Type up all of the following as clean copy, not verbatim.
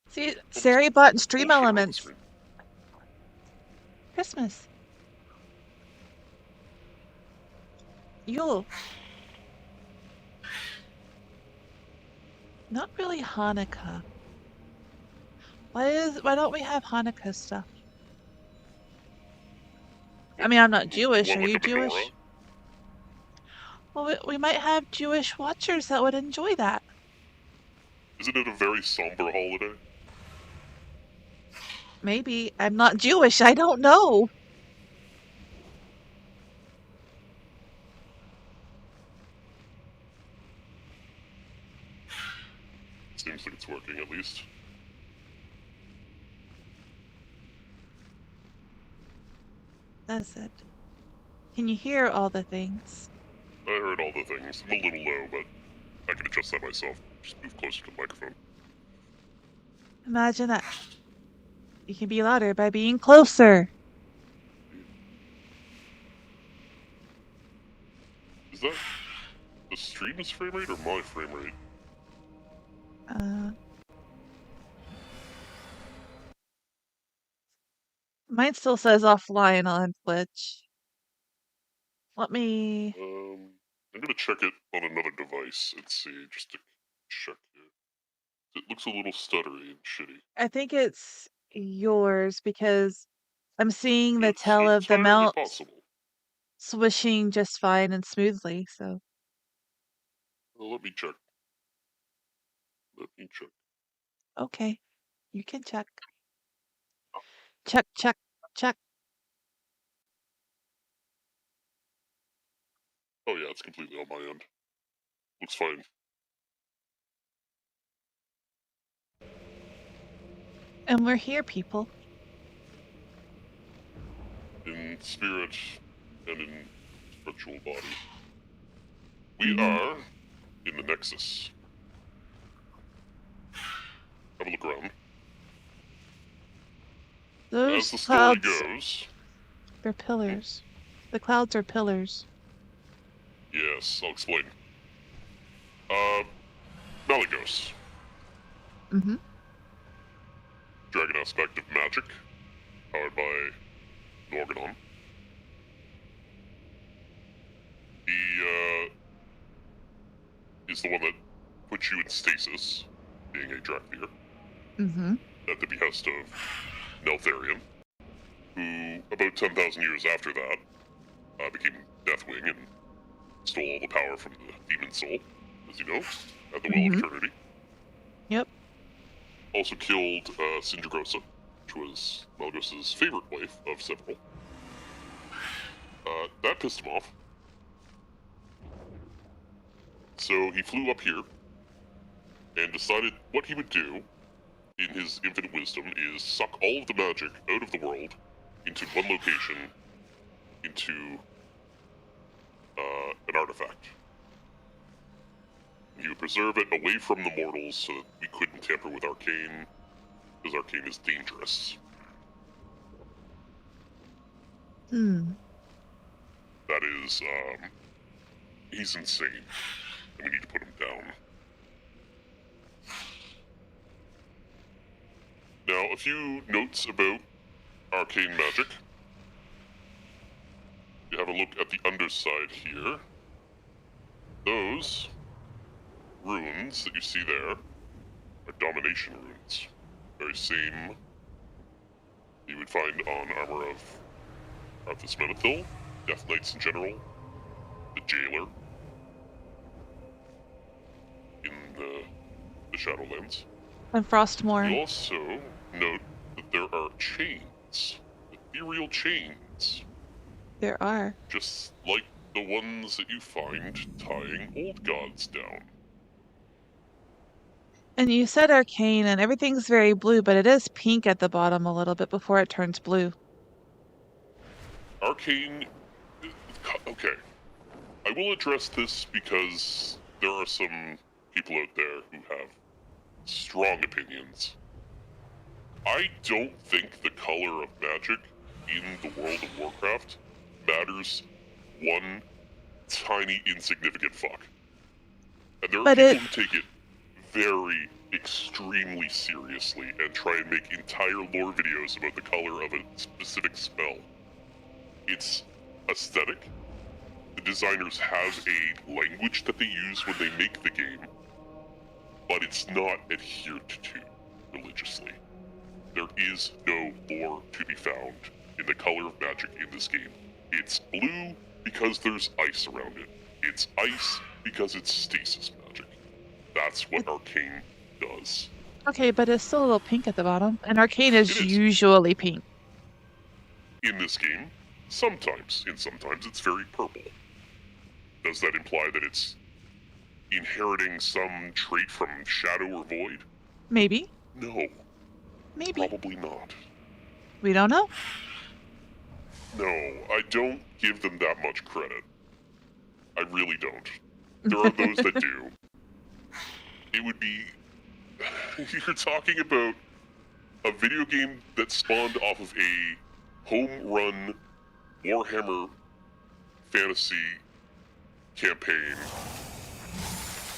See, Sari bought in Stream Bullshit about the Elements. screen. Christmas. Yule. Not really Hanukkah. Why don't we have Hanukkah stuff? I mean, I'm not Jewish. Are Like you a menorah? Jewish? Well, we might have Jewish watchers that would enjoy that. Isn't it a very somber holiday? Maybe. I'm not Jewish. I don't know. Seems like it's working at least. That's it. Can you hear all the things? I heard all the things. I'm a little low, but I can adjust that myself. Just move closer to the microphone. Imagine that. You can be louder by being closer. Is that the stream's frame rate or my frame rate? Mine still says offline on Twitch. Let me... I'm gonna check it on another device and see, just to check it. It looks a little stuttery and shitty. I think it's yours because I'm seeing the It's tail of the entirely mount possible. swishing just fine and smoothly, so... Well, let me check. Okay, you can check. Check, check, check. Oh yeah, it's completely on my end. Looks fine. And we're here, people. In spirit and in spiritual body. We are in the Nexus. Have a look around. Those As the story clouds goes... are pillars. The clouds are pillars. Yes, I'll explain. Malygos. Mm-hmm. Dragon aspect of magic, powered by Norganon. He, is the one that puts you in stasis, being a Drakthir. Mm-hmm. At the behest of Neltharion, who, about 10,000 years after that, became Deathwing and stole all the power from the demon soul, as you know, at the Well of Eternity. Yep. Also killed Sindragosa, which was Malygos' favorite wife of several. That pissed him off. So he flew up here and decided what he would do, in his infinite wisdom, is suck all of the magic out of the world into one location, into an artifact. He would preserve it away from the mortals so that we couldn't tamper with Arcane, because Arcane is dangerous. That is, he's insane, and we need to put him down. Now, a few notes about arcane magic. You have a look at the underside here. Those runes that you see there are domination runes. Very same you would find on armor of Arthas Menethil, Death Knights in general, the Jailer in the Shadowlands. And Frostmourne. You also note that there are chains, ethereal chains. There are. Just like the ones that you find tying old gods down. And you said arcane, and everything's very blue, but it is pink at the bottom a little bit before it turns blue. Arcane... Okay. I will address this because there are some people out there who have strong opinions. I don't think the color of magic in the world of Warcraft matters one tiny insignificant fuck. And there are people who take it very, extremely seriously and try and make entire lore videos about the color of a specific spell. It's aesthetic. The designers have a language that they use when they make the game, but it's not adhered to religiously. There is no lore to be found in the color of magic in this game. It's blue because there's ice around it. It's ice because it's stasis magic. That's what Arcane does. Okay, but it's still a little pink at the bottom, and Arcane is It is. usually pink. In this game, sometimes, and sometimes it's very purple. Does that imply that it's inheriting some trait from Shadow or Void? Maybe. No, Maybe. probably not. We don't know. No, I don't give them that much credit. I really don't. There are those that do. It would be... You're talking about a video game that spawned off of a home-run Warhammer fantasy campaign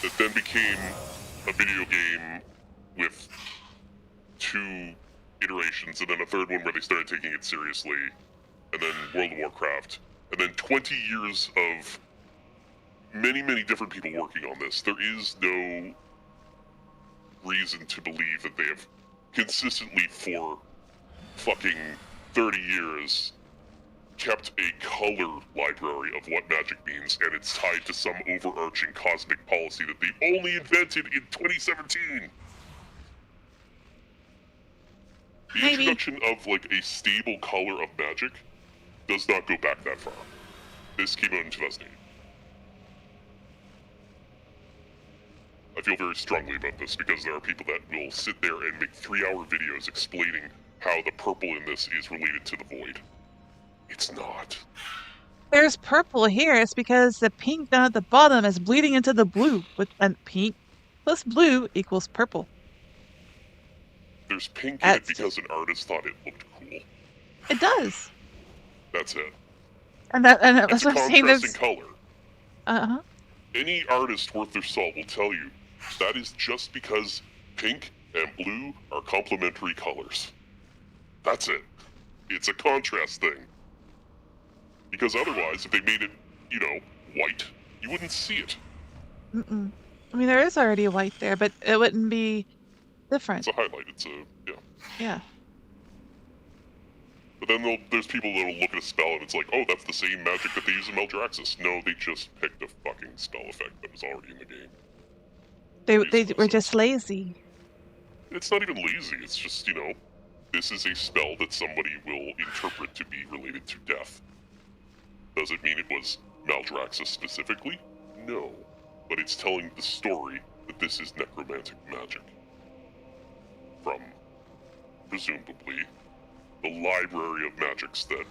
that then became a video game with 2 iterations and then a third one where they started taking it seriously, and then World of Warcraft, and then 20 years of many, many different people working on this. There is no reason to believe that they have consistently for fucking 30 years kept a color library of what magic means, and it's tied to some overarching cosmic policy that they only invented in 2017. The Maybe. introduction of, like, a stable color of magic does not go back that far. This came out in 2008. I feel very strongly about this because there are people that will sit there and make 3-hour videos explaining how the purple in this is related to the Void. It's not. There's purple here. It's because the pink down at the bottom is bleeding into the blue, and pink plus blue equals purple. There's pink in it because an artist thought it looked cool. It does. That's it. And that's It's a what I'm saying. contrasting color. Uh-huh. Any artist worth their salt will tell you that is just because pink and blue are complementary colors. That's it. It's a contrast thing. Because otherwise, if they made it, white, you wouldn't see it. Mm-mm. I mean, there is already a white there, but it wouldn't be different. It's a highlight. It's a, yeah. Yeah. But then there's people that'll look at a spell and it's like, oh, that's the same magic that they use in Maldraxxus. No, they just picked a fucking spell effect that was already in the game. They were just lazy. It's not even lazy. It's just, this is a spell that somebody will interpret to be related to death. Does it mean it was Maldraxxus specifically? No. But it's telling the story that this is necromantic magic. From, presumably, the library of magics that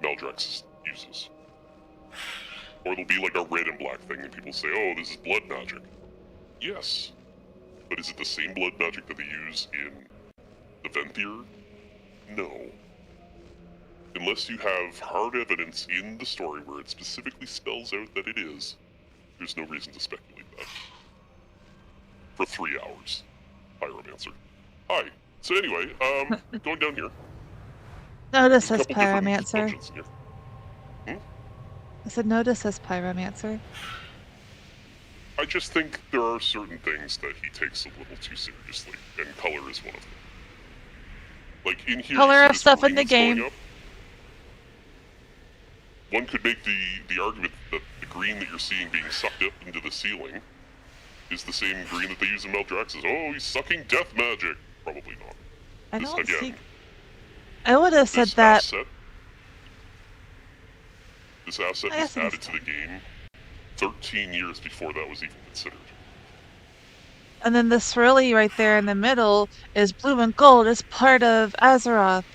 Maldraxxus uses. Or it'll be like a red and black thing and people say, oh, this is blood magic. Yes. But is it the same blood magic that they use in the Venthyr? No. Unless you have hard evidence in the story where it specifically spells out that it is, there's no reason to speculate that. For 3 hours. Pyromancer. Hi. So anyway, going down here. Notice says Pyromancer. Hmm? I said notice says Pyromancer. I just think there are certain things that he takes a little too seriously, and color is one of them. Like in here, Color of stuff in the game. One could make the argument that the green that you're seeing being sucked up into the ceiling is the same green that they use in Maldraxxus. Oh, he's sucking death magic. Probably not. I don't see. I would have said that. This asset was added to the game 13 years before that was even considered. And then the swirly right there in the middle is blue and gold. It's part of Azeroth.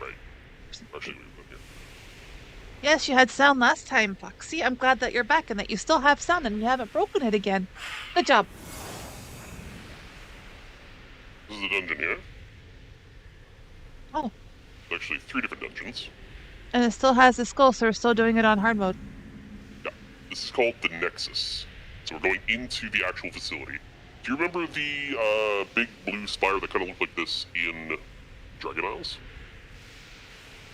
Right. Actually, here. Yes, you had sound last time, Foxy. I'm glad that you're back and that you still have sound and you haven't broken it again. Good job. This is a dungeon here. Oh. It's actually 3 different dungeons. And it still has the skull, so we're still doing it on hard mode. Yeah. This is called the Nexus. So we're going into the actual facility. Do you remember the big blue spire that kind of looked like this in Dragon Isles?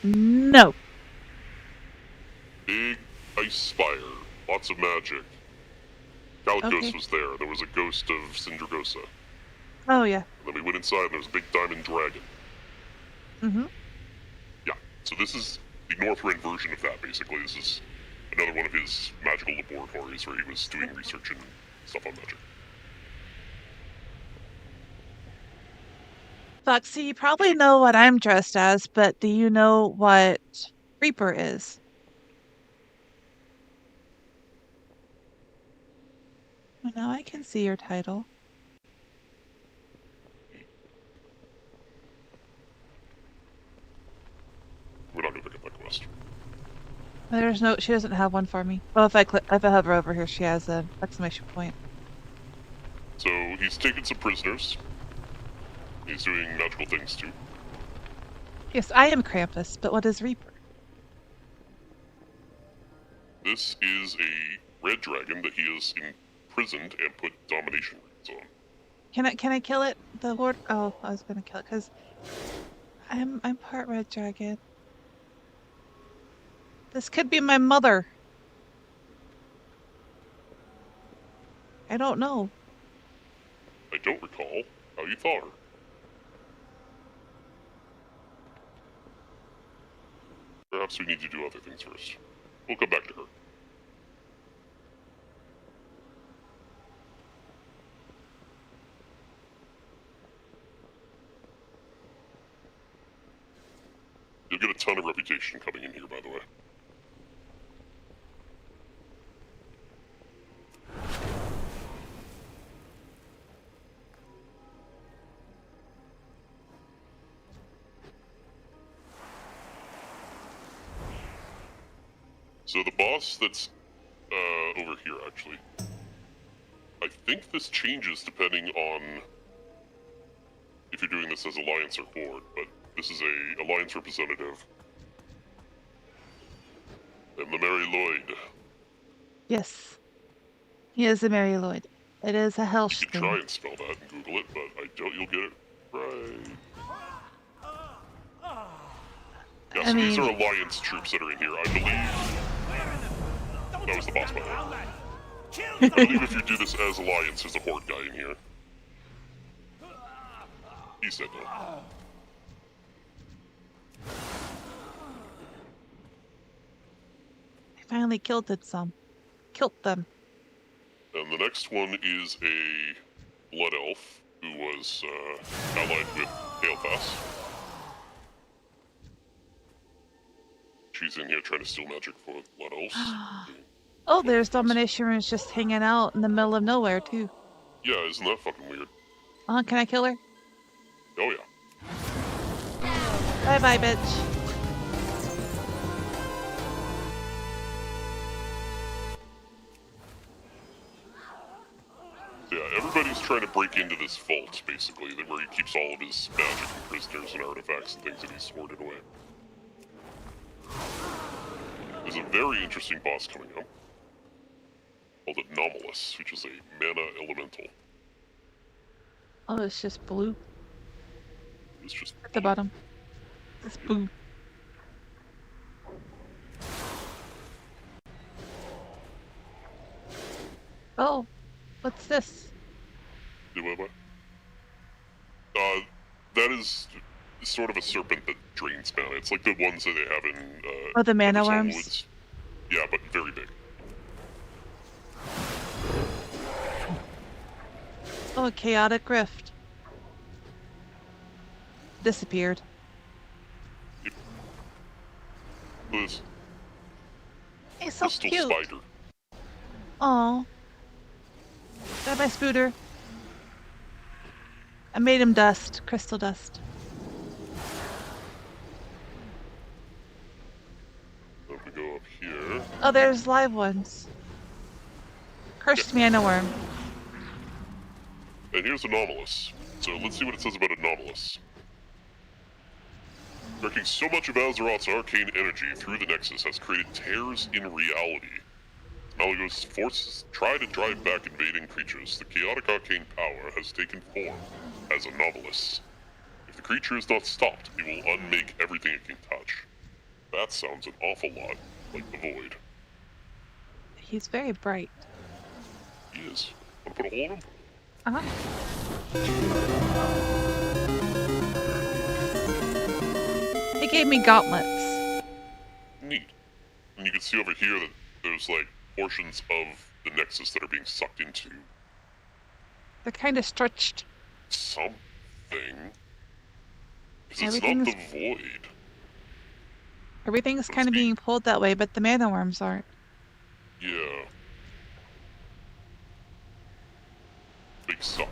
No. Big ice spire, lots of magic. Calicos Okay. was there. There was a ghost of Sindragosa. Oh, yeah. And then we went inside and there was a big diamond dragon. Mm-hmm. Yeah, so this is the Northrend version of that, basically. This is another one of his magical laboratories where he was doing research and stuff on magic. Foxy, you probably know what I'm dressed as, but do you know what Reaper is? Well, now I can see your title. We're not gonna pick up that quest. There's no, she doesn't have one for me. Well, if I hover over here, she has an exclamation point. So he's taken some prisoners. He's doing magical things too. Yes, I am Krampus, but what is Reaper? This is a red dragon that he has imprisoned and put domination rings on. Can I kill it? The Lord. Oh, I was gonna kill it because I'm part red dragon. This could be my mother. I don't know. I don't recall how you thought her. Perhaps we need to do other things first. We'll come back to her. You'll get a ton of reputation coming in here, by the way. So the boss that's over here, actually. I think this changes depending on if you're doing this as Alliance or Horde, but this is a Alliance representative. And the Mary Lloyd. Yes, he is a Mary Lloyd. It is a You Helsh can thing. try and spell that and Google it, but I doubt you'll get it right. Yeah, so these are Alliance troops that are in here. I believe that was the boss, by the way. I believe if you do this as Alliance, there's a Horde guy in here. He said no. I finally killed it some. Killed them. And the next one is a Blood Elf who was allied with Arthas. She's in here trying to steal magic for Blood Elves. Oh, there's Domination Runes just hanging out in the middle of nowhere, too. Yeah, isn't that fucking weird? Can I kill her? Oh yeah. Bye-bye, bitch. Yeah, everybody's trying to break into this vault, basically, where he keeps all of his magic and prisoners and artifacts and things that he's hoarded away. There's a very interesting boss coming up called Anomalous, which is a mana elemental. Oh, it's just blue It's just at the bottom. It's blue. Oh, what's this? That is sort of a serpent that drains mana. It's like the ones that they have in Oh, the mana Eversoul worms? Woods. Yeah, but very big. Oh, chaotic rift. Disappeared. This He's so crystal cute. spider. Aw. Bye bye, Spooter. I made him dust. Crystal dust. Let me go up here. Oh, there's live ones. Cursed mana worm. And here's Anomalous. So let's see what it says about Anomalous. Directing so much of Azeroth's arcane energy through the Nexus has created tears in reality. Malygos' forces try to drive back invading creatures. The chaotic arcane power has taken form as anomalous. If the creature is not stopped, it will unmake everything it can touch. That sounds an awful lot like the Void. He's very bright. He is. Want to put a hole in him? Uh-huh. He gave me gauntlets. Neat. And you can see over here that there's like portions of the Nexus that are being sucked into They're kind of stretched. something. Because it's not the Void. Everything's kind of being pulled that way, but the mana worms aren't. Yeah. Big suck.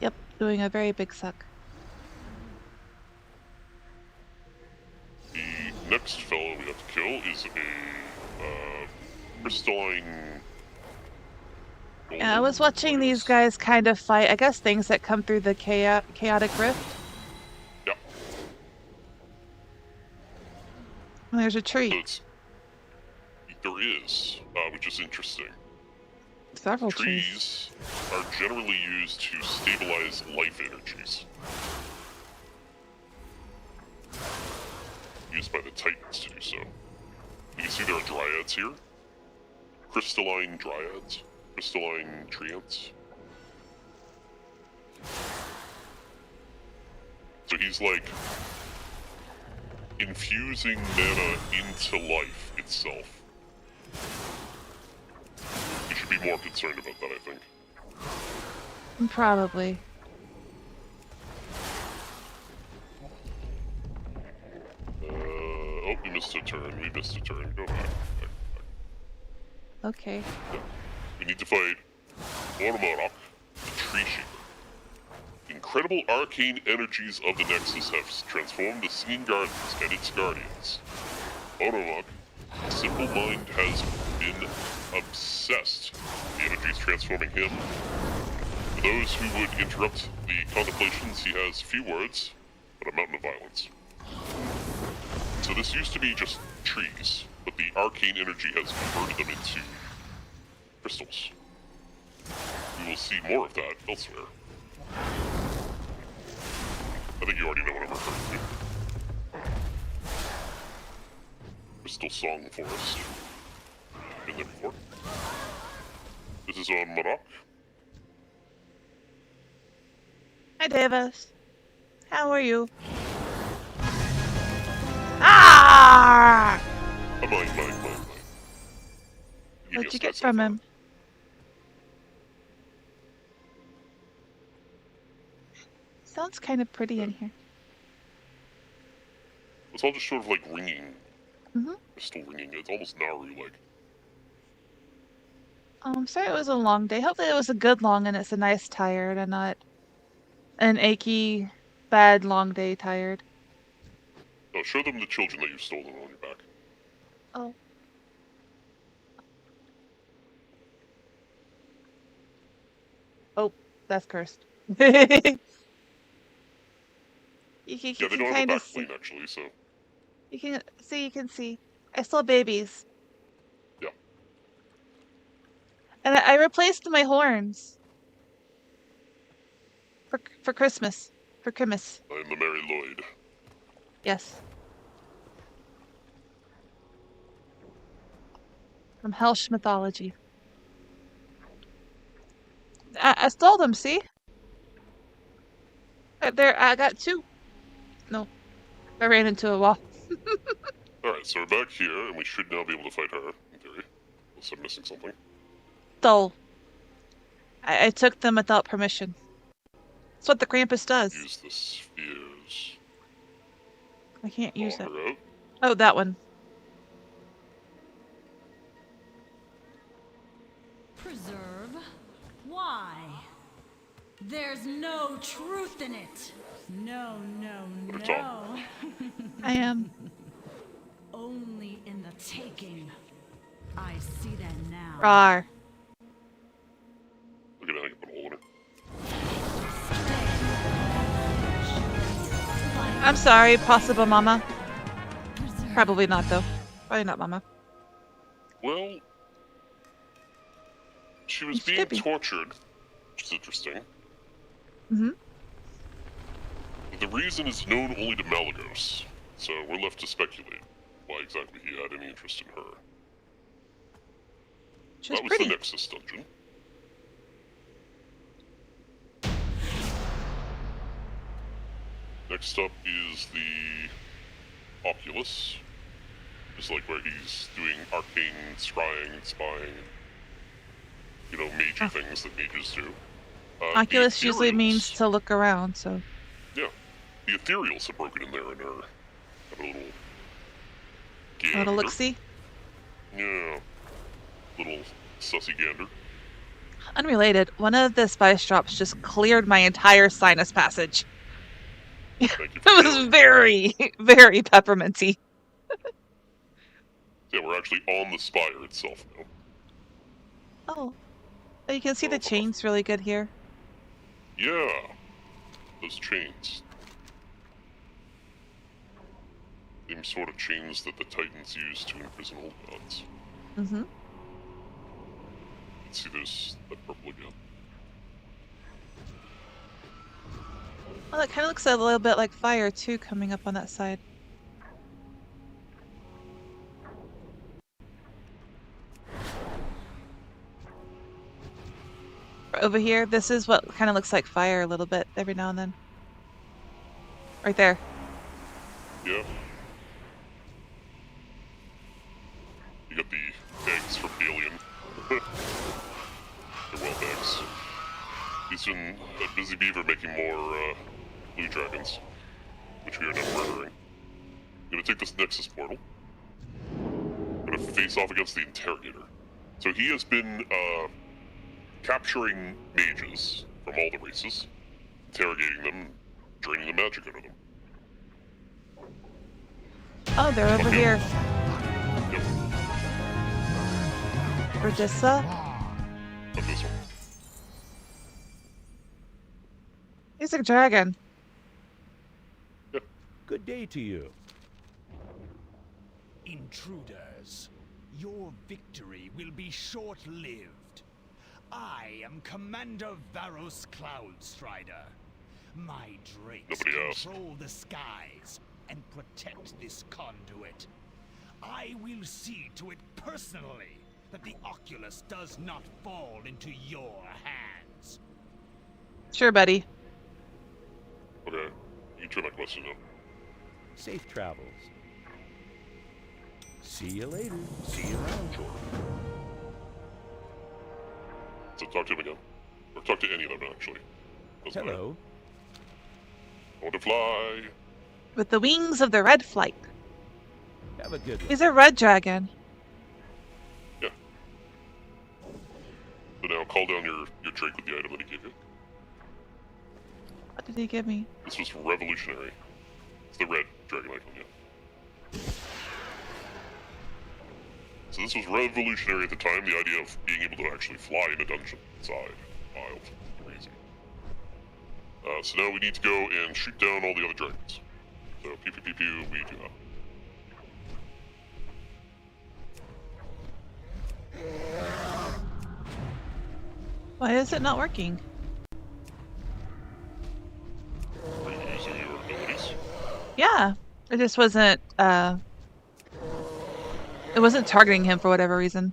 Yep, doing a very big suck. The next fellow we have to kill is a crystalline. Yeah, I was watching these guys kind of fight. I guess things that come through the chaotic rift. Yeah. And there's a tree. So there is, which is interesting. Several trees are generally used to stabilize life energies. Used by the Titans to do so. You can see there are dryads here. Crystalline dryads. Crystalline treants. So he's like infusing mana into life itself. You should be more concerned about that, I think. Probably. Oh, we missed a turn. We missed a turn. Go back. Okay. Yeah. We need to fight Ormorok, the Tree Shaper. The incredible arcane energies of the Nexus have transformed the Singing Gardens and its guardians. Ormorok, the simple mind, has been obsessed with the energies transforming him. For those who would interrupt the contemplations, he has few words, but a mountain of violence. So this used to be just trees, but the arcane energy has converted them into crystals. We will see more of that elsewhere. I think you already know what I'm referring to. Crystal Song Forest. Been there before. This is on Marok. Hi, Davis. How are you? Ah! Mine. What'd you get from him? Sounds kind of pretty in here. It's all just sort of like ringing. Mm-hmm. Crystal ringing. It's almost Naru-like. I'm sorry it was a long day. Hopefully it was a good long and it's a nice tired and not an achy, bad long day tired. Now show them the children that you've stolen on your back. Oh. Oh, that's cursed. You They can don't have a kind of back see. plane actually, so. You can see. I saw babies. Yeah. And I replaced my horns. For Christmas. For Christmas. I am the Mary Lloyd. Yes. From Helsh mythology. I stole them, see? There, I got two. No. I ran into a wall. Alright, so we're back here, and we should now be able to fight her, in theory. Unless I'm missing something. Stole. I took them without permission. That's what the Krampus does. Use the spheres. I can't use it. Her out. Oh, that one. Preserve? Why? There's no truth in it. No. I am. Only in the taking. I see that now. Rawr. Look at that, I can put a hole in her. I'm sorry, possible mama. Probably not, though. Probably not mama. Well, she was She being could be. tortured, which is interesting. Mm-hmm. But the reason is known only to Malagos, so we're left to speculate why exactly he had any interest in her. She was That was the pretty. Nexus dungeon. Next up is the Oculus. Just like where he's doing arcane scrying and spying, you know, magey things that mages do. Oculus usually means Ethereals- to look around, so. Yeah. The Ethereals have broken in there and are have a little A gander. little look-see. Yeah. Little sussy gander. Unrelated, one of the spice drops just cleared my entire sinus passage. Thank you for It was sharing. very, very pepperminty. Yeah, we're actually on the spire itself now. Oh. You can see the chains really good here. Yeah. Those chains. Same sort of chains that the Titans used to imprison old gods. Mm-hmm. You can see there's that purple again. Well, that kind of looks a little bit like fire, too, coming up on that side. Over here, this is what kind of looks like fire a little bit every now and then. Right there. Yeah. You got the eggs from Alien. They're wild eggs. He's been a busy beaver making more blue dragons, which we are now murdering. I'm gonna take this Nexus portal. I'm gonna face off against the Interrogator. So he has been capturing mages from all the races, interrogating them, draining the magic out of them. Oh, they're over Okay. here. Yep, Verdissa. got this one. He's a dragon. Good day to you. Intruders, your victory will be short-lived. I am Commander Varos Cloudstrider. My drakes Nobody asked. control the skies and protect this conduit. I will see to it personally that the Oculus does not fall into your hands. Sure, buddy. Okay, you can turn that question up. Safe travels. See you later. See you around. Sure. So talk to him again. Or talk to any of them, actually. Doesn't matter. Hello. I want to fly. With the wings of the red flight. Have a good one. He's a red dragon. Yeah. So now call down your drake with the item that he gave you. What did he give me? This was revolutionary. It's the red dragon icon, yeah. So this was revolutionary at the time, the idea of being able to actually fly in a dungeon inside. Wild. Crazy. So now we need to go and shoot down all the other dragons. So pew pew pew pew, we do that. Why is it not working? Are you using your abilities? Yeah. It just wasn't, it wasn't targeting him for whatever reason.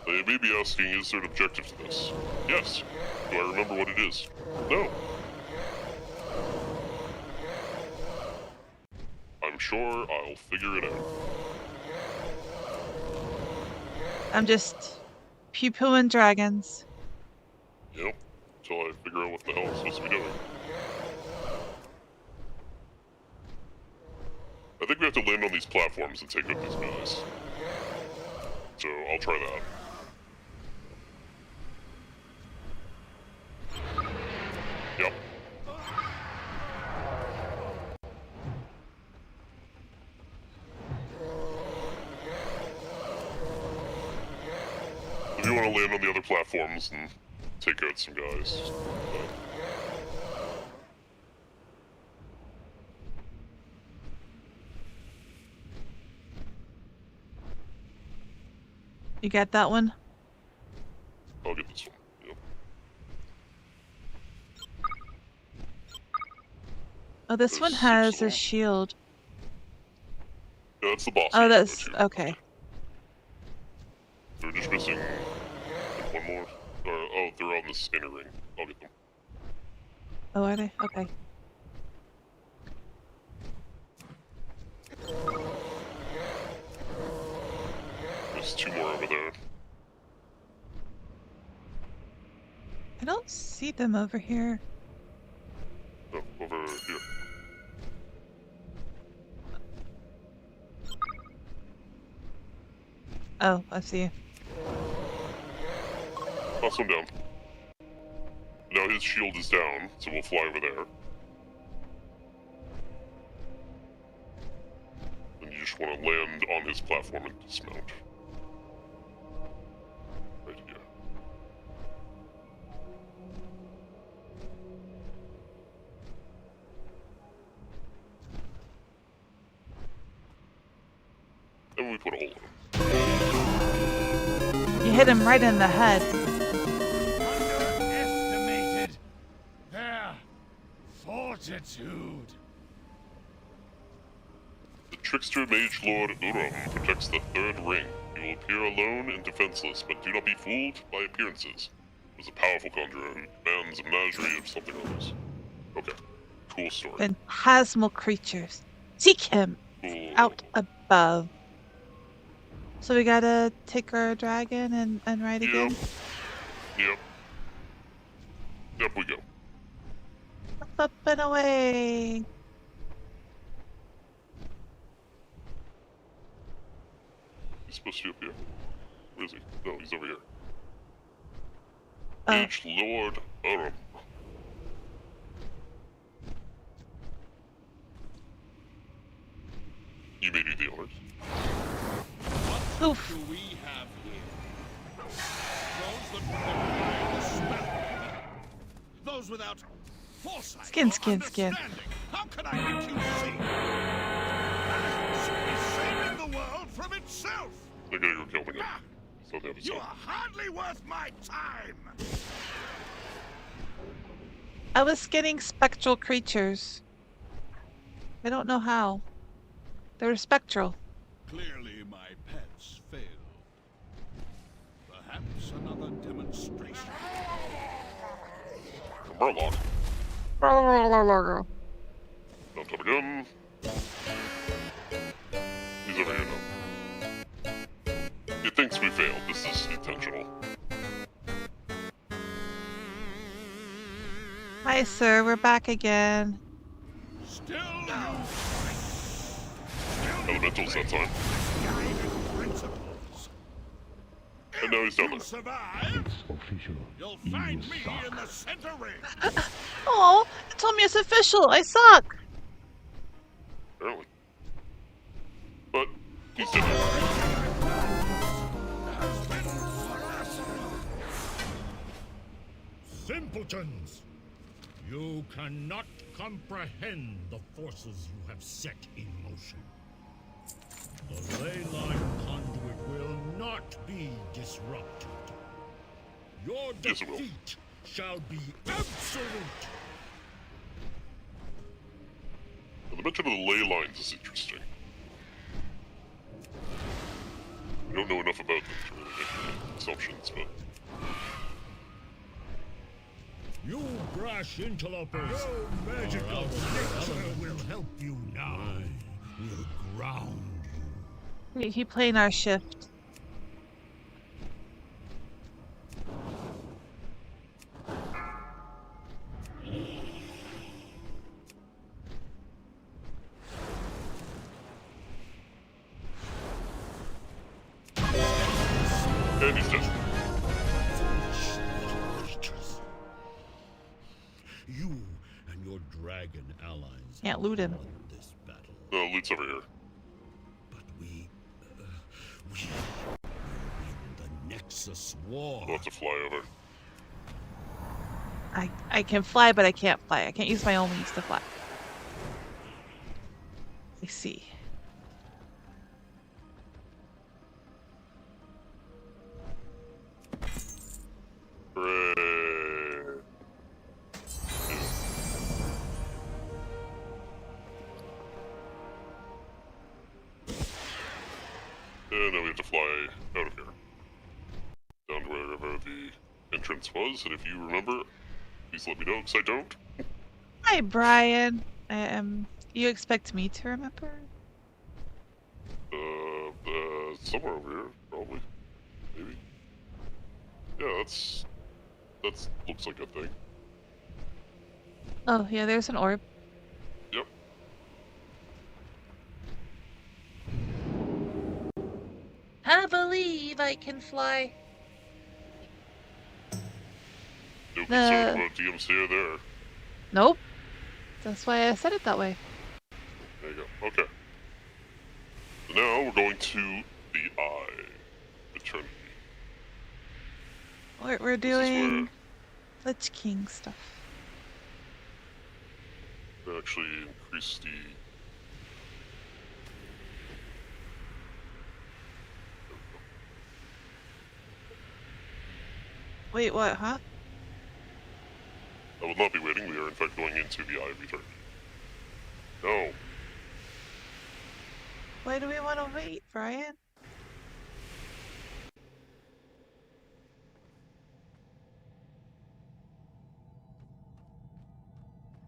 They may be asking, is there an objective to this? Yes. Do I remember what it is? No. I'm sure I'll figure it out. I'm just pew-pooing dragons. Yep. Until I figure out what the hell I'm supposed to be doing. I think we have to land on these platforms and take out these guys. So I'll try that. Yep. If you want to land on the other platforms and take out some guys. You got that one? I'll get this one. Yep. Oh, this There's one 6 has of a them. shield. Yeah, that's the boss. Oh, age, that's too. okay. They're just missing like, one more. Oh, they're on this inner ring. I'll get them. Oh, are they? Okay. There's 2 more over there. I don't see them over here. No, over here. Oh, I see you. Toss one down. Now his shield is down, so we'll fly over there. And you just want to land on his platform and dismount. Right here. And we put a hole in him. You hit him right in the head. Underestimated their fortitude. The trickster mage lord Urum protects the third ring. You will appear alone and defenseless, but do not be fooled by appearances. He was a powerful conjurer who commands a menagerie of something else. Okay. Cool story. Phantasmal creatures. Seek him Cool. out above. So we gotta take our dragon and ride again? Yep. Yep, we go. Up and away! He's supposed to be up here. Where is he? No, he's over here. Oh. Mage Lord Urum. You may do the honors. Oof. Do we have here? Those that require the spell. Those without foresight. Skin, or skin, skin. understanding. How can I make you see? That is saving the world from itself. They're gonna go kill him again. Ah, So the other you side. are hardly worth my time. I was getting spectral creatures. I don't know how. They were spectral. Clearly my pets failed. Perhaps another demonstration. Murloc. Not time again. He's over here now. He thinks we failed. This is intentional. Hi, sir. We're back again. Still no. Elementals that time. Principles. And now he's down there. You survive, you'll find me in the center ring. Oh, it told me it's official. I suck. Apparently. But he's dead now. Simpletons! You cannot comprehend the forces you have set in motion. The ley line conduit will not be disrupted. Your Yes, it will. defeat shall be absolute. Well, the mention of the ley lines is interesting. We don't know enough about them to really make any assumptions, but You brash interlopers! No magical nature will help you now. I will ground you. He playing our shift. and he's dead. Creatures. You and your dragon allies Can't loot him. won this battle, Loot's over here. but we will win the Nexus War. We'll have to fly over. I can fly, but I can't fly. I can't use my own wings to fly. I see. And now we have to fly out of here. Down to wherever the entrance was, and if you remember, please let me know, because I don't. Hi, Brian. You expect me to remember? Somewhere over here, probably. Maybe. Yeah, that's looks like a thing. Oh, yeah, there's an orb. Yep. I believe I can fly. No concern about DMCA there. Nope. That's why I said it that way. There you go. Okay. So now we're going to the Eye. Eternity. We're doing Lich King stuff. We actually increase the... Wait, what, huh? I will not be waiting. We are in fact going into the Eye of Eternity. No. Why do we want to wait, Brian?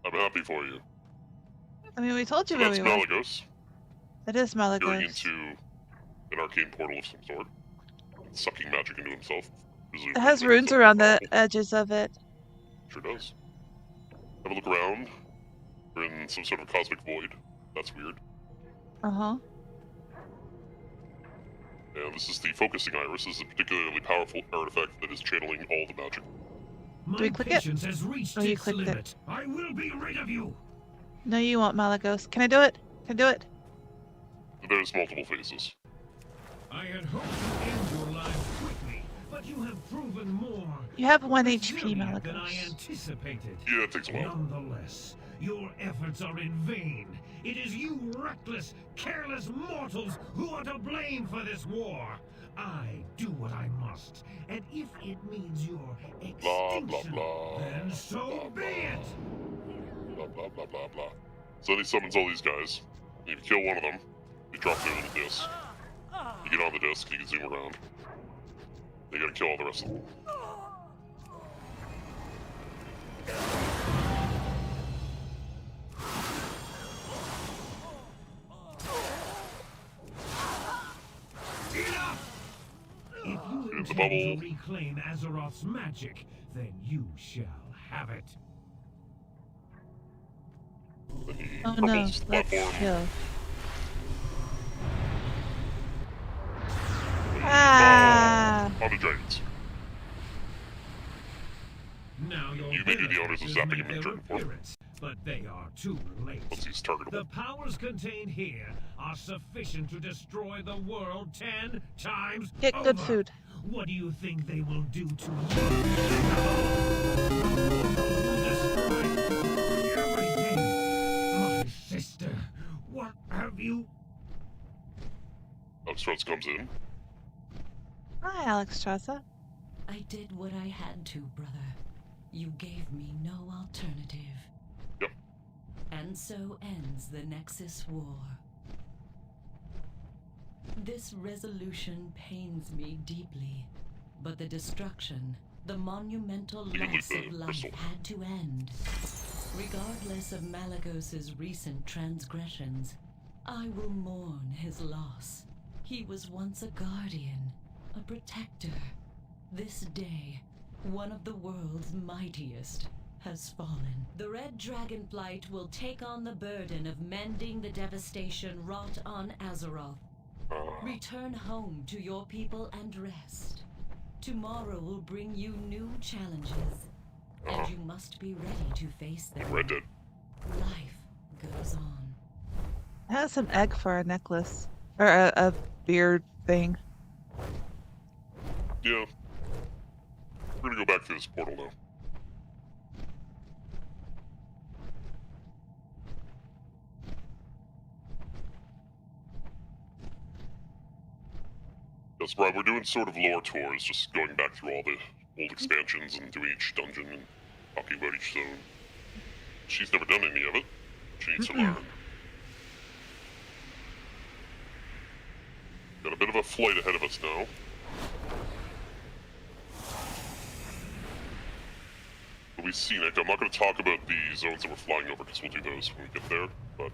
I'm happy for you. I mean, we told you So where that's we were. Malagos. It is Going Malagos. into an arcane portal of some sort. Sucking magic into himself. It has runes around the edges of it. Sure does. Have a look around. We're in some sort of cosmic void. That's weird. Uh-huh. And this is the focusing iris. This is a particularly powerful artifact that is channeling all the magic. Do we click it? patience has reached Oh, you its clicked it. limit. I will be rid of you. No, you want Malagos. Can I do it? Can I do it? There's multiple phases. I had hoped to end your lives quickly, but you have proven more You have 1 HP, resilient than I Malagos. anticipated. Yeah, it takes a while. Nonetheless, your efforts are in vain. It is you reckless, careless mortals who are to blame for this war. I do what I must, and if it means your Blah, extinction, blah, blah. then so Blah, be blah. it. Blah, blah, blah, blah, blah. So he summons all these guys. You kill one of them. You drop their little disc. You get on the disc, you can zoom around. You gotta kill all the rest of them. If you Here's the intend bubble. to reclaim Azeroth's magic, then you shall have it. Then he Oh no, crumbles the let's platform. kill. And Ah! on the dragons. Now your You may do the honors of benefactors zapping make him in their turn 4. appearance, but they are too late. Once he's targetable. The powers contained here are sufficient to destroy the world 10 times Get over. good food. What do you think they will do to you? Destroy everything. My sister, what have you... Upstarts comes in. Hi, Alex Chasa. I did what I had to, brother. You gave me no alternative. Yep. And so ends the Nexus War. This resolution pains me deeply, but the destruction, the monumental You can loss leave of the life crystal. had to end. Regardless of Malagos's recent transgressions, I will mourn his loss. He was once a guardian, a protector. This day, one of the world's mightiest has fallen. The Red Dragonflight will take on the burden of mending the devastation wrought on Azeroth. Return home to your people and rest. Tomorrow will bring you new challenges, and you must be ready to face them. Red Dead. Life goes on. It has an egg for a necklace. Or a beard thing. Yeah. We're gonna go back through this portal now. Yes, Rob, we're doing sort of lore tours, just going back through all the old expansions and doing each dungeon and talking about each zone. She's never done any of it. She needs to learn. Got a bit of a flight ahead of us now. It'll be scenic. I'm not going to talk about the zones that we're flying over because we'll do those when we get there, but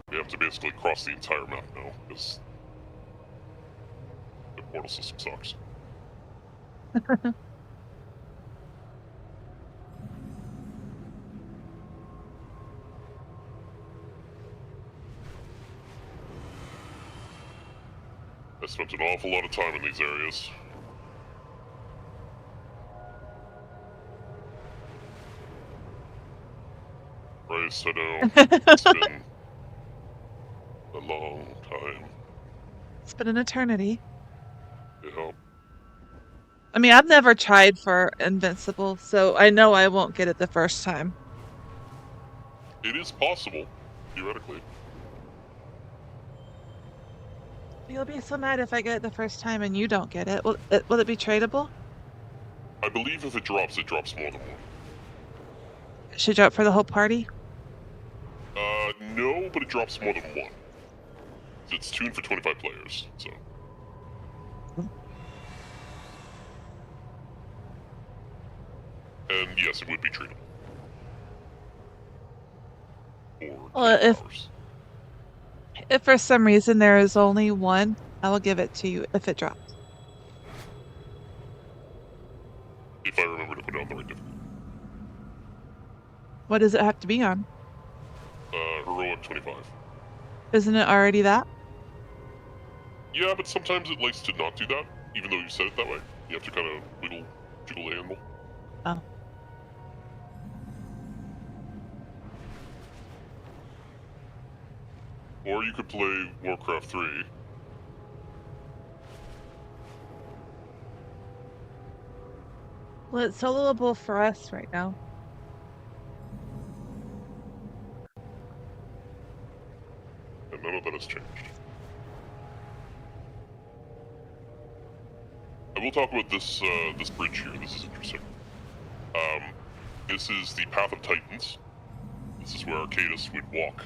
we have to basically cross the entire map now because the portal system sucks. I spent an awful lot of time in these areas. Bryce, I know. It's been a long time. It's been an eternity. Yeah. I mean, I've never tried for Invincible, so I know I won't get it the first time. It is possible, theoretically. You'll be so mad if I get it the first time and you don't get it. Will it be tradable? I believe if it drops more than one. Should drop for the whole party? No, but it drops more than one. It's tuned for 25 players, so. And yes, it would be treatable. For Well, 10 hours. If for some reason there is only one, I will give it to you if it drops. If I remember to put it on the right difficulty. What does it have to be on? Heroic 25. Isn't it already that? Yeah, but sometimes it likes to not do that, even though you said it that way. You have to kind of jiggle the animal. Oh. Or you could play Warcraft 3. Well, it's soloable for us right now. And none of that has changed. I will talk about this this bridge here. This is interesting. This is the Path of Titans. This is where Arcadus would walk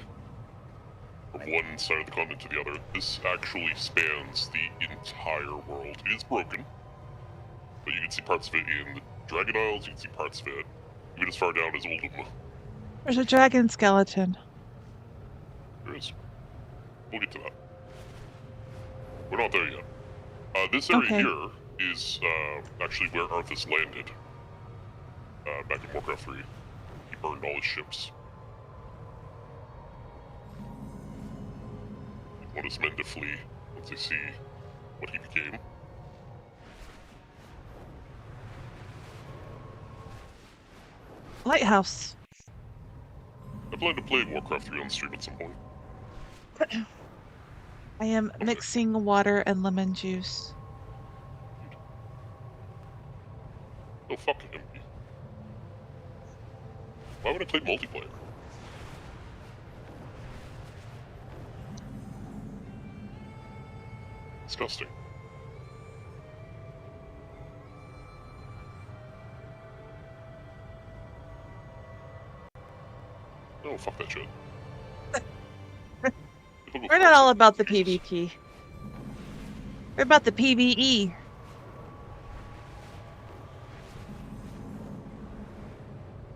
from one side of the continent to the other. This actually spans the entire world. It is broken, but you can see parts of it in the Dragon Isles. You can see parts of it even as far down as Oldham. There's a dragon skeleton. There is. We'll get to that. We're not there yet. This area Okay. here is actually where Arthas landed back in Warcraft 3. He burned all his ships. He wanted his men to flee once they see what he became. Lighthouse. I plan to play Warcraft 3 on the stream at some point. I am mixing water and lemon juice. Oh, fuck him. Why would I play multiplayer? Disgusting. Oh, fuck that shit. We're not all about the PvP. We're about the PvE.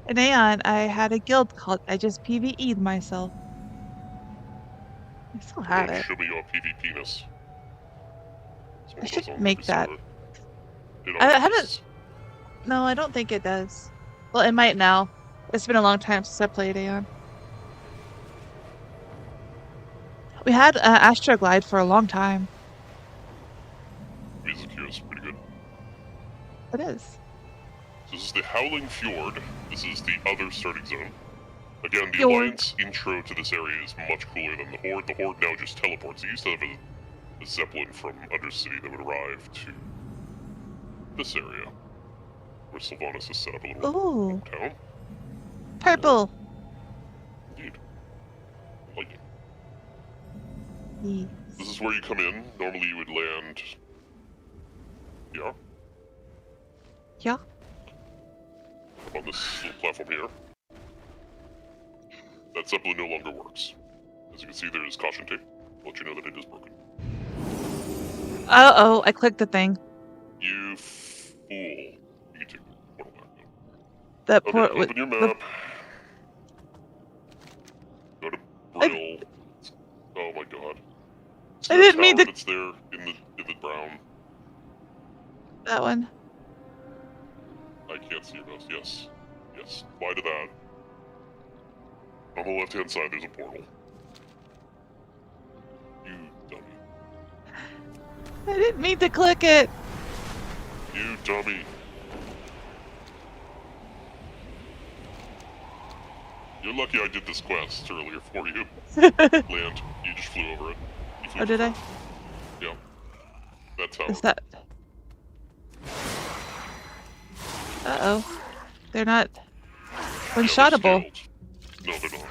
In Aeon, I had a guild called I just PvE'd myself. I still have Don't it. show me your PvP-ness. I should make that. It I always haven't- is. No, I don't think it does. Well, it might now. It's been a long time since I played Aeon. We had Astroglide for a long time. Music here is pretty good. It is. So this is the Howling Fjord. This is the other starting zone. Again, the Fjord. Alliance intro to this area is much cooler than the Horde. The Horde now just teleports. It used to have a Zeppelin from Undercity that would arrive to this area, where Sylvanas has set up a little Ooh, town. purple. Indeed. I like it. Yes. This is where you come in. Normally you would land... Yeah? Yeah. On this little platform here. That Zeppelin no longer works. As you can see, there is caution tape. I'll let you know that it is broken. Uh-oh, I clicked the thing. You fool. You can take the portal back now. That Okay, port. open your map. Go to Brill. Oh my god. See I that didn't tower mean to. that's there in the brown? That one. I can't see your mouse. Yes. Yes. Fly to that. On the left-hand side, there's a portal. You dummy. I didn't mean to click it. You dummy. You're lucky I did this quest earlier for you. Land. You just flew over it. You flew Oh, did I? over it. Yeah. That tower. Is that? Uh-oh. They're not Yeah, they're one-shottable. scaled. No, they're not.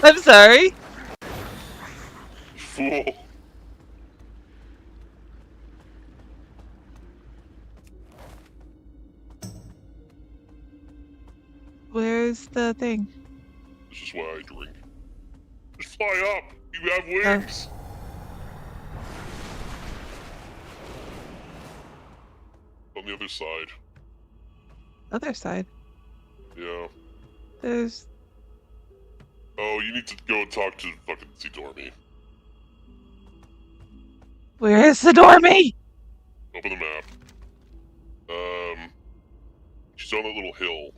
I'm sorry. Fool. Where's the thing? This is why I drink. Just fly up! You have wings! On the other side. Other side. Yeah. There's. Oh, you need to go and talk to fucking Sidormi. Where is the dormy? Open the map. She's on that little hill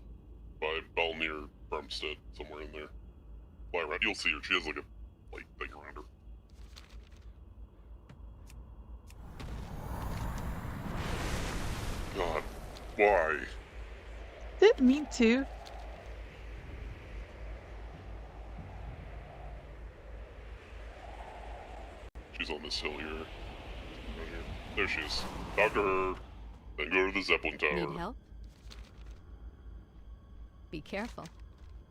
by Balnir Farmstead, somewhere in there. Fly around. You'll see her. She has like a light thing around her. God, why? Didn't mean to. She's on this hill here. Right here. There she is. Talk to her, then go to the Zeppelin Tower. Need help? Be careful.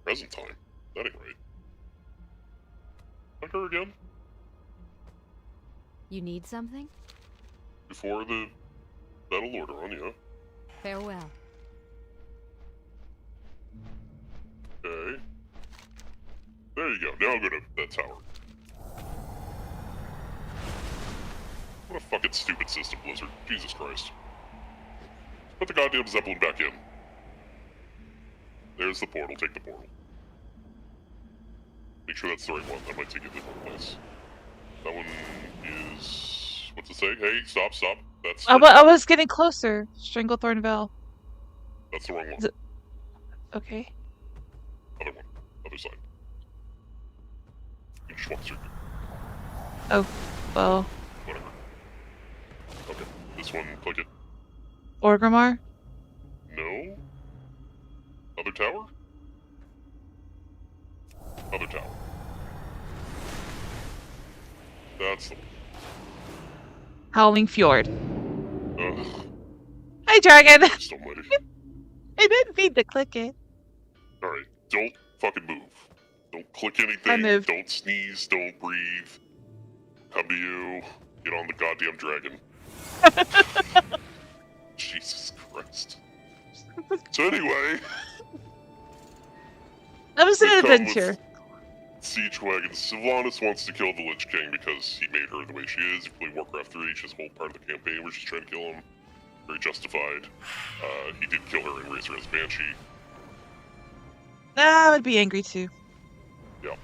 Present time. That ain't right. Talk to her again. You need something? Before the Battle Order on you. Farewell. Okay. There you go. Now I'll go to that tower. What a fucking stupid system, Blizzard. Jesus Christ. Put the goddamn Zeppelin back in. There's the portal. Take the portal. Make sure that's the right one. That might take you to the wrong place. That one is... What's it say? Hey, stop, stop. That's the, I was getting closer. Stranglethorn Vel. that's the wrong one. Is it- Okay. Other one. Other side. You just walk through. Oh, well. Whatever. Okay. This one, click it. Orgrimmar? No? Other tower? Other tower. That's the one. Howling Fjord. Ugh. Hi, dragon! Christ almighty. I didn't mean to click it. Alright, don't fucking move. Don't click anything. I moved. Don't sneeze. Don't breathe. Come to you. Get on the goddamn dragon. Jesus Christ. So anyway, That was an we come adventure. with Siege Wagon. Sylvanas wants to kill the Lich King because he made her the way she is. You play Warcraft 3, she's a whole part of the campaign where she's trying to kill him. Very justified. He did kill her and raise her as Banshee. I would be angry too. Yeah.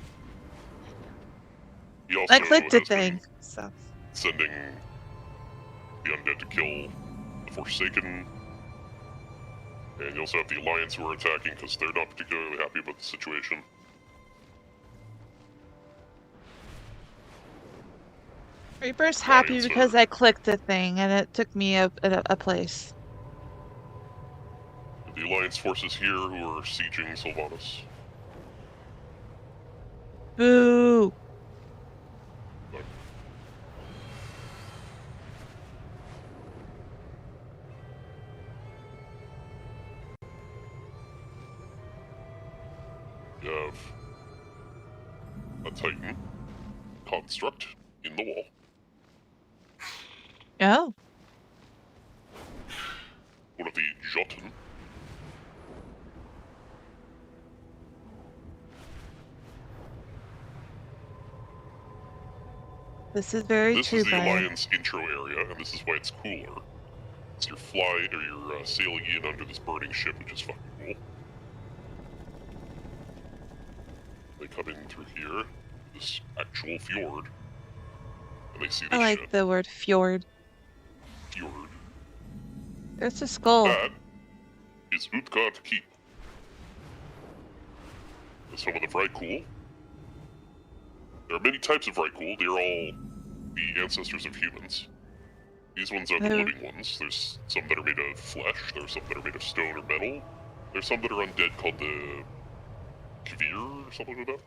He also I clicked a has been thing, so. sending the undead to kill the Forsaken. And you also have the Alliance who are attacking because they're not particularly happy about the situation. Reaper's happy Alliance because are- I clicked a thing and it took me a place. The Alliance forces here who are sieging Sylvanas. Boo! You have a Titan construct in the wall. Oh. One of the Jotun. This is very This true, is the Brian. Alliance intro area, and this is why it's cooler. So you're sailing in under this burning ship, which is fucking cool. They come in through here, this actual fjord, and they see this I like shit. the word fjord. Fjord. There's a skull. That is Utgard Keep. That's some of the Vrykul. There are many types of Vrykul. They are all the ancestors of humans. These ones are the Oh. living ones. There's some that are made of flesh. There's some that are made of stone or metal. There's some that are undead called the Kvir or something like that.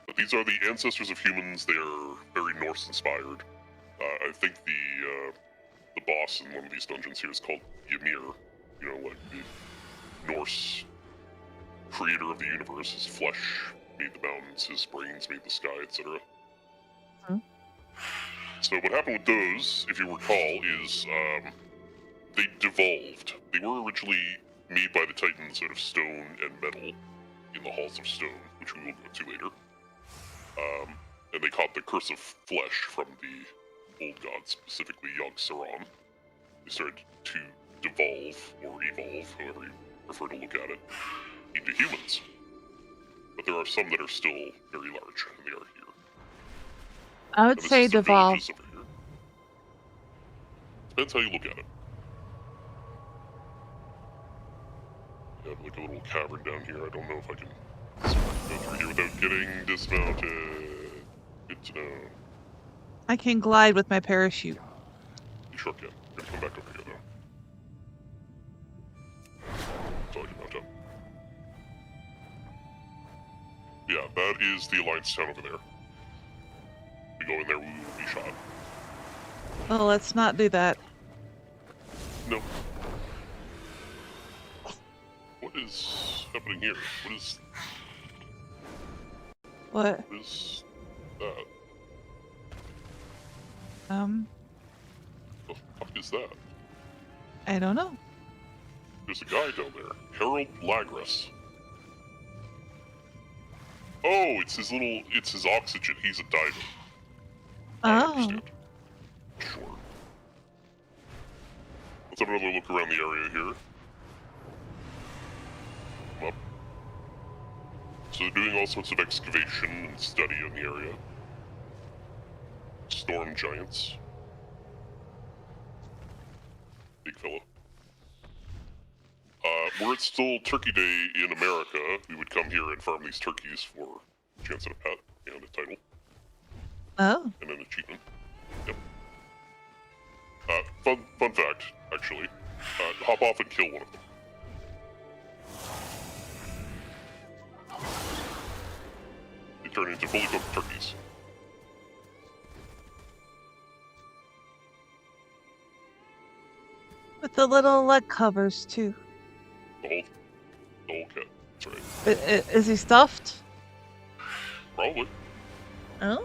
But these are the ancestors of humans. They are very Norse-inspired. I think the boss in one of these dungeons here is called Ymir. You know, like the Norse creator of the universe. His flesh made the mountains, his brains made the sky, etc. Hmm. So what happened with those, if you recall, is they devolved. They were originally made by the Titans out of stone and metal in the halls of stone, which we will go to later. And they caught the curse of flesh from the old gods, specifically Yogg-Saron. They started to devolve, or evolve, however you prefer to look at it, into humans. But there are some that are still very large, and they are here. I would And this say is the devolve. villages over here. Depends how you look at it. You have like a little cavern down here. I don't know if I can go through here without getting dismounted. Good to know. I can glide with my parachute. You sure can. I'm gonna come back over here though. So I can mount up. Yeah, that is the Alliance town over there. If we go in there, we will be shot. Well, let's not do that. No. What is happening here? What is What? that? The fuck is that? I don't know. There's a guy down there. Harold Lagras. Oh, it's his oxygen. He's a diver. I Oh. understand. Sure. Let's have another look around the area here. Come up. So they're doing all sorts of excavation and study in the area. Storm giants. Big fella. Were it still Turkey Day in America, we would come here and farm these turkeys for a chance at a pet and a title Oh. and an achievement. Yep. Fun fact, actually. Hop off and kill one of them. They turn into fully cooked turkeys. With the little leg covers, too. The whole kit. That's right. Is he stuffed? Probably. Oh.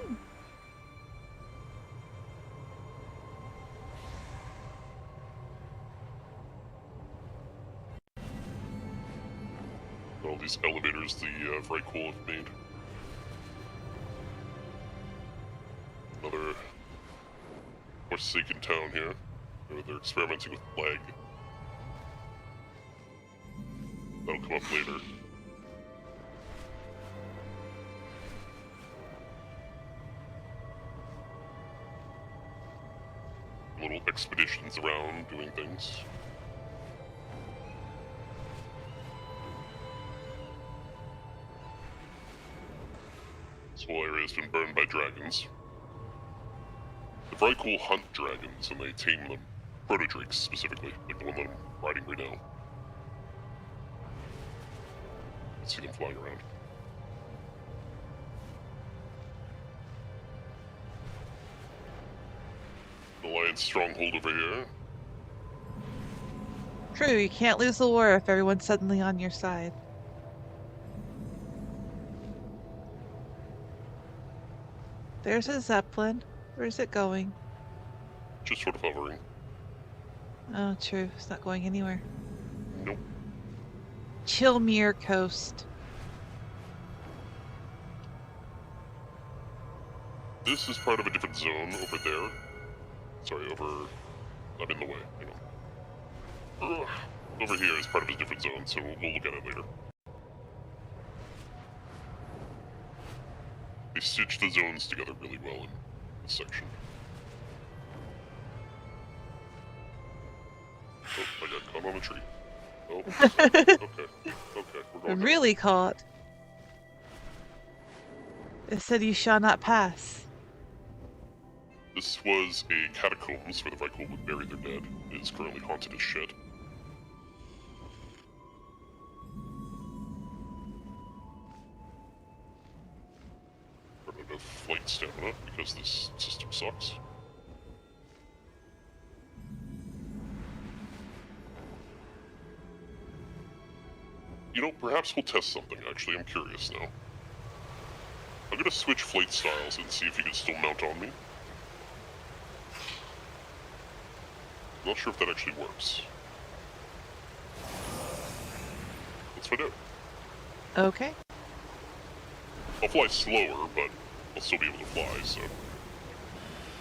All these elevators the Vrykul have made. Another Forsaken town here. They're experimenting with leg. That'll come up later. Little expeditions around doing things. This whole area has been burned by dragons. The Vrykul hunt dragons and they tame them. Protodrakes specifically, like the one that I'm riding right now. Let's see them flying around. Alliance stronghold over here. True, you can't lose the war if everyone's suddenly on your side. There's a Zeppelin. Where's it going? Just sort of hovering. Oh, true. It's not going anywhere. Nope. Chillmere Coast. This is part of a different zone over there. Sorry, over... I'm in the way, hang on. Ugh. Over here is part of a different zone, so we'll look at it later. They stitch the zones together really well in this section. Oh, I got caught on a tree. Oh, okay, we're going Really caught. It said you shall not pass. This was a catacombs where the Vrykul would bury their dead. It is currently haunted as shit. We're gonna have flight stamina because this system sucks. You know, perhaps we'll test something, actually. I'm curious now. I'm gonna switch flight styles and see if you can still mount on me. I'm not sure if that actually works. Let's find out. Okay. I'll fly slower, but I'll still be able to fly, so...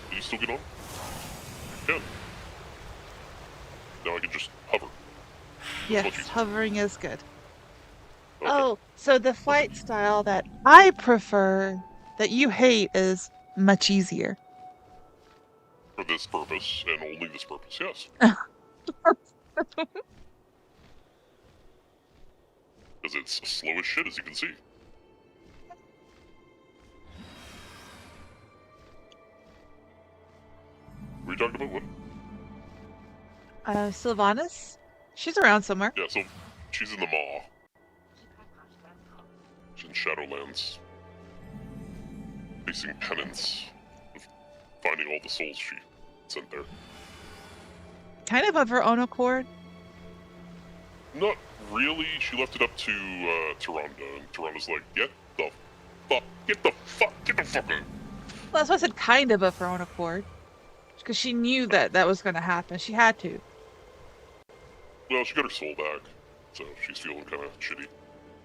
Can you still get on? You can. Now I can just hover. Yes, hovering is good. Okay. Oh, so the flight style that I prefer, that you hate, is much easier. For this purpose, and only this purpose, yes. Because it's slow as shit, as you can see. Were you talking about what? Sylvanas? She's around somewhere. Yeah, so she's in the Maw. She's in Shadowlands. Facing penance. Of finding all the souls she sent there. Kind of her own accord. Not really. She left it up to Tyrande, and Tyranda's like, get the fuck out. Well, that's why I said kind of her own accord. Because she knew that was going to happen. She had to. Well, she got her soul back, so she's feeling kind of shitty.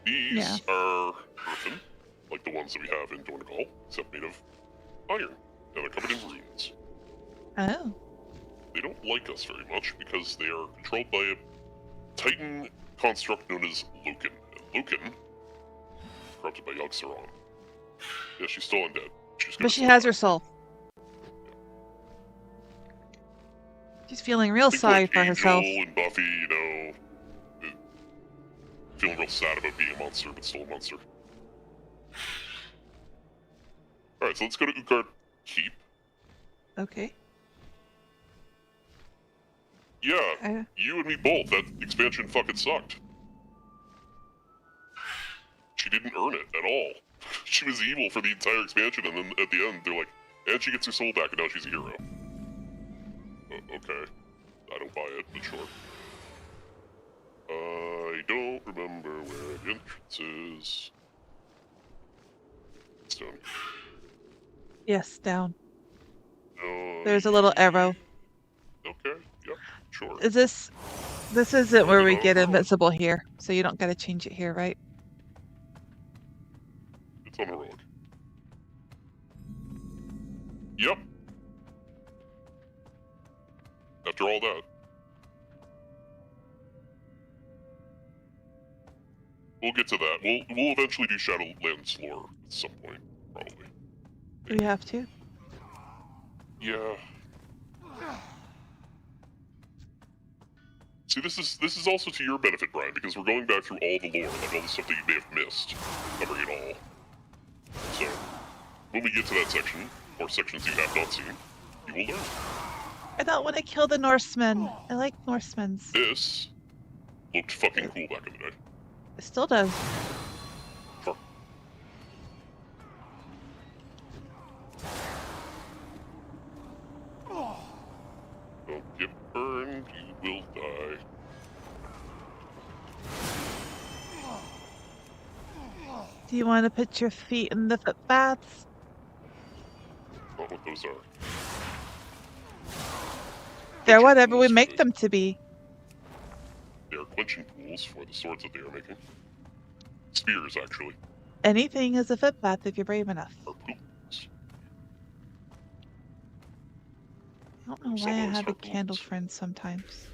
These are earthen, like the ones that we have in Dornigal, except made of iron, and they're covered in runes. Oh. They don't like us very much because they are controlled by a Titan construct known as Lucan. And Lucan, corrupted by Yogg-Saron. Yeah, she's still undead. But she has her soul. She's feeling real sorry for herself. Angel and Buffy, you know, feeling real sad about being a monster, but still a monster. Alright, so let's go to Utgard Keep. Okay. Yeah, you and me both. That expansion fucking sucked. She didn't earn it at all. She was evil for the entire expansion, and then at the end, they're like, and she gets her soul back, and now she's a hero. Okay. I don't buy it, but sure. I don't remember where the entrance is. It's down here. Yes, down. There's a little arrow. Okay, yep, sure. Is this isn't where we get Invincible here, so you don't gotta change it here, right? It's on heroic. Yep. After all that. We'll get to that. We'll eventually do Shadowlands lore at some point, probably. Do we have to? Yeah. See, this is also to your benefit, Brian, because we're going back through all the lore, like all the stuff that you may have missed, covering it all. So, when we get to that section, or sections you have not seen, you will learn. I don't want to kill the Norsemen. I like Norsemen. This looked fucking cool back in the day. It still does. Sure. Don't get burned, you will die. Do you want to put your feet in the footbaths? Not what those are. They're Quenching whatever we pools make for them to be. They are quenching pools for the swords that they are making. Spears, actually. Anything is a footpath if you're brave enough. Are pools. I don't know Some why I of those have a are candle pools. friend sometimes.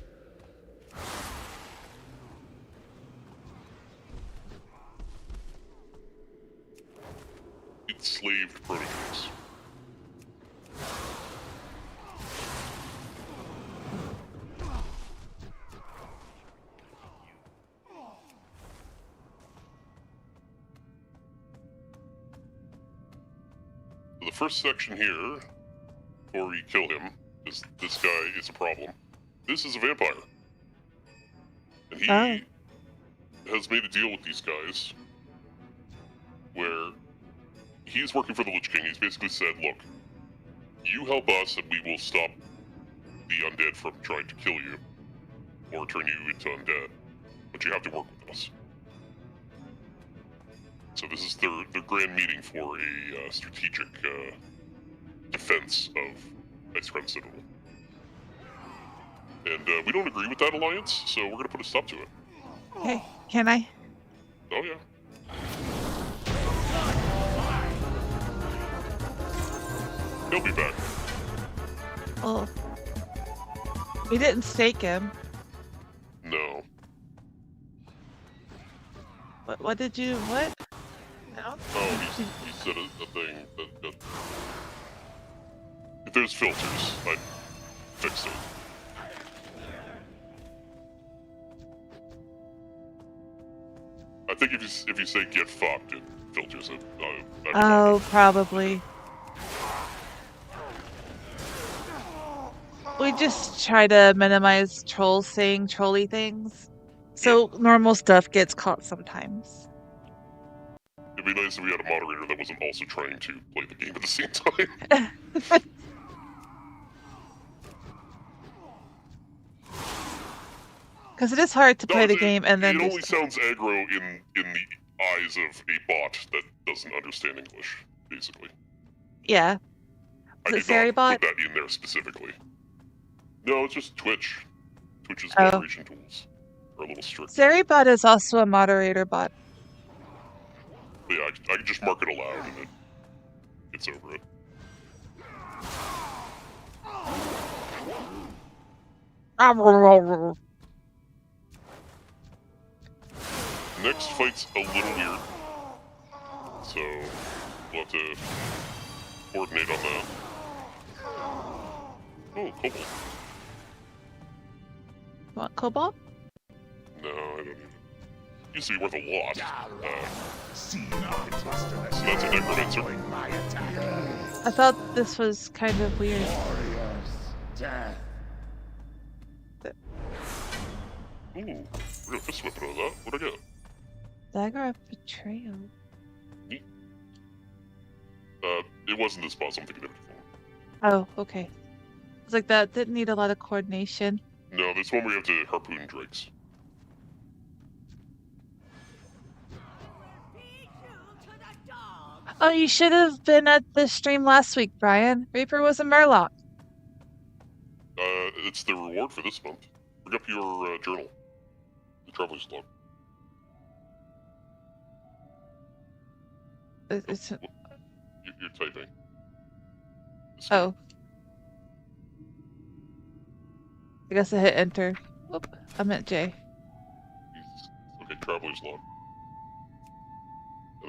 Enslaved prototypes. So the first section here, before you kill him, is this guy is a problem. This is a vampire. And he has made a deal with these guys where he's working for the Lich King. He's basically said, look, you help us and we will stop the undead from trying to kill you or turn you into undead, but you have to work with us. So this is their grand meeting for a strategic defense of Ice Crown Citadel. And we don't agree with that alliance, so we're going to put a stop to it. Hey, can I? Oh yeah. He'll be back. Oh. We didn't stake him. No. What did you, what? No? Oh, he said a thing that if there's filters, I'd fix it. I think if you say get fucked, it filters it. Oh, probably. We just try to minimize trolls saying trolly things. So normal stuff gets caught sometimes. It'd be nice if we had a moderator that wasn't also trying to play the game at the same time. Because it is hard to play the game and then it do only stuff. sounds aggro in the eyes of a bot that doesn't understand English, basically. Yeah. I Is it did not Seribot? put that in there specifically. No, it's just Twitch. Twitch's Oh. moderation tools are a little strict. Seribot is also a moderator bot. But yeah, I can just mark it aloud and it gets over it. Next fight's a little weird, so we'll have to coordinate on that. Oh, Cobalt. What, Cobalt? No, I don't even. Used to be worth a lot. So that's a necromancer. I thought this was kind of weird. Ooh, we're gonna fist whip it out of that. What'd I get? Dagger of Betrayal. Neat. It wasn't this boss, I'm thinking of it before. Oh, okay. It's like that didn't need a lot of coordination. No, there's one where you have to harpoon drakes. Oh, you should have been at the stream last week, Brian. Reaper was a Murloc. It's the reward for this month. Bring up your journal. The Traveler's Log. It's You're typing. oh. I guess I hit enter. Whoop, I meant J. Okay, Traveler's Log.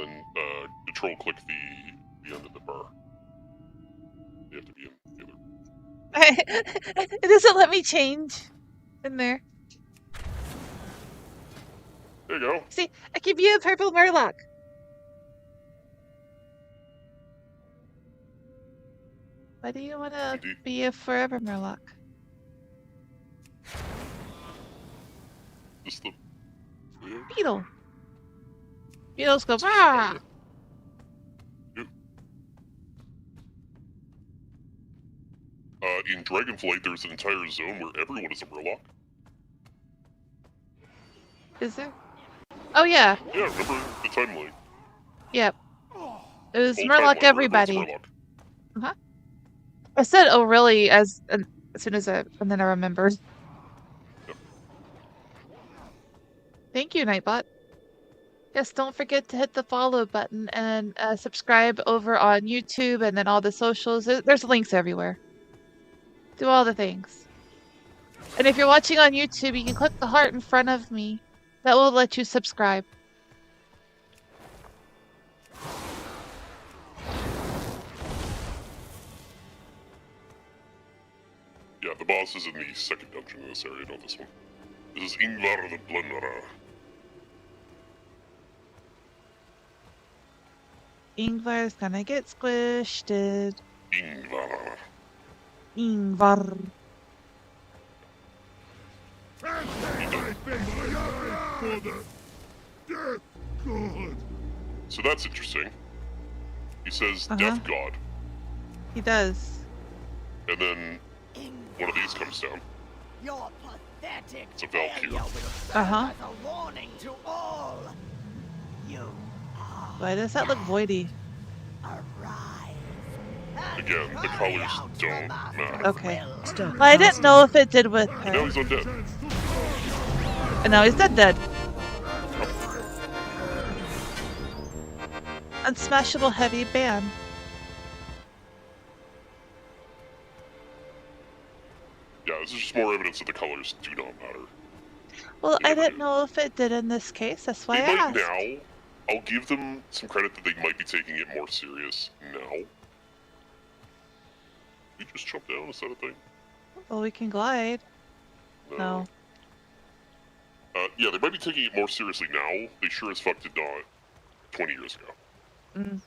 And then control click the end of the bar. You have to be in the other. It doesn't let me change in there. There you go. See, I give you a purple Murloc. Why do you want to Indeed. be a forever Murloc? Just the. Yeah. Beetle. Beetles go, ah! In Dragonflight, there's an entire zone where everyone is a Murloc. Is there? Oh, yeah. Yeah, remember the timeline? Yep. It was Old Murloc timeline where everyone's everybody. Murloc. Uh-huh. I said, "Oh, really?" As soon as and then I remembered. Yep. Thank you, Nightbot. Yes, don't forget to hit the follow button and subscribe over on YouTube and then all the socials. There's links everywhere. Do all the things. And if you're watching on YouTube, you can click the heart in front of me. That will let you subscribe. Yeah, the boss is in the second dungeon in this area, not this one. This is Ingvar the Blunderer. Ingvar's gonna get squished. Ingvar. Ingvar. So that's interesting. He says Death God, He does. and then one of these comes down. Your pathetic It's a Valkyrie. failure will Uh-huh. serve as a warning to all. You are Why does that look voidy? arrived. Again, the colors don't matter. Okay. Well, I didn't know if it did with And now her. he's undead. And now he's dead. Unsmashable heavy band. Yeah, this is just more evidence that the colors do not matter. Well, I Never didn't do. know if it did in this case. That's why They I might asked. now. I'll give them some credit that they might be taking it more serious now. We just jump down, is that a thing? Well, we can glide. No. Yeah, they might be taking it more seriously now. They sure as fuck did not 20 years ago. Mm.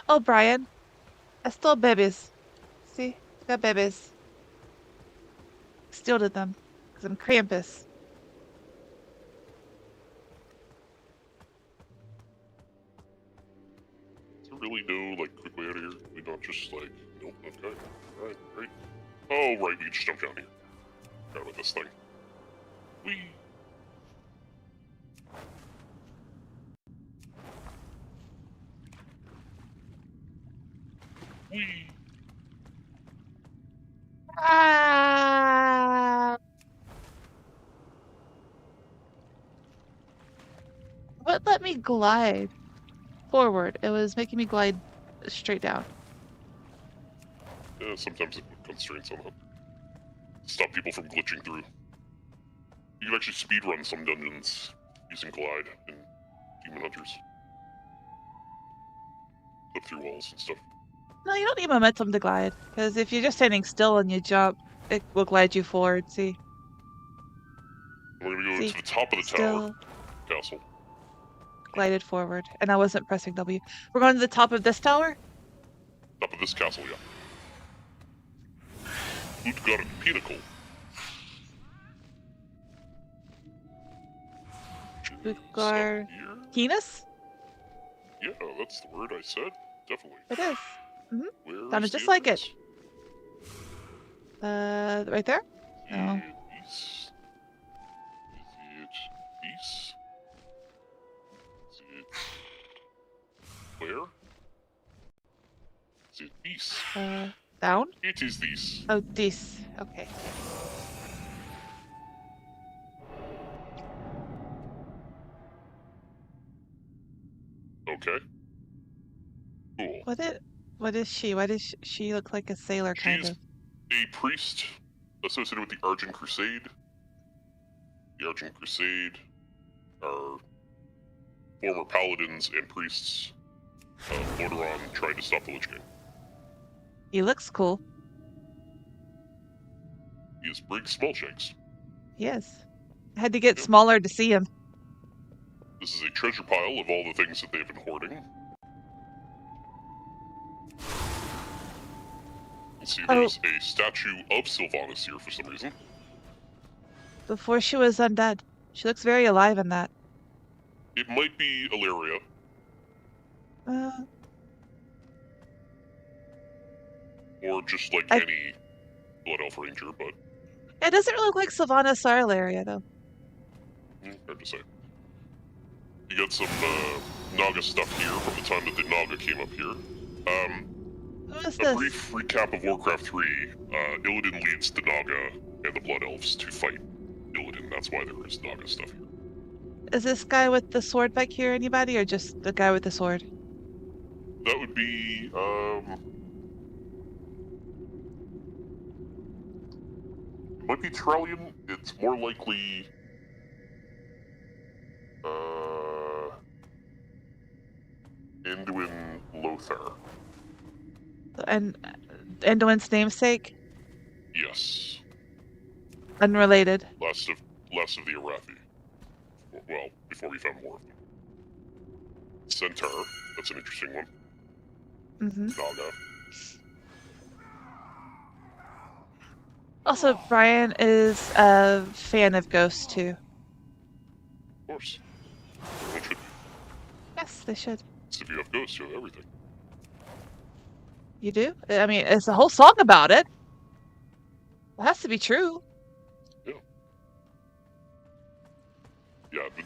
Oh, Brian. I stole babies. See? I got babies. Stealed them. Because I'm Krampus. Is there really no, like, quick way out of here? We not just, like, nope, okay. Alright, great. Oh, right, we can just jump down here. Forgot about this thing. Whee! Whee! Ah! What let me glide forward? It was making me glide straight down. Yeah, sometimes it put constraints on that. Stop people from glitching through. You can actually speedrun some dungeons using glide in Demon Hunters. Flip through walls and stuff. No, you don't need momentum to glide. Because if you're just standing still and you jump, it will glide you forward. See? We're gonna go See, to the top of the Still tower castle. glided forward. And I wasn't pressing W. We're going to the top of this tower? Top of this castle, yeah. Utgard Pinnacle. Utgard Here? Penis? Yeah, that's the word I said. Definitely. It is. Where Sounded is the just like it. entrance? Right there? Is No. it east? Is it east? Is it... Where? Is it east? Down? It is this. Oh, this. Okay. Okay. Cool. What is she? Why does she look like a sailor, kind She's of? a priest associated with the Argent Crusade. The Argent Crusade are former paladins and priests of Lordaeron trying to stop the Lich King. He looks cool. He is Briggs Smallshanks. He is. I had to get smaller to see him. This is a treasure pile of all the things that they've been hoarding. You can see there's a statue of Sylvanas here for some reason. Before she was undead. She looks very alive in that. It might be Illyria, or just like any Blood Elf Ranger, but It doesn't really look like Sylvana Sarl area, though. hard to say. You got some Naga stuff here from the time that the Naga came up here. is A this? brief recap of Warcraft 3. Illidan leads the Naga and the Blood Elves to fight Illidan. That's why there is Naga stuff here. Is this guy with the sword back here anybody, or just the guy with the sword? That would be, it might be Trellian. It's more likely, Anduin Lothar. And Anduin's namesake? Yes. Unrelated. Less of the Arathi. Well, before we found more of them. Centaur. That's an interesting one. Mm-hmm. Naga. Also, Brian is a fan of ghosts too. Of course. Everyone should be. Yes, they should. If you have ghosts, you have everything. You do? I mean, it's a whole song about it. It has to be true. Yeah, the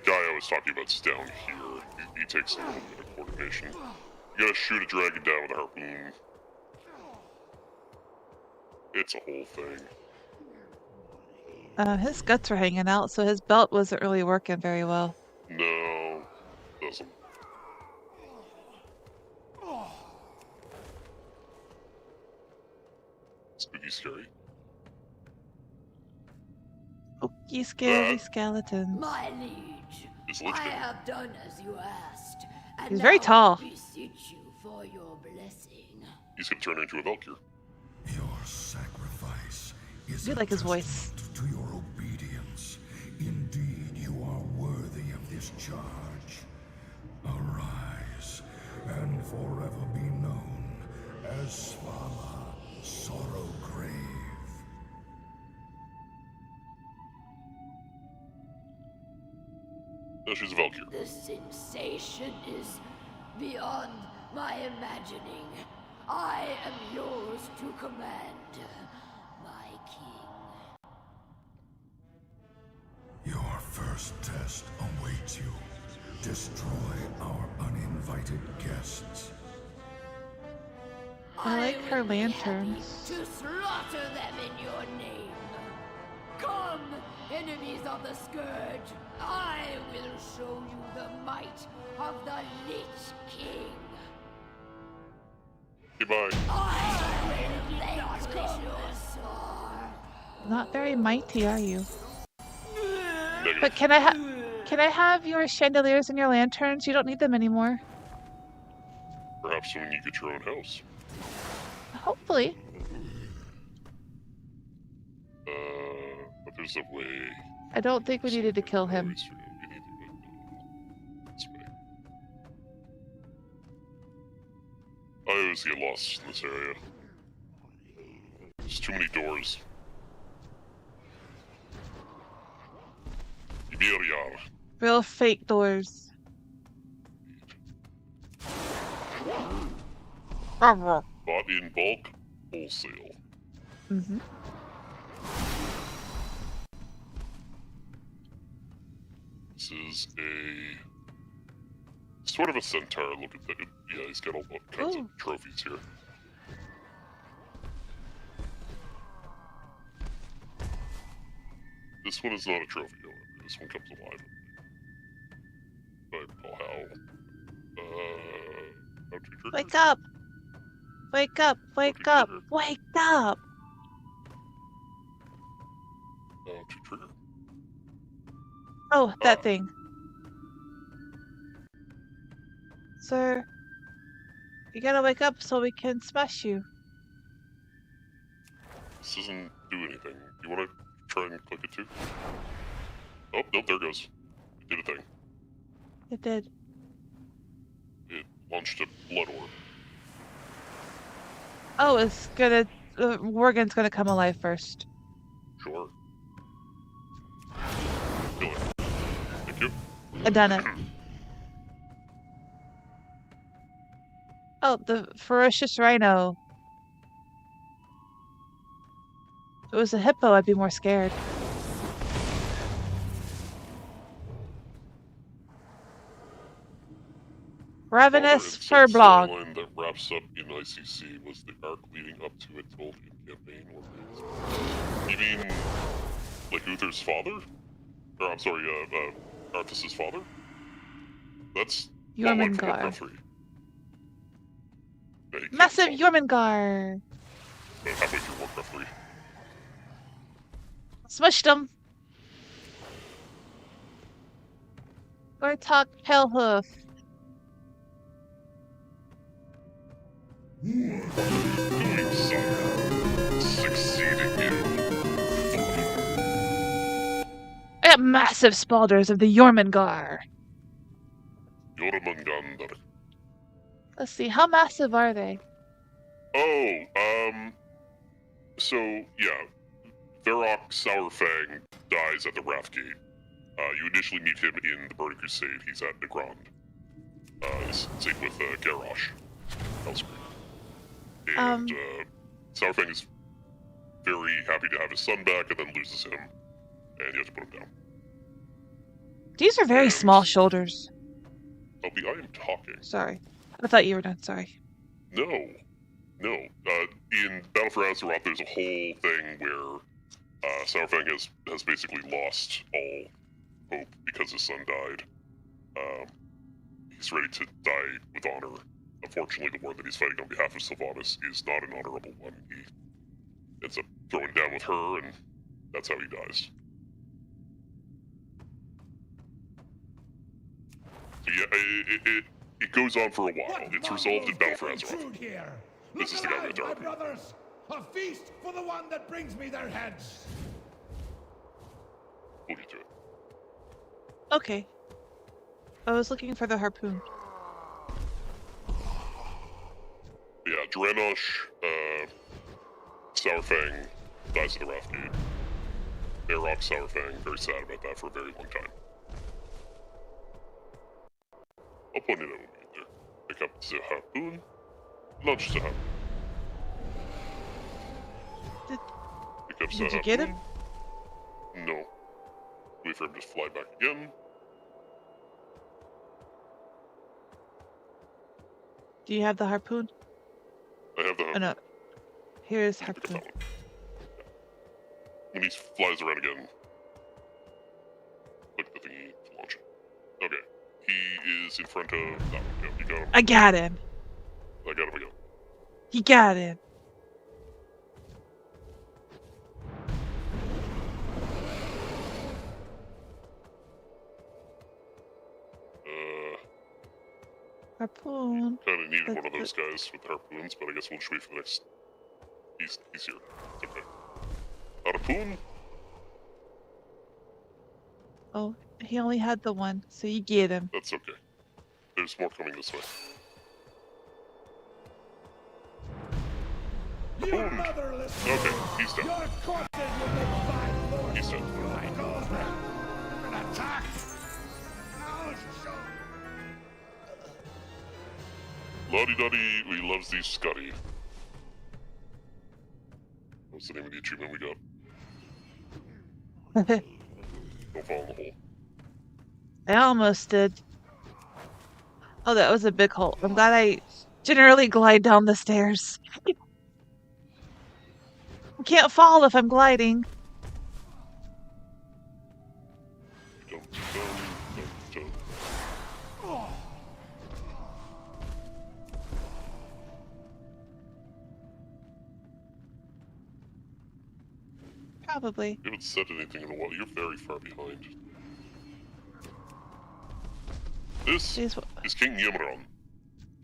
guy I was talking about is down here. He takes a little bit of coordination. You gotta shoot a dragon down with a harpoon. It's a whole thing. His guts were hanging out, so his belt wasn't really working very well. No, doesn't. Spooky scary. Spooky, scary skeleton. My liege, It's Lich. I have done as you asked, and He's very now tall. I beseech you for your blessing. He's gonna turn into a Valkyr. Your sacrifice is I do like his voice. testament to your obedience. Indeed, you are worthy of this charge. Arise and forever be known as Svala Sorrowgrave. No, she's a Valkyr. The sensation is beyond my imagining. I am yours to command, my king. Your first test awaits you. Destroy our uninvited guests. I like her will be happy lanterns. to slaughter them in your name. Come, enemies of the Scourge. I will show you the might of the Lich King. Goodbye. I will vanquish your sword. Not very mighty, are you? Negative. But can I have your chandeliers and your lanterns? You don't need them anymore. Perhaps when you get your own house. Hopefully. But there's a way. I don't think we needed to kill him. We need to go this way. I always get lost in this area. There's too many doors. Iberial. Real fake doors. Bought in bulk, wholesale. Mm-hmm. This is a sort of a centaur. Look at that. Yeah, he's got all kinds Ooh. of trophies here. This one is not a trophy, however. This one comes alive. If I recall how to trigger. Wake up! Wake up! Wake up! Wake up! How to trigger. Oh, that thing. Sir, you gotta wake up so we can smash you. This doesn't do anything. You want to try and click it too? Oh, nope, there it goes. It did a thing. It did. It launched a blood orb. Oh, it's gonna... Worgen's gonna come alive first. Sure. Kill it. Thank you. I done it. Oh, the ferocious rhino. If it was a hippo, I'd be more scared. Ravenous Father and Son Furblog. storyline that wraps up in ICC was the arc leading up to it told in campaign or you mean like Uther's father? Or I'm sorry, Arthas' father? That's plotline from Jormungandr. Warcraft 3. Yeah, he killed Massive his father, Jormungandr. halfway through Warcraft 3. Smushed him. Gortok Hellhoof. Doing son. Succeeding in. I got massive spalders of the Jormungandr. Jormungandr. Let's see, how massive are they? Oh, so, yeah. Varrock Sourfang dies at the Wrathgate. You initially meet him in the Burning Crusade. He's at Nagrand. Same with Garrosh. Elsewhere. And Sourfang is very happy to have his son back and then loses him. And you have to put him down. These are very And- small shoulders. Albie, I am talking. Sorry. I thought you were done, sorry. No. In Battle for Azeroth, there's a whole thing where Sourfang has basically lost all hope because his son died. He's ready to die with honor. Unfortunately, the war that he's fighting on behalf of Sylvanas is not an honorable one. He ends up throwing down with her, and that's how he dies. So yeah, it goes on for a while. It's resolved in Battle for Azeroth. This is the guy with the my RP. brothers! A feast for the one that brings me their heads! We'll get to it. Okay. I was looking for the harpoon. Yeah, Dranosh, Sourfang dies at the Wrathgate. Varrock Sourfang, very sad about that for a very long time. I'll point it out when we get there. Pick up the harpoon. Launch the harpoon. Did- Pick up the Did you get him? harpoon. No. Wait for him to fly back again. Do you have the harpoon? I have the Oh harpoon. no. Here's Pick up harpoon. that one. When he flies around again, click the thingy to launch it. Okay. He is in front of that one. Yeah, you got him. I got him. I got him again. He got him. Harpoon. Kinda needed one of those guys with harpoons, but I guess we'll just wait for the next. He's here. It's okay. Harpoon? Oh, he only had the one, so you get him. That's okay. There's more coming this way. You Harpoon! motherless! Okay, he's down. Your corpses will make fine lords! He's dead. I know them! An attack! I'll show Lottie-dottie, we loves thee Scotty. What's the name of the achievement we got? Don't fall in the hole. I almost did. Oh, that was a big hole. I'm glad I generally glide down the stairs. I can't fall if I'm gliding. Dum, dum, dum, dum. Probably. You haven't said anything in a while. You're very far behind. This Jeez, is King Yimron,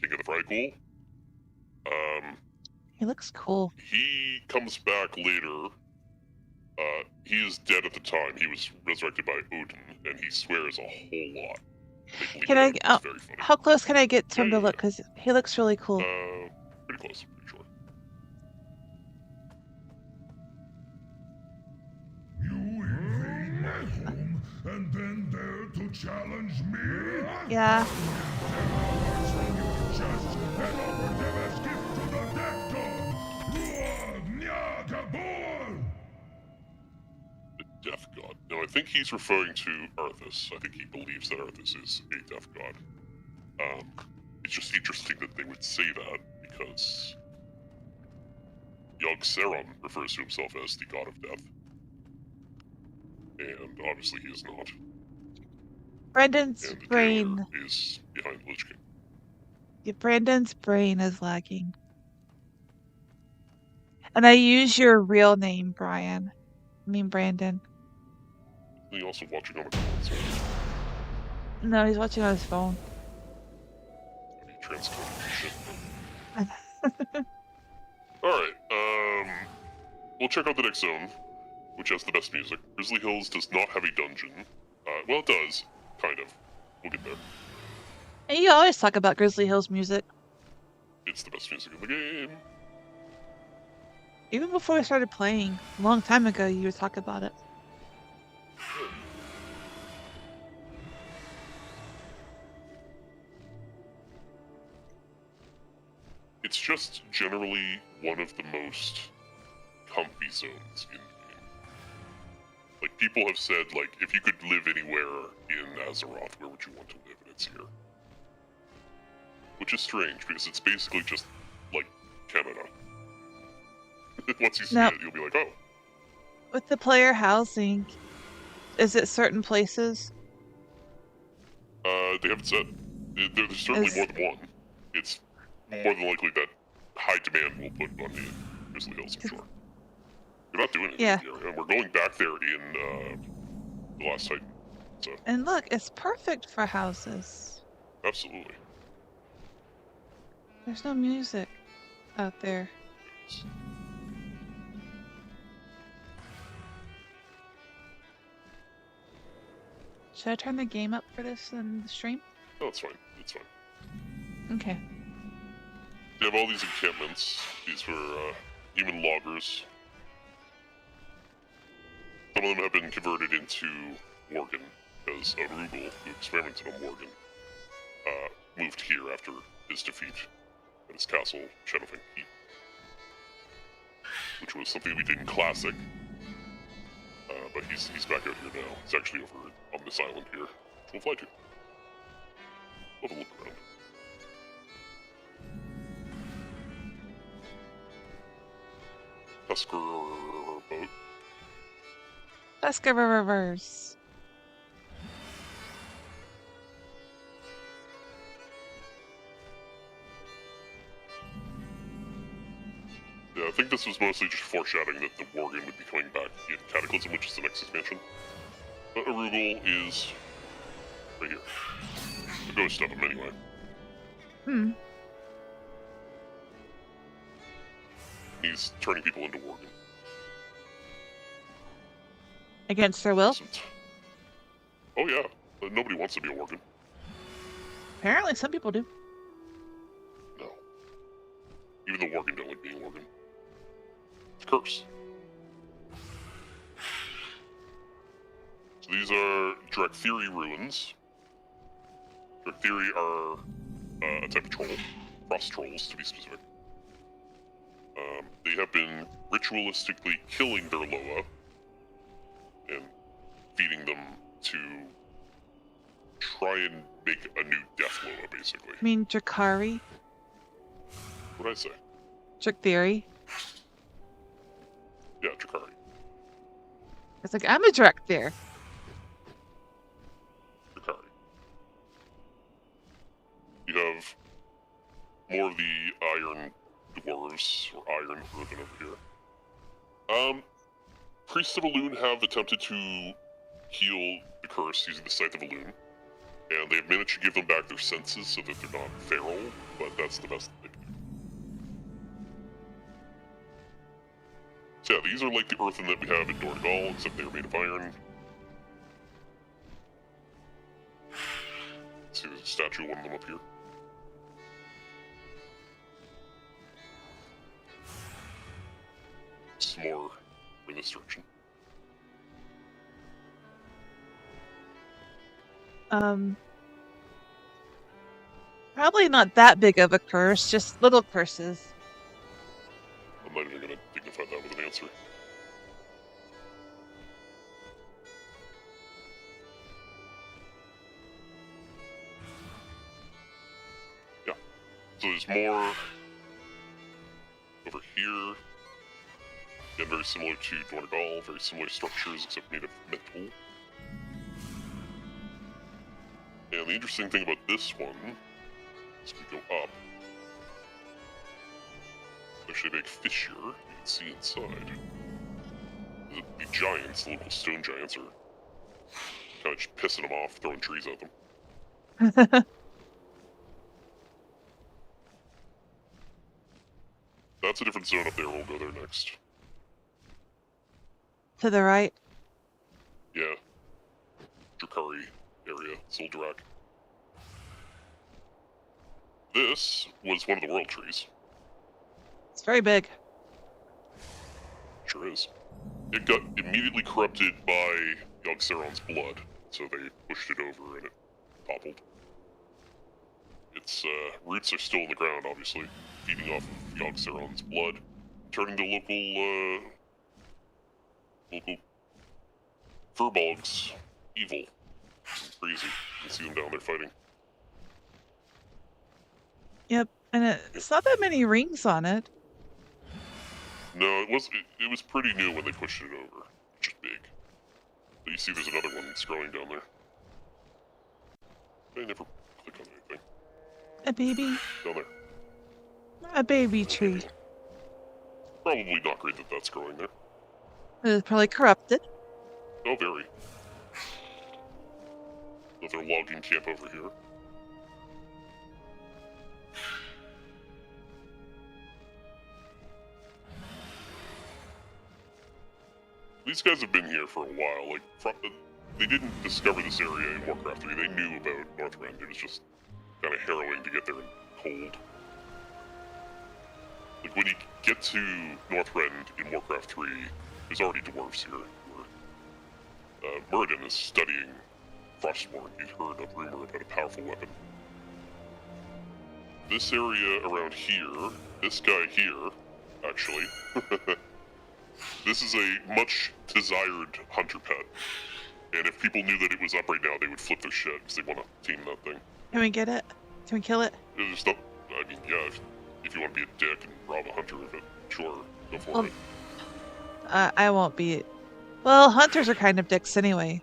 King of the Frightghoul. he looks cool. He comes back later. He is dead at the time. He was resurrected by Odin, and he swears a whole lot. They Can bleep it I? out. It's very funny. How close can I get to him Yeah, to yeah, look? Because he looks really cool. Pretty close, pretty sure. You invade my home and then dare to challenge me? Yeah. Hearts from your chest and offer them as gift to the death god! Ruad Nyagabor! The Death God. No, I think he's referring to Arthas. I think he believes that Arthas is a Death God. it's just interesting that they would say that because Yogg-Saron refers to himself as the god of death, and obviously he is not. Brandon's And the brain. jailer is behind the Lich King. Yeah, Brandon's brain is lagging. And I use your real name, Brian. I mean Brandon. And he also watching on the console. No, he's watching on his phone. He transcoded his shit. Alright, we'll check out the next zone, which has the best music. Grizzly Hills does not have a dungeon. Well, it does, kind of. We'll get there. And you always talk about Grizzly Hills music. It's the best music in the game. Even before we started playing, a long time ago, you would talk about it. It's just generally one of the most comfy zones in the game. Like, people have said, like, if you could live anywhere in Azeroth, where would you want to live? And it's here. Which is strange, because it's basically just, like, Canada. Once you see Now- it, you'll be like, oh. With the player housing, is it certain places? They haven't said. There's certainly more than one. It's more than likely that high demand will put on the Grizzly Hills, I'm sure. We're not doing anything Yeah. in the area. We're going back there in the last Titan. So, And look, it's perfect for houses. absolutely. There's no music out there. Yes. Should I turn the game up for this in the stream? No, it's fine. It's fine. Okay. They have all these encampments. These were human loggers. Some of them have been converted into Worgen, because Arugul, who experimented on Worgen, moved here after his defeat at his castle, Shadowfang Keep, which was something we did in Classic. But he's back out here now. He's actually over on this island here, which we'll fly to. We'll have a look around. Tusker boat. Tusker Reverse. Yeah, I think this was mostly just foreshadowing that the Worgen would be coming back in Cataclysm, which is the next expansion. But Arugul is right here. The ghost of him, anyway. Hmm. He's turning people into Worgen. Against their will? Oh yeah, nobody wants to be a Worgen. Apparently, some people do. No. Even the Worgen don't like being Worgen. It's a curse. So these are Drakthiri ruins. Drakthiri are a type of troll. Frost trolls, to be specific. They have been ritualistically killing their Loa and feeding them to try and make a new Death Loa, basically. I mean, Drakari? What did I say? Drakthiri? Yeah, Drakari. It's like, I'm a Drakthir. Drakari. You have more of the Iron Dwarves, or Iron Earthen over here. Priests of Elune have attempted to heal the curse using the Scythe of Elune, and they've managed to give them back their senses so that they're not feral, but that's the best they can do. So yeah, these are like the earthen that we have in Dornegal, except they're made of iron. See, there's a statue of one of them up here. Some more in this direction. Probably not that big of a curse, just little curses. I'm not even gonna dignify that with an answer. Yeah, So there's more over here. Again, very similar to Dornagal, very similar structures except made of metal. And the interesting thing about this one is we go up. Actually, a big fissure you can see inside. The giants, the local stone giants, are kind of just pissing them off, throwing trees at them. That's a different zone up there. We'll go there next. To the right. Yeah. Drakari area, Zul'Drak. This was one of the world trees. It's very big. Sure is. It got immediately corrupted by Yogg-Saron's blood, so they pushed it over and it toppled. Its roots are still in the ground, obviously, feeding off of Yogg-Saron's blood, turning the local furbolgs evil. It's crazy. You can see them down there fighting. Yep, and it's not that many rings on it. No, it was pretty new when they pushed it over. Just big. But you see there's another one that's growing down there. I never click on anything. A baby. Down there. A baby tree. Probably not great that that's growing there. It's probably corrupted. Oh, very. Another logging camp over here. These guys have been here for a while. Like, they didn't discover this area in Warcraft 3. They knew about Northrend. It was just kind of harrowing to get there in cold. Like, when you get to Northrend in Warcraft 3, there's already dwarves here. Muradin is studying Frostborn. He'd heard a rumor about a powerful weapon. This area around here, this guy here, actually, this is a much desired hunter pet. And if people knew that it was up right now, they would flip their shit because they want to tame that thing. Can we get it? Can we kill it? There's no, I mean, yeah, if you want to be a dick and rob a hunter of it, sure, go for it. I won't be. Well, hunters are kind of dicks anyway.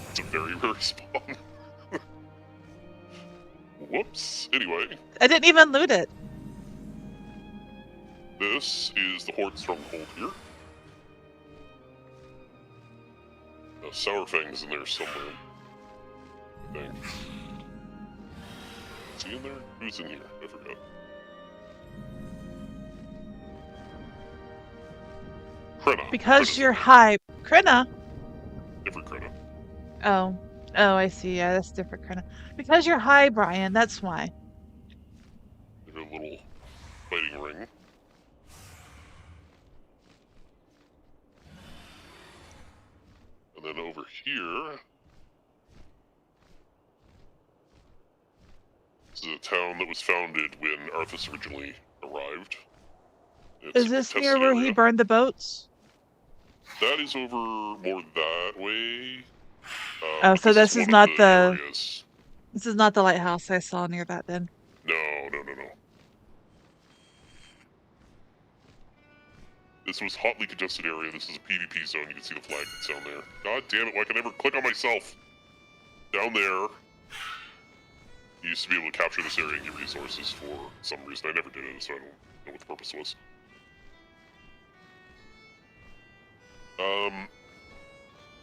It's a very rare spawn. Whoops. Anyway. I didn't even loot it. This is the Horde stronghold here. Sourfang's in there somewhere. I think. Is he in there? Who's in here? I forgot. Krenna. Because Krenna's you're in there. high. Krenna? Different Krenna. Oh. Oh, I see. Yeah, that's different Krenna. Because you're high, Brian. That's why. There's a little fighting ring. And then over here, this is a town that was founded when Arthas originally arrived. It's Is this a near tested where area. he burned the boats? That is over more that way. Oh, so this is not the... areas. This is not the lighthouse I saw near that then. No. This was hotly contested area. This is a PvP zone. You can see the flag that's down there. God damn it, why can I never click on myself? Down there. You used to be able to capture this area and get resources for some reason. I never did it, so I don't know what the purpose was.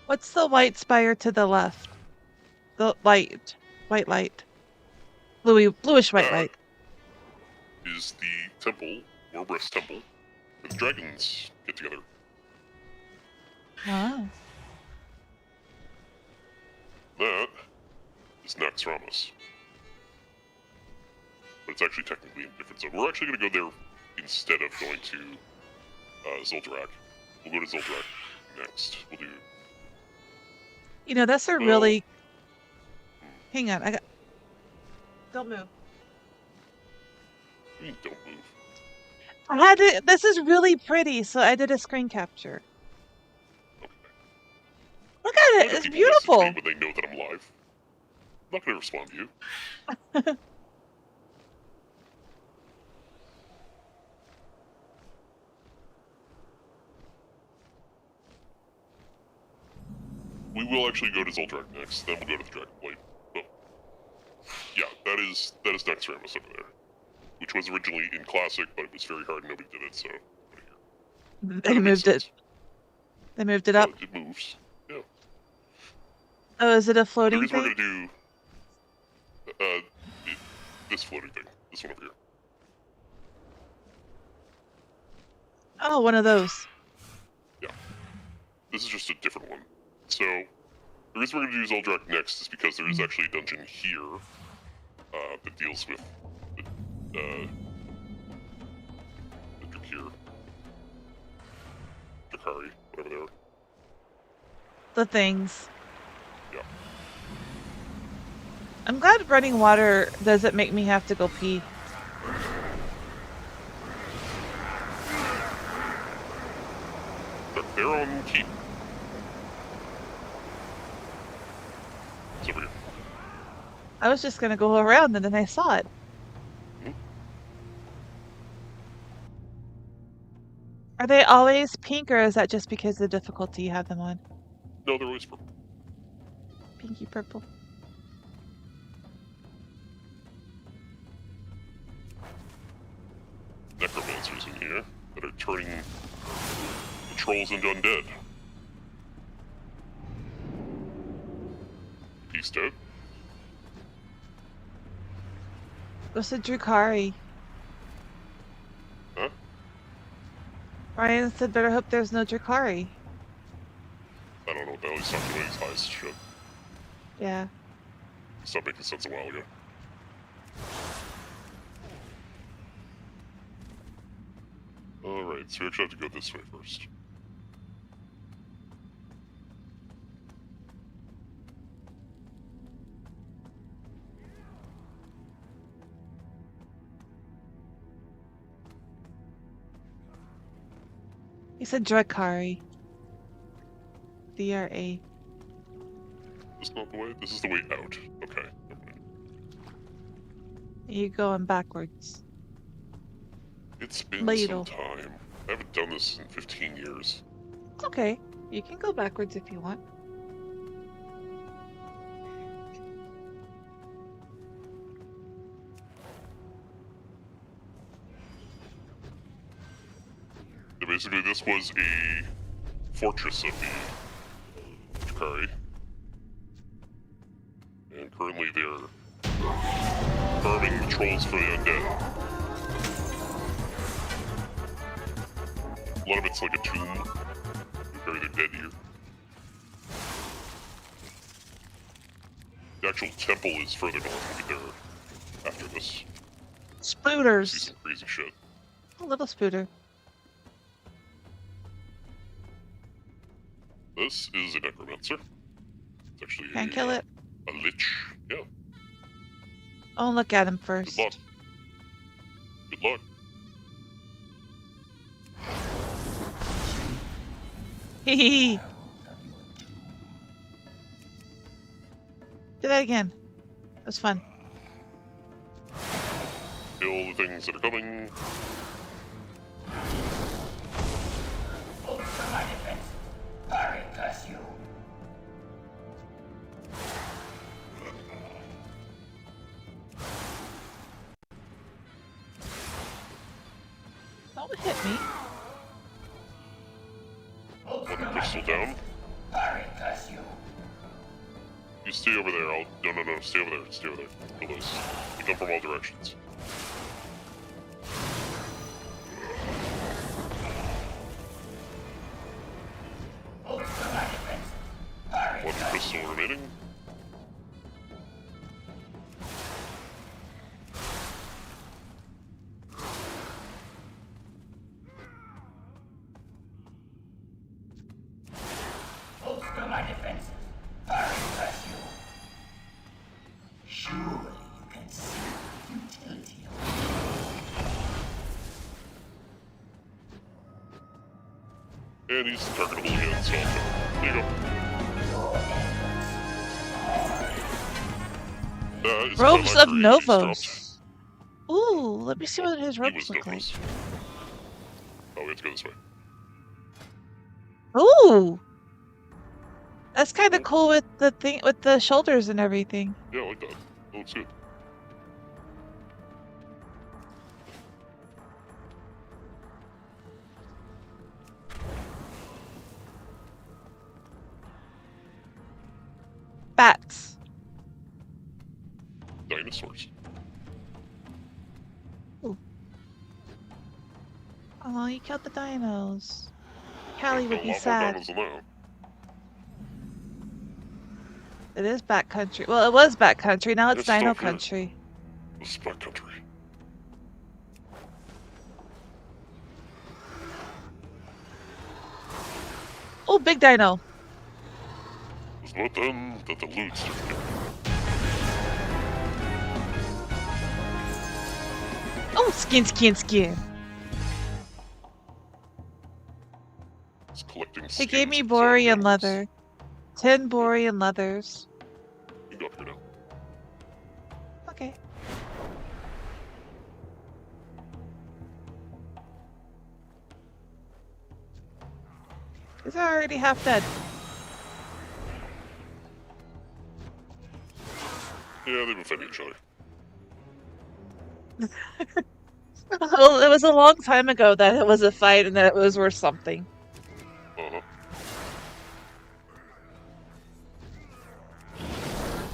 What's the white spire to the left? The light. White light. Bluish white light. Is the temple, Warbreath's temple, where the dragons get together. Wow. That is Naxxramas. But it's actually technically in a different zone. We're actually going to go there instead of going to Zul'Drak. We'll go to Zul'Drak next. We'll do... You know, that's a really... Hang on, Don't move. What do you mean, don't move? I had to... This is really pretty, so I did a screen capture. Okay. Look at it! It's people listen to me beautiful. when they know that I'm live. I'm not going to respond to you. We will actually go to Zul'Drak next, then we'll go to the Dragonblade. But yeah, that is next Ramus over there. Which was originally in Classic, but it was very hard and nobody did it, so right here. They moved it. They moved it up. It moves. Yeah. Oh, is it a The floating reason we're thing? gonna do this floating thing. This one over here. Oh, one of those. Yeah. This is just a different one. So the reason we're gonna do Zul'Drak next is because there is actually a dungeon here that deals with the Drakir. Drakari, whatever they are. The things. Yeah. I'm glad running water doesn't make me have to go pee. They're on keep. It's over here. I was just gonna go around and then I saw it. Are they always pink, or is that just because of the difficulty you have them on? No, they're always purple. Pinky purple. Necromancers in here that are turning the trolls into undead. Peace out. What's a Drukari? Huh? Ryan said better hope there's no Drukari. I don't know what the hell he's talking about. He's high as shit. Yeah. Stopped making sense a while ago. Alright, so we actually have to go this way first. He said Drukari. D-R-A. This is not the way? This is the way out. Okay, never mind. You going backwards. It's been Ladle. some time. I haven't done this in 15 years. It's okay. You can go backwards if you want. So basically, this was a fortress of the Drakari. And currently they're farming the trolls for the undead. A lot of it's like a tomb. They bury their dead here. The actual temple is further north. We'll get there after this. See Spooters. some crazy shit. A little spooter. This is a necromancer. It's actually Can't kill it. a lich. Yeah. Oh, look at him Good first. luck. Good luck. Hee. Do that again. That was fun. Kill the things that are coming. Don't hit me. One crystal down. You stay over there. No, stay over there. Stay over there. Kill those. They come from all directions. One crystal remaining. And he's targetable again, so there you go. It's Robes not of accurate, he's dropped. Novos. Ooh, let me see what his He robes was look like. Novos. Oh, we have to go this way. Ooh, that's kind of cool with the thing with the shoulders and everything. Yeah, I like that. That looks good. Bats. Dinosaurs. Oh, you killed the dinos. Callie There's would a be lot more sad. dinos than that. It is backcountry. Well, it was backcountry. Now it's It's dino stuff, yeah. country. This is backcountry. Oh, big dino. It's not them that the loot's different. Oh, skin, skin, skin. It's collecting He skins gave me of exotic Borean animals. leather. 10 Borean leathers. You can go up here now. Okay. He's already half dead. Yeah, they've been fighting each other. Well, it was a long time ago that it was a fight and that it was worth something. Uh-huh.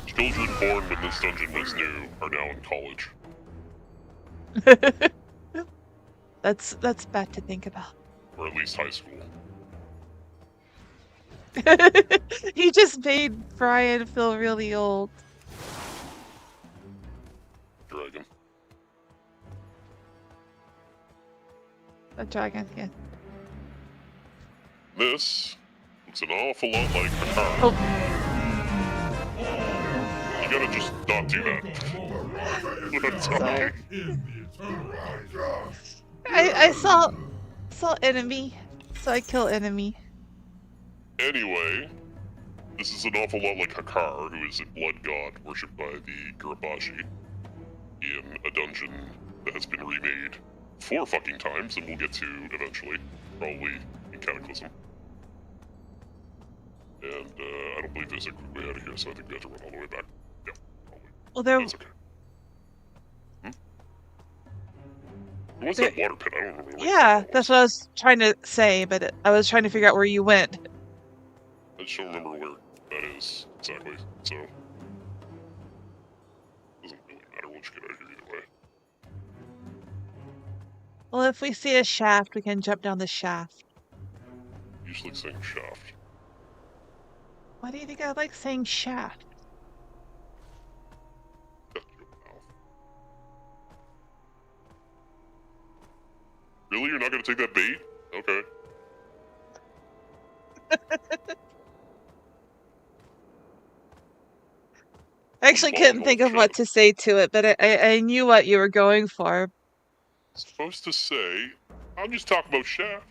Children born when this dungeon was new are now in college. That's bad to think about. Or at least high school. He just made Brian feel really old. Dragon. A dragon, yeah. This looks an awful lot like a car. Oh, You gotta just not do that. That's all. sorry. I saw enemy, so I kill enemy. Anyway, this is an awful lot like Hakar, who is a blood god worshipped by the Gurabashi in a dungeon that has been remade 4 fucking times, and we'll get to eventually, probably in Cataclysm. And I don't believe there's a quick way out of here, so I think we have to run all the way back. Yeah, probably. Well, there. That's okay. Where was that water pit? I don't remember. Yeah, that's what I was trying to say, but I was trying to figure out where you went. I just don't remember where that is exactly, so doesn't really matter. We'll just get out of here either way. Well, if we see a shaft, we can jump down the shaft. Usually saying shaft. Why do you think I like saying shaft? Shut your mouth. Really? You're not gonna take that bait? Okay. I actually couldn't think of what to say to it, but I knew what you were going for. Supposed to say, I'm just talking about shaft.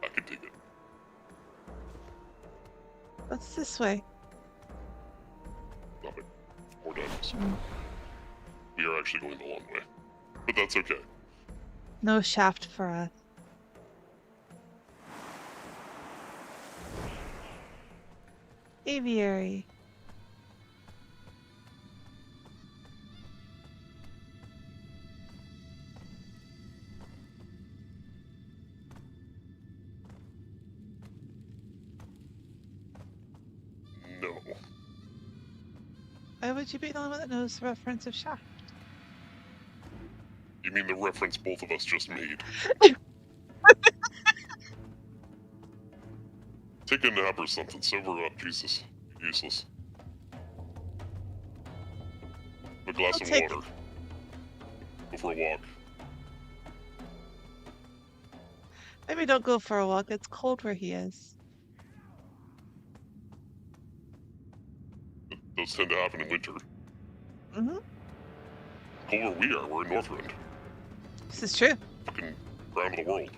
I can dig it. What's this way? Nothing. More diamonds. We are actually going the long way. But that's okay. No shaft for us. Aviary. No. Why would you be the only one that knows the reference of shaft? You mean the reference both of us just made? Take a nap or something, sober up, Jesus. Useless. A glass of water. Go for a walk. Maybe don't go for a walk. It's cold where he is. Those tend to happen in winter. Mm-hmm. Cold where we are, we're in Northrend. This is true. Fucking crown of the world.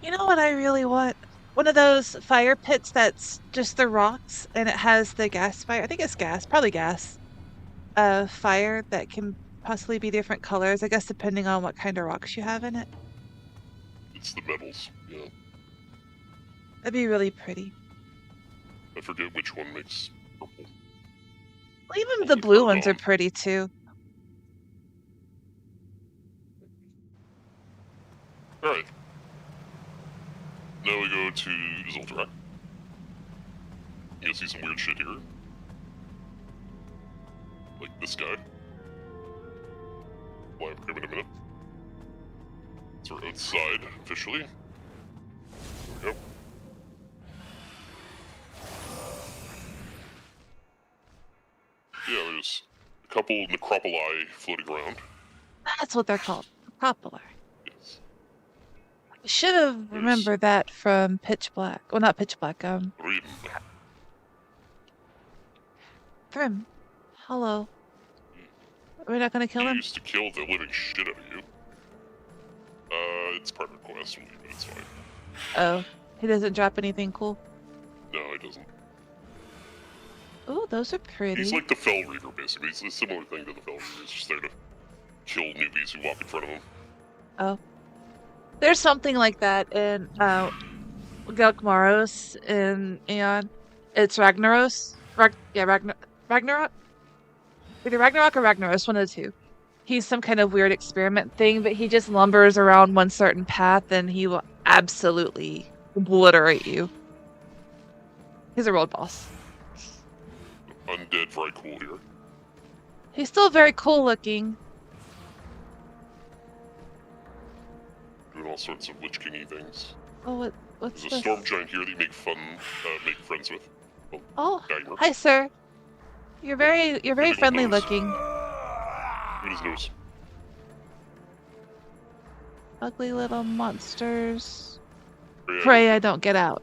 You know what I really want? One of those fire pits that's just the rocks and it has the gas fire. I think it's gas, probably gas. Fire that can possibly be different colors, I guess, depending on what kind of rocks you have in it. It's the metals, yeah. That'd be really pretty. I forget which one makes purple. Well, even the blue ones are pretty too. Alright. Now we go to Zoltarak. You see some weird shit here. Like this guy. Fly over him in a minute. So we're outside, officially. There we go. Yeah, there's a couple necropoli floating around. That's what they're called. Necropoli. Yes. I should have remembered that from Pitch Black. Well, not Pitch Black, Thrym. Hello. Are we not gonna kill He him? used to kill the living shit out of you. It's part of the quest, but it's fine. Oh, he doesn't drop anything cool? No, he doesn't. Oh, those are pretty. He's like the Fell Reaver, basically. It's a similar thing to the Fell Reaver. He's just there to kill newbies who walk in front of him. Oh. There's something like that in Galkmaros in Aeon. It's Ragnaros. Ragnarok? Either Ragnarok or Ragnaros, one of the two. He's some kind of weird experiment thing, but he just lumbers around one certain path and he will absolutely obliterate you. He's a road boss. Undead, very cool here. He's still very cool looking. Doing all sorts of Lich King-y things. Oh, what's There's this? a storm giant here that you make friends with. Well, Oh, Dagmar. hi, sir. You're very friendly nose. looking. Look at his nose. Ugly little monsters. Yeah, Pray I don't get out.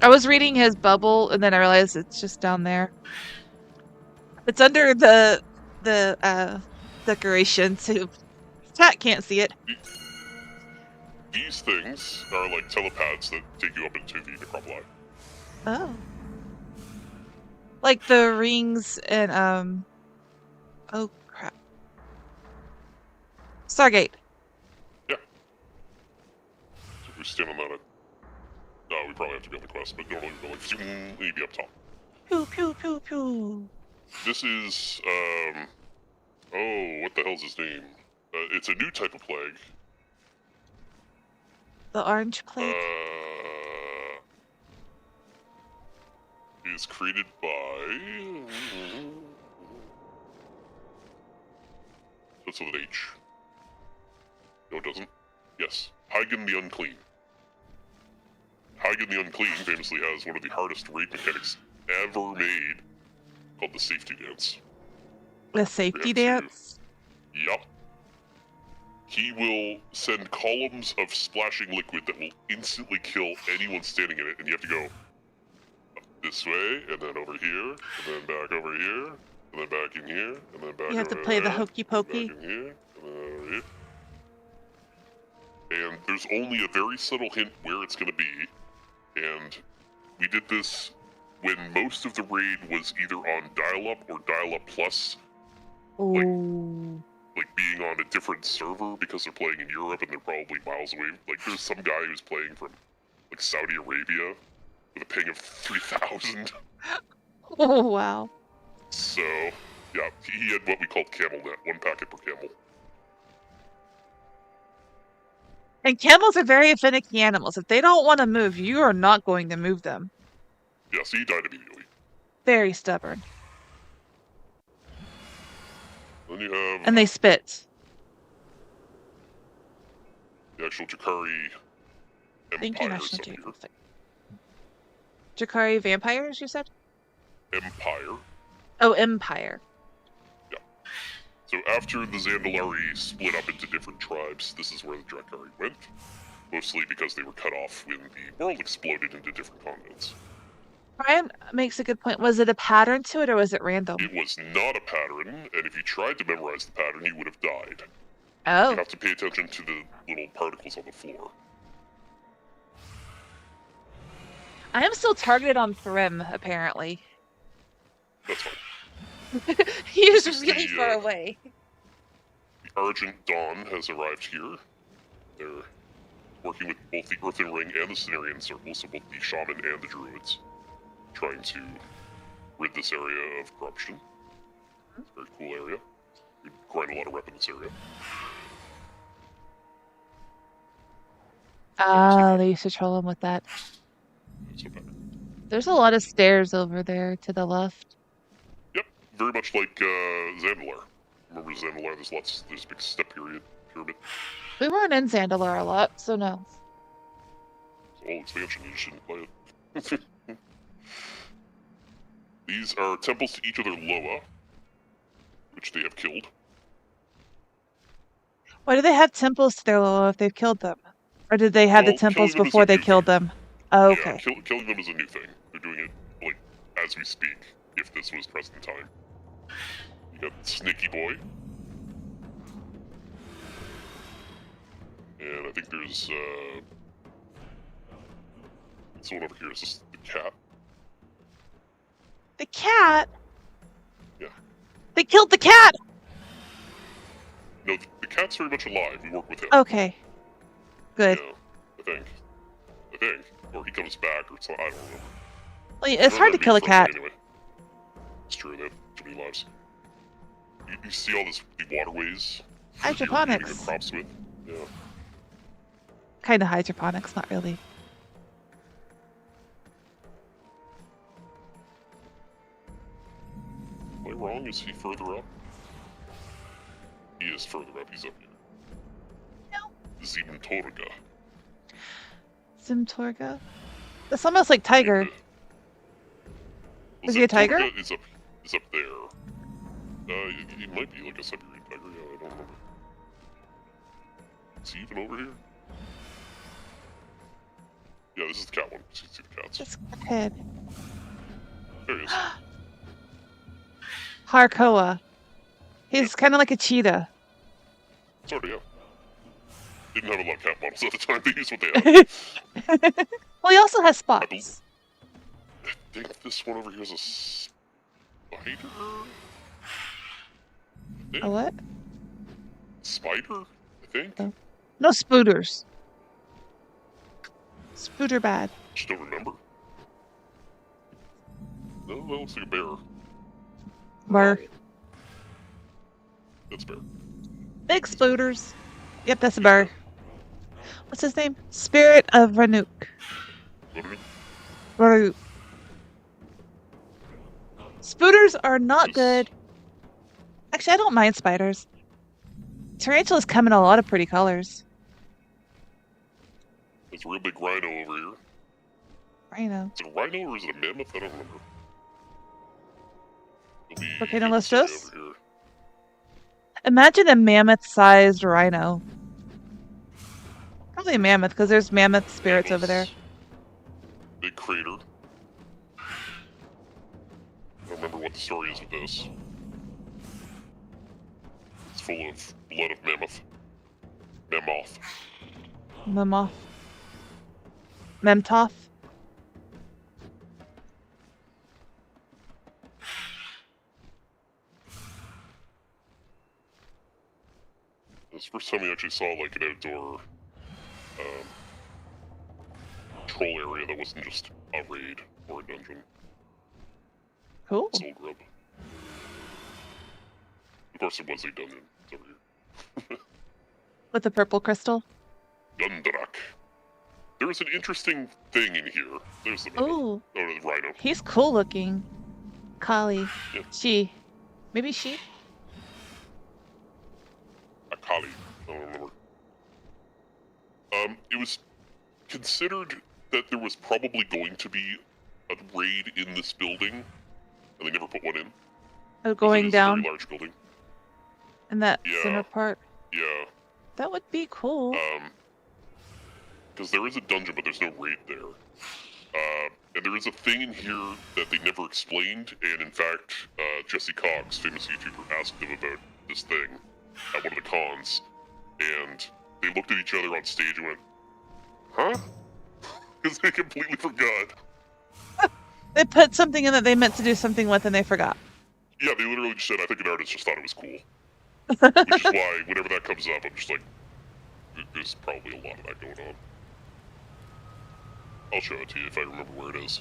I was reading his bubble and then I realized it's just down there. It's under the decoration too. Chat can't see it. These things are like telepaths that take you up into the necropoli. Oh. Like the rings and oh crap. Stargate. Yeah. So if we stand on that, we probably have to go on the quest, but normally we go like zoom, and you'd be up top. Pew pew pew pew. This is oh, what the hell's his name? It's a new type of plague. The orange plague. Is created by. That's with an H. No, it doesn't. Yes, Hagen the Unclean. Hagen the Unclean famously has one of the hardest raid mechanics ever made, called the safety dance. The safety We have to- dance. Yup. He will send columns of splashing liquid that will instantly kill anyone standing in it, and you have to go up this way, and then over here, and then back over here, and then back in here, and then back You have to over play the there, hokey and pokey. back in here, and then over here. And there's only a very subtle hint where it's going to be, and we did this when most of the raid was either on dial-up or dial-up plus, Oh. like being on a different server because they're playing in Europe and they're probably miles away. Like there's some guy who's playing from like Saudi Arabia with a ping of 3,000. Oh wow. So yeah, he had what we called camel net, 1 packet per camel. And camels are very finicky animals. If they don't want to move, you are not going to move them. Yeah, so he died immediately. Very stubborn. Then you have And they spit. the actual Jakari Thank you, Empire National sub here. Geographic. Jakari vampires, you said? Empire. Oh, Empire. So after the Zandalari split up into different tribes, this is where the Drakari went. Mostly because they were cut off when the world exploded into different continents. Brian makes a good point. Was it a pattern to it or was it random? It was not a pattern, and if you tried to memorize the pattern, you would have died. Oh. You have to pay attention to the little particles on the floor. I am still targeted on Prim, apparently. That's fine. He is This is really the, far away. The Argent Dawn has arrived here. They're working with both the Earthen Ring and the Cenarian Circle, so both the Shaman and the Druids, trying to rid this area of corruption. It's a very cool area. We grind a lot of rep in this area. Oh, they used to troll him with that. So bad. There's a lot of stairs over there to the left. Yep, very much like Zandalar. Remember Zandalar? There's a big step pyramid. We weren't in Zandalar a lot, so no. It's an old expansion, you shouldn't play it. These are temples to each of their Loa, which they have killed. Why do they have temples to their Loa if they've killed them? Or did they have the Well, temples killing them is before a they new killed thing. them? Oh, okay. Yeah, killing them is a new thing. They're doing it, like, as we speak, if this was present time. You got Snaky Boy. And I think there's, this one over here. Is this the cat? The cat? Yeah. They killed the cat! No, the cat's very much alive. We work with him. Okay. Good. Yeah, I think. Or he comes back or something. I don't remember. Well, it's hard to kill a cat. Anyway. It's true, they have too many lives. You see all the waterways? Hydroponics. The crops with? Yeah. Kind of hydroponics, not really. Am I wrong? Is he further up? He is further up. He's up here. No. Zimtorga. Zimtorga? That's almost like tiger. Is he a tiger? Zimtorga is up there. He might be like a Siberian tiger. Yeah, I don't remember. Is he even over here? Yeah, this is the cat one. You see the cats. This head. There he is. Harkoa. He's kind of like a cheetah. Sort of, yeah. Didn't have a lot of cat models at the time. They used what they had. Well, he also has spots. I think this one over here is a spider? A what? Spider? I think? Oh. No spooters. Spooter bad. Just don't remember. No, that looks like a bear. Bar. That's a bear. Big spooters. Yep, that's a bar. What's his name? Spirit of Ranuk. Ranuk. Spooters are not good. Actually, I don't mind spiders. Tarantulas come in a lot of pretty colors. There's a real big rhino over here. Rhino. Is it a rhino or is it a mammoth? I don't remember. Volcano Lestos? Imagine a mammoth-sized rhino. Probably a mammoth, because there's mammoth spirits over there. Big crater. I don't remember what the story is with this. It's full of blood of mammoth. Mammoth. Mammoth. Memtoth. This is the first time we actually saw like an outdoor troll area that wasn't just a raid or a dungeon. Cool. Soul grub. Of course it was a dungeon. It's over here. With the purple crystal. Gundrak. There is an interesting thing in here. There's the Oh. the rhino. He's cool looking. Kali. Yeah. She. Maybe she? Akali. I don't remember. It was considered that there was probably going to be a raid in this building, and they never put one in. Oh, going It is down a very large building. in that Yeah. center part. Yeah. That would be cool. Because there is a dungeon, but there's no raid there. And there is a thing in here that they never explained, and in fact, Jesse Cox, famous YouTuber, asked them about this thing at one of the cons, and they looked at each other on stage and went, huh? Because they completely forgot. They put something in that they meant to do something with and they forgot. Yeah, they literally just said, I think an artist just thought it was cool. Which is why, whenever that comes up, I'm just like, there's probably a lot of that going on. I'll show it to you if I remember where it is.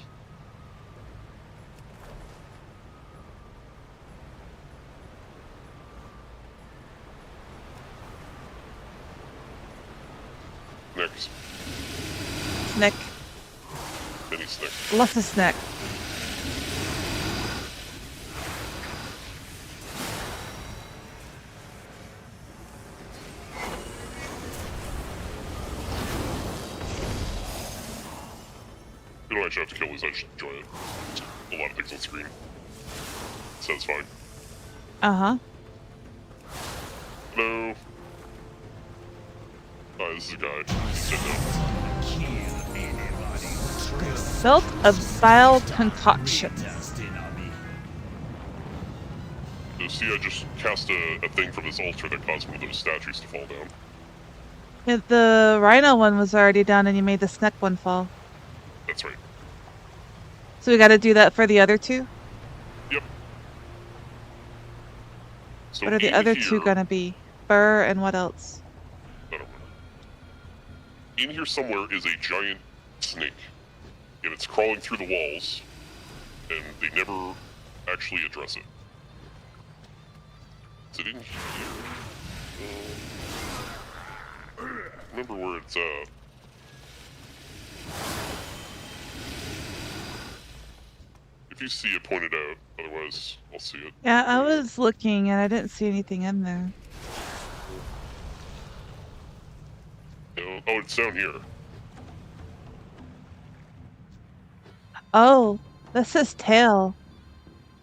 Next. Snack. Mini snack. Lots of snack. You don't actually have to kill these, I just enjoy it. A lot of things on screen. Satisfying. Uh-huh. Hello. Oh, this is a guy. Sit down. Built a vile concoction. So see, I just cast a thing from this altar that caused one of those statues to fall down. Yeah, the rhino one was already down and you made the snack one fall. That's right. So we gotta do that for the other two? Yep. So What are the in other here, two gonna be? Burr and what else? I don't know. In here somewhere is a giant snake. And it's crawling through the walls. And they never actually address it. Is it in here? Remember where it's at. If you see it pointed out, otherwise I'll see it. Yeah, I was looking and I didn't see anything in there. Oh, it's down here. Oh, that's his tail.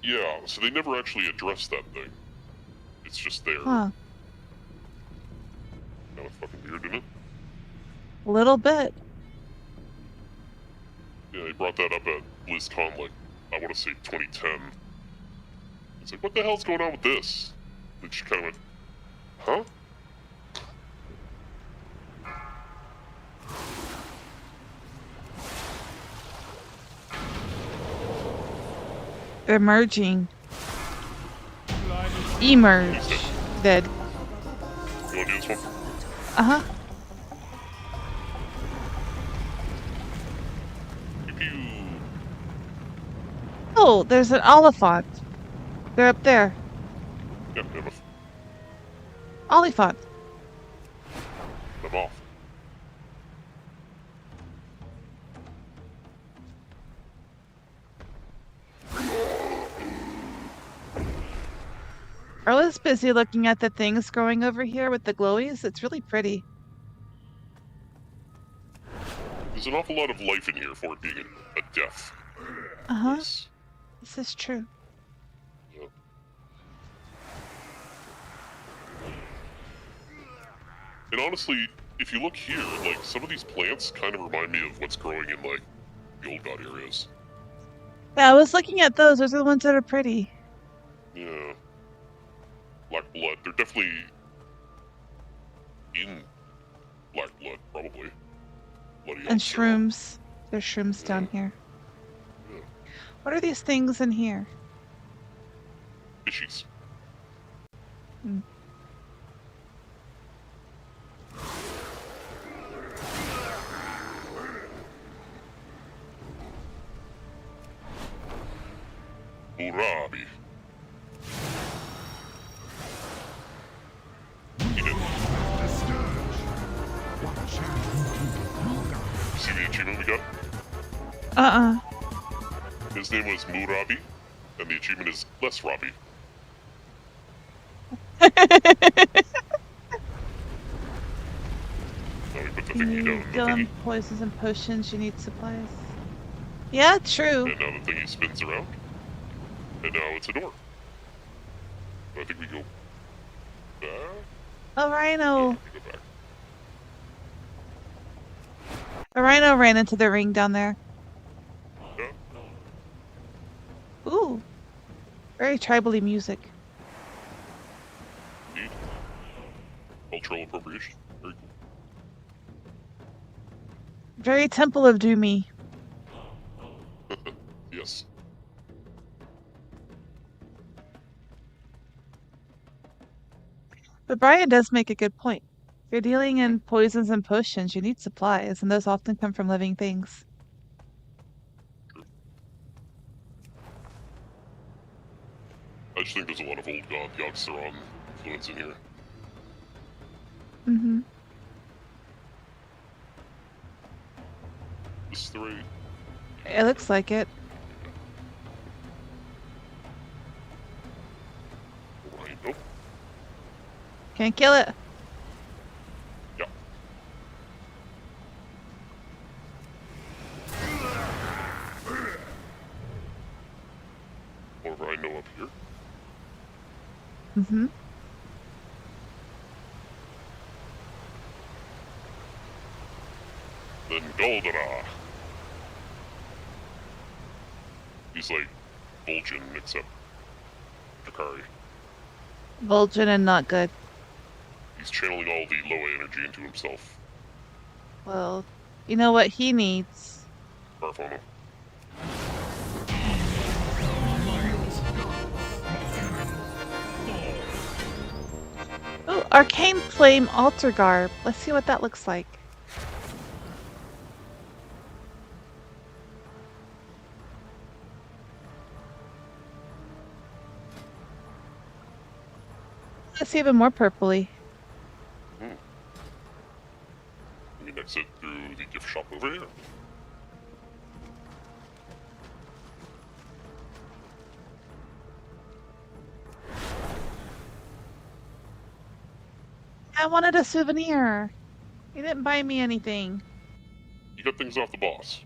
Yeah, so they never actually address that thing. It's just there. Huh. Kind of fucking weird, isn't it? A little bit. Yeah, they brought that up at BlizzCon, like, I want to say 2010. It's like, what the hell's going on with this? They just kind of went, huh? Emerging. Emerge. Dead. You want to do this one? Uh-huh. Pew-pew. Oh, there's an Oliphant. They're up there. Yep, I'm off. Oliphant. I'm off. Arla's busy looking at the things growing over here with the glowies. It's really pretty. There's an awful lot of life in here for it being a death. Uh-huh. Place. This is true. Yeah. And honestly, if you look here, like, some of these plants kind of remind me of what's growing in, like, the old god areas. Yeah, I was looking at those. Those are the ones that are pretty. Yeah. Black blood. They're definitely in black blood, probably. Bloody And elves. shrooms. There's shrooms down here. Yeah. What are these things in here? Fishies. Hmm. Urabi. He did. See the achievement we got? Uh-uh. His name was Murabi, and the achievement is Less Robbie. Now we put the You thingy need down in the gun, thingy, poisons, and potions. You need supplies. Yeah, true. and now the thingy spins around, and now it's a door. I think we go back. A rhino. We go back. A rhino ran into the ring down there. Yeah. Ooh. Very tribally music. Indeed. Cultural appropriation. Very cool. Very Temple of Doomy. But Brian does make a good point. If you're dealing in poisons and potions, you need supplies, and those often come from living things. I just think there's a lot of old god Yogg-Saron influence in here. Mm-hmm. This is the right. It looks like it. Right, nope. Can't kill it. Yeah. What do I know up here? Mm-hmm. Then Goldara. He's like Vol'jin except Drakari. Vol'jin and not good. He's channeling all the low energy into himself. Well, you know what he needs? Farfana. Oh, Arcane Flame Altar Garb. Let's see what that looks like. Let's see even more purpley. You can exit through the gift shop over here. I wanted a souvenir. You didn't buy me anything. You got things off the boss.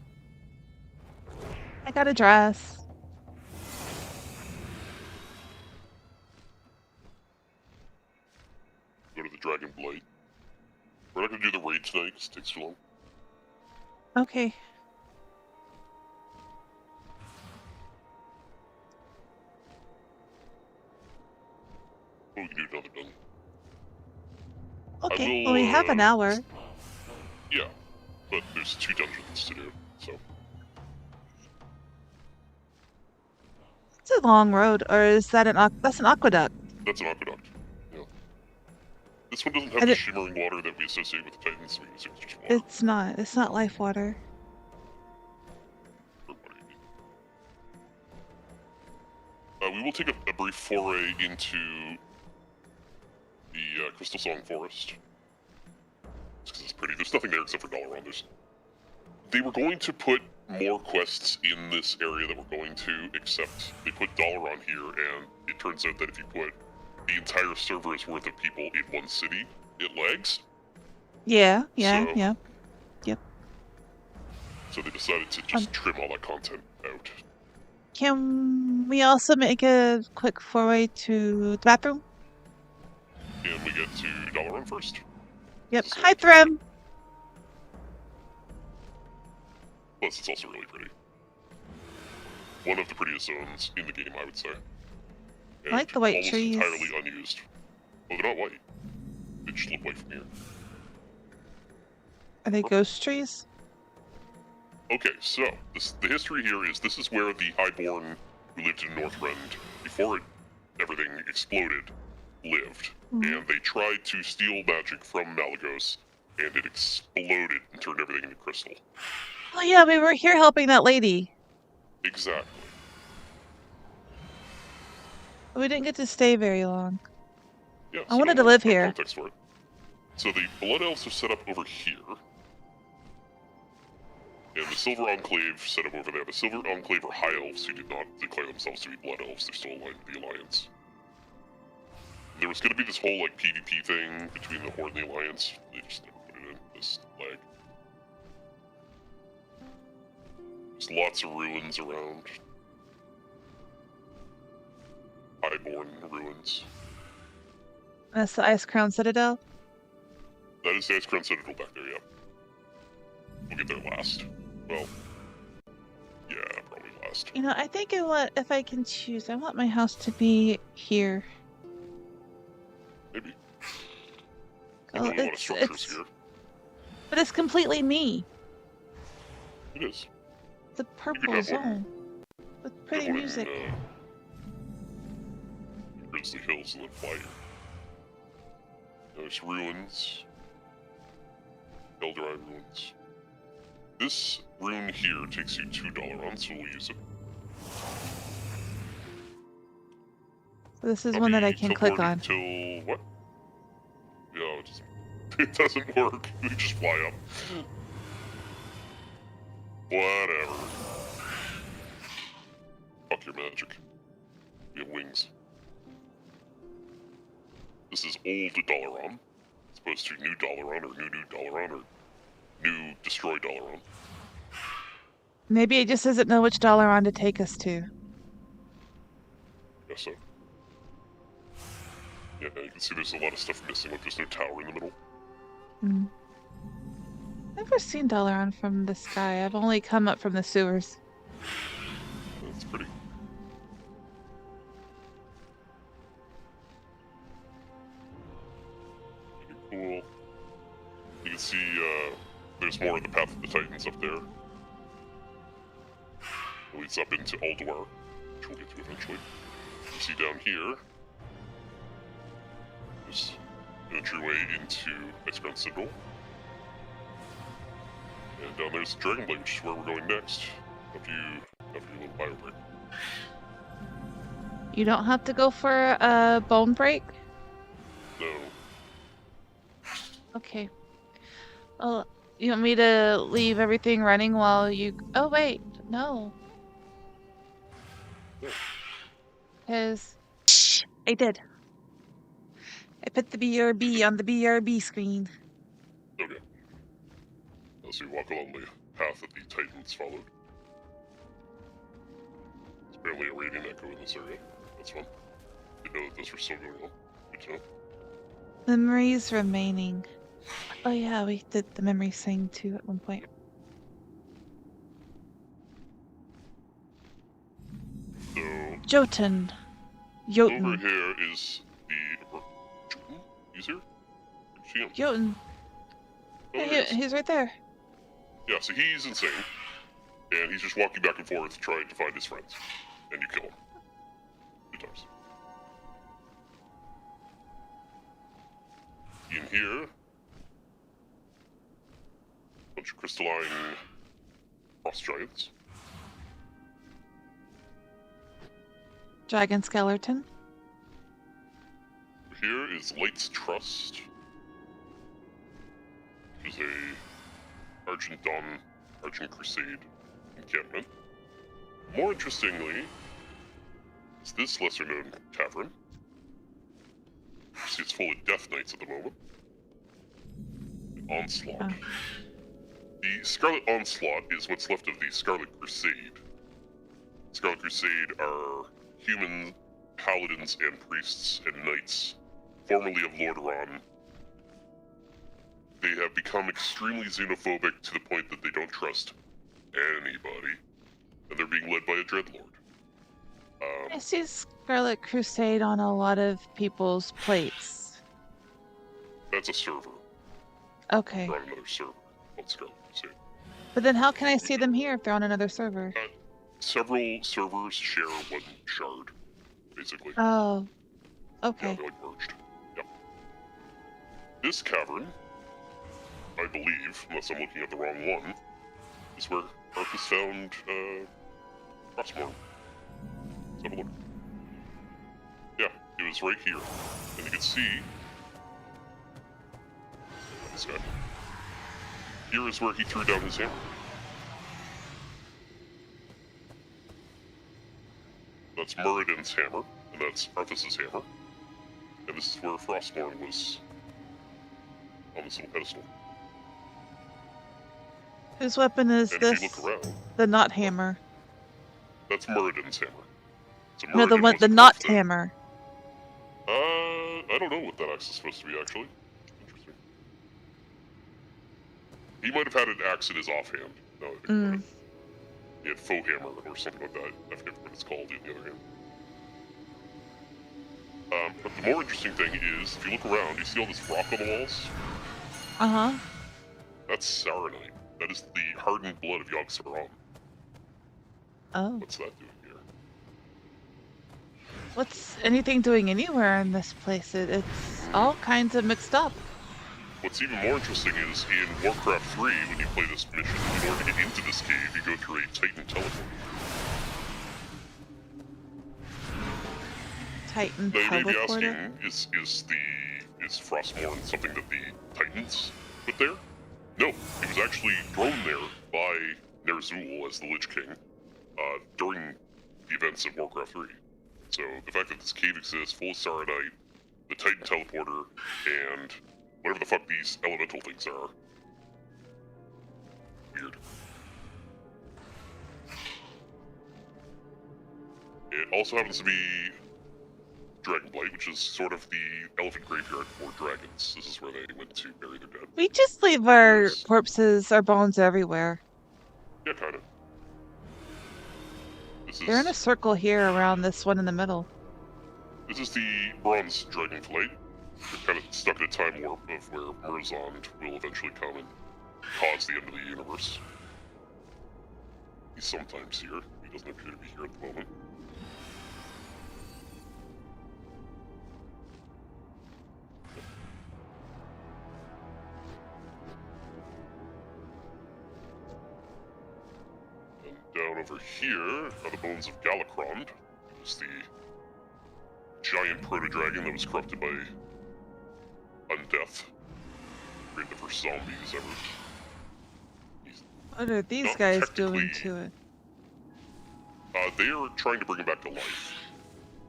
I got a dress. Go to the Dragon Blight. We're not gonna do the raid tonight because it takes too long. Okay. Oh, we can do another dungeon. Okay, will, well, we have an hour. Yeah, but there's 2 dungeons to do, so. It's a long road, or is that that's an aqueduct? That's an aqueduct. Yeah. This one doesn't have the shimmering water that we associate with the Titans. So we assume it's just water. It's not. It's not life water. We will take a brief foray into the Crystal Song Forest. Just because it's pretty. There's nothing there except for Dalaran. They were going to put more quests in this area that we're going to, except they put Dalaran here, and it turns out that if you put the entire server's worth of people in one city, it lags. Yeah, So- yeah. So they decided to just trim all that content out. Can we also make a quick foray to the bathroom? And we get to Dalaran first. Yep. So- Hi, Threm. Plus, it's also really pretty. One of the prettiest zones in the game, I would say. And like the white almost trees. entirely unused. Well, they're not white. They just look white from here. Are they ghost trees? Okay, so the history here is this is where the Highborn who lived in Northrend before everything exploded lived, and they tried to steal magic from Malagos, and it exploded and turned everything into crystal. Oh yeah, we were here helping that lady. Exactly. We didn't get to stay very long. Yeah, I wanted to live here. Context for it. So the Blood Elves are set up over here. And the Silver Enclave set up over there. The Silver Enclave are High Elves who did not declare themselves to be Blood Elves. They're still aligned with the Alliance. There was going to be this whole, like, PvP thing between the Horde and the Alliance. They just never put it in. This lag. There's lots of ruins around. Highborn ruins. That's the Ice Crown Citadel. That is the Ice Crown Citadel back there, yeah. We'll get there last. Well, yeah, probably last. You know, I think if I can choose, I want my house to be here. Maybe. Oh, There's a lot of structures here. But it's completely me. It is. The purple have one. zone. With pretty Have one music. in Grizzly Hills and then fly here. There's ruins. Eldrai ruins. This rune here takes you $2 on, so we'll use it. So this is one that I can click on. Till what? Yeah, it doesn't work. You just fly up. Whatever. Fuck your magic. We have wings. This is old Dalaran, as opposed to new Dalaran, or new Dalaran, or new destroy Dalaran. Maybe it just doesn't know which Dalaran to take us to. Guess so. Yeah, you can see there's a lot of stuff missing, like there's no tower in the middle. Never seen Dalaran from the sky. I've only come up from the sewers. That's pretty. Pretty cool. You can see there's more of the Path of the Titans up there. It leads up into Ulduar, which we'll get to eventually. You see down here, there's an entryway into X-Ground Citadel. And down there's the Dragon Blade, which is where we're going next, after your little bio break. You don't have to go for a bone break? No. Okay. Well, you want me to leave everything running while you... Oh, wait. No. Because... I did. I put the BRB on the BRB screen. Okay. As we walk along the path that the Titans followed. There's apparently a radiant echo in this area. That's fun. Didn't know that those were still going on. Good to know. Memories remaining. Oh yeah, we did the memories thing too at one point. So... Jotun. Jotun. Over here is the... Jotun? He's here? See him? Jotun. Oh, Yeah, he's right there. Yeah, so he's insane. And he's just walking back and forth trying to find his friends. And you kill him. 2 times. In here... bunch of crystalline frost giants. Dragon skeleton. Here is Light's Trust, which is a Argent Dawn, Argent Crusade encampment. More interestingly, is this lesser-known tavern. You see, it's full of Death Knights at the moment. The Onslaught. Oh. The Scarlet Onslaught is what's left of the Scarlet Crusade. Scarlet Crusade are human paladins and priests and knights, formerly of Lordaeron. They have become extremely xenophobic to the point that they don't trust anybody, and they're being led by a dreadlord. I see Scarlet Crusade on a lot of people's plates. That's a server. Okay. They're on another server called Scarlet Crusade. But then how can I see them here if they're on another server? Several servers share one shard, basically. Oh. Yeah, Okay. they're like merged. Yep. This cavern, I believe, unless I'm looking at the wrong one, is where Arthas found Frostmourne. Let's have a look. Yeah, it was right here. And you can see this guy. Here is where he threw down his hammer. That's Muradin's hammer, and that's Arthas' hammer. And this is where Frostmourne was on this little pedestal. Whose weapon is And this? if you look around, The not hammer. that's Muradin's hammer. So No, the Muradin one, was the a not dwarf that- hammer. I don't know what that axe is supposed to be, actually. Interesting. He might have had an axe in his offhand. No, I think about it. He had faux hammer or something like that. I forget what it's called in the other hand. But the more interesting thing is, if you look around, you see all this rock on the walls? Uh-huh. That's Saronite. That is the hardened blood of Yogg-Saron. Oh. What's that doing here? What's anything doing anywhere in this place? It's all kinds of mixed up. What's even more interesting is in Warcraft 3, when you play this mission, in order to get into this cave, you go through a Titan teleport. Titan Now you may be teleporter. asking, is Frostmourne something that the Titans put there? No, it was actually thrown there by Ner'zhul as the Lich King during the events of Warcraft 3. So the fact that this cave exists, full of Saradite, the Titan teleporter, and whatever the fuck these elemental things are. Weird. It also happens to be Dragonblight, which is sort of the elephant graveyard for dragons. This is where they went to bury their dead. We just leave our Yes. corpses, our bones everywhere. Yeah, kind of. This They're in a is circle here around this one in the middle. the bronze dragonflight. We're kind of stuck in a time warp of where Merzond will eventually come and cause the end of the universe. He's sometimes here. He doesn't appear to be here at the moment. And down over here are the bones of Galakrond. It was the giant proto-dragon that was corrupted by undeath. Created the first zombies ever. He's, What are these Not guys doing technically- to it? they are trying to bring him back to life.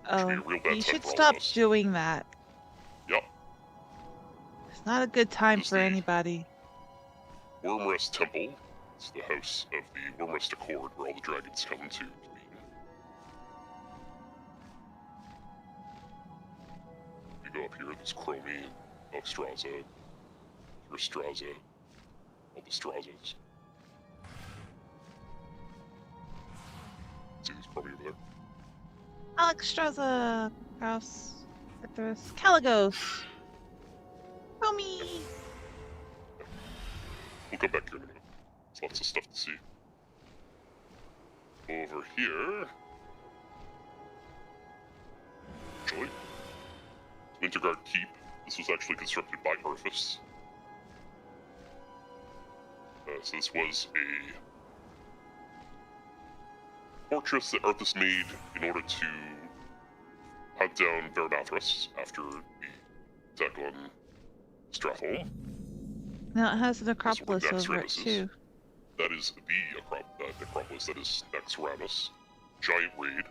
Oh, be a real bad you time should for all of stop us. doing that. Yep. It's not a good time This is for the- anybody. Wormrest Temple. It's the house of the Wormrest Accord where all the dragons come to be. You go up here, there's Chromie, Alexstrasza, Straza, all the Strazas. See these Chromie over there? Alexstrasza, Kraus, Arthas, Caligos, Romy. We'll come back here in a minute. There's lots of stuff to see. Over here... Actually... Winterguard Keep. This was actually constructed by Arthas. So this was a fortress that Arthas made in order to hunt down Vernathras after the attack on Stratholme. Now it has an one Acropolis Dax over it Ramesses. too. That is the Necropolis, that is Naxxramas. Giant raid.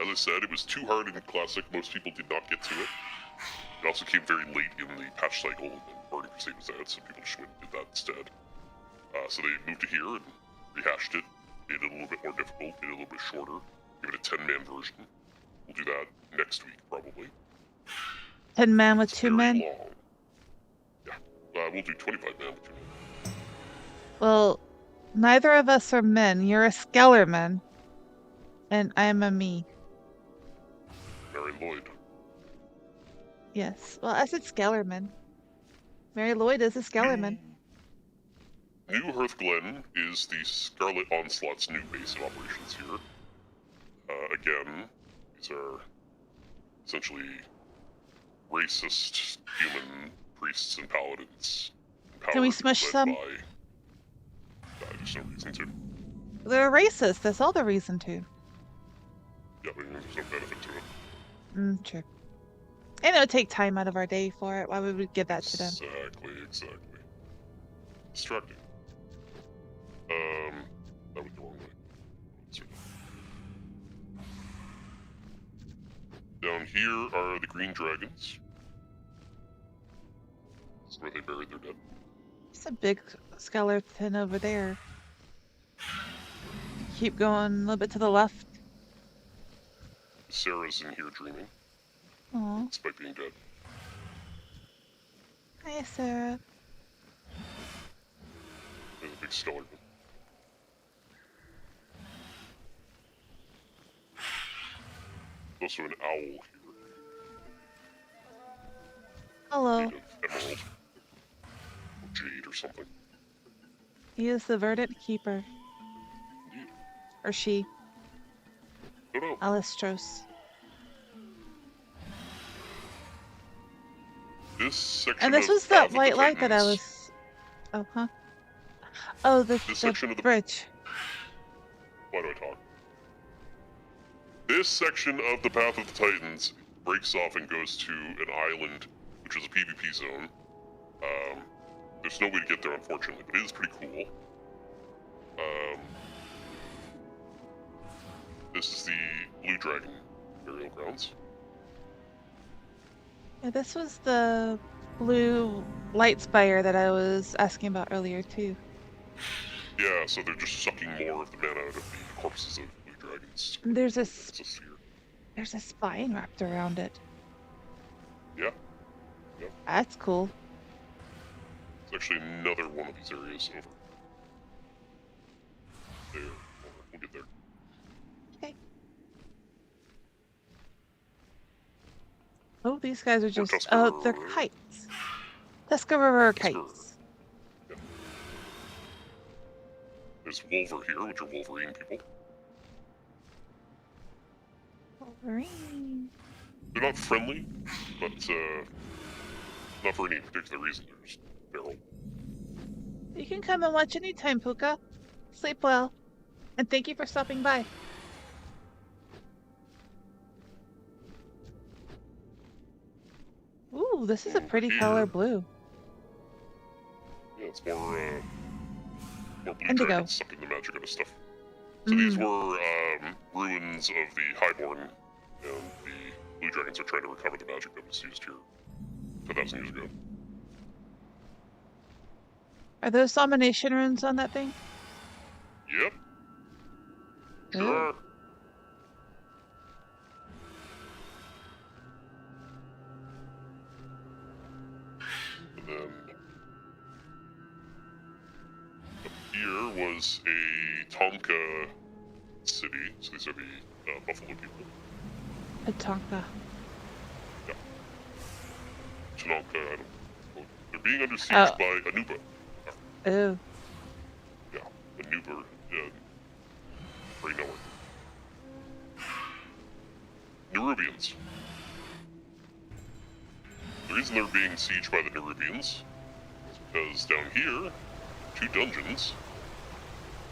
As I said, it was too hard in Classic, most people did not get to it. It also came very late in the patch cycle, and Burning Crusade was out, so people just went and did that instead. So they moved to here and rehashed it, made it a little bit more difficult, made it a little bit shorter, give it a 10-man version. We'll do that next week, probably. 10 man with It's 2 very men? long. Yeah, we'll do 25 man with 2 men. Well, neither of us are men. You're a Skellerman. And I'm a me. Mary Lloyd. Yes. Well, I said Skellerman. Mary Lloyd is a Skellerman. New Hearthglen is the Scarlet Onslaught's new base of operations here. Again, these are essentially racist human priests and paladins. Can we empowered, smush led some? There's no reason to. They're racist. That's all the reason to. Yeah, I mean, there's no benefit to it. True. And it would take time out of our day for it. Why would we give that to them? Exactly. Distracting. That went the wrong way. Sorry. Down here are the green dragons. This is where they buried their dead. It's a big skeleton over there. Keep going a little bit to the left. Sarah's in here dreaming, Aw. despite being dead. Hi, Sarah. There's a big skeleton. There's also an owl here, Hello. made of emerald. Or jade or something. He is the verdant keeper. Indeed. Or she. Oh no. Alistros. this section And this of was Path that of the white light that I Titans- was. Oh, huh. Oh, the section of the- bridge. Why do I talk? This section of the Path of the Titans breaks off and goes to an island, which is a PvP zone. There's no way to get there, unfortunately, but it is pretty cool. This is the Blue Dragon burial grounds. Yeah, this was the blue light spire that I was asking about earlier, too. Yeah, so they're just sucking more of the mana out of the corpses of blue dragons. There's a It's a sphere. there's a spine wrapped around it. Yeah. That's cool. It's actually another one of these areas over there. We'll get there. Okay. Oh, these guys are just they're kites. Tuscarora kites. Yeah. There's Wolver here, which are Wolverine people. Wolverine. They're not friendly, but not for any particular reason. They're just feral. You can come and watch anytime, Puka. Sleep well. And thank you for stopping by. Ooh, this is a pretty color blue. Yeah, it's more blue Indigo. dragons sucking the magic out of stuff. So these were ruins of the Highborn, and the blue dragons are trying to recover the magic that was used here 2,000 years ago. Are those domination runes on that thing? Yep. Ooh. Sure. And then up here was a Tonka city. So these are the Buffalo people. A Tonka. Yeah. Tanaka, I don't know. They're being under siege Oh. by Anuba. Oh. Yeah, Anuba, right nowhere. Nerubians. The reason they're being sieged by the Nerubians is because down here, 2 dungeons,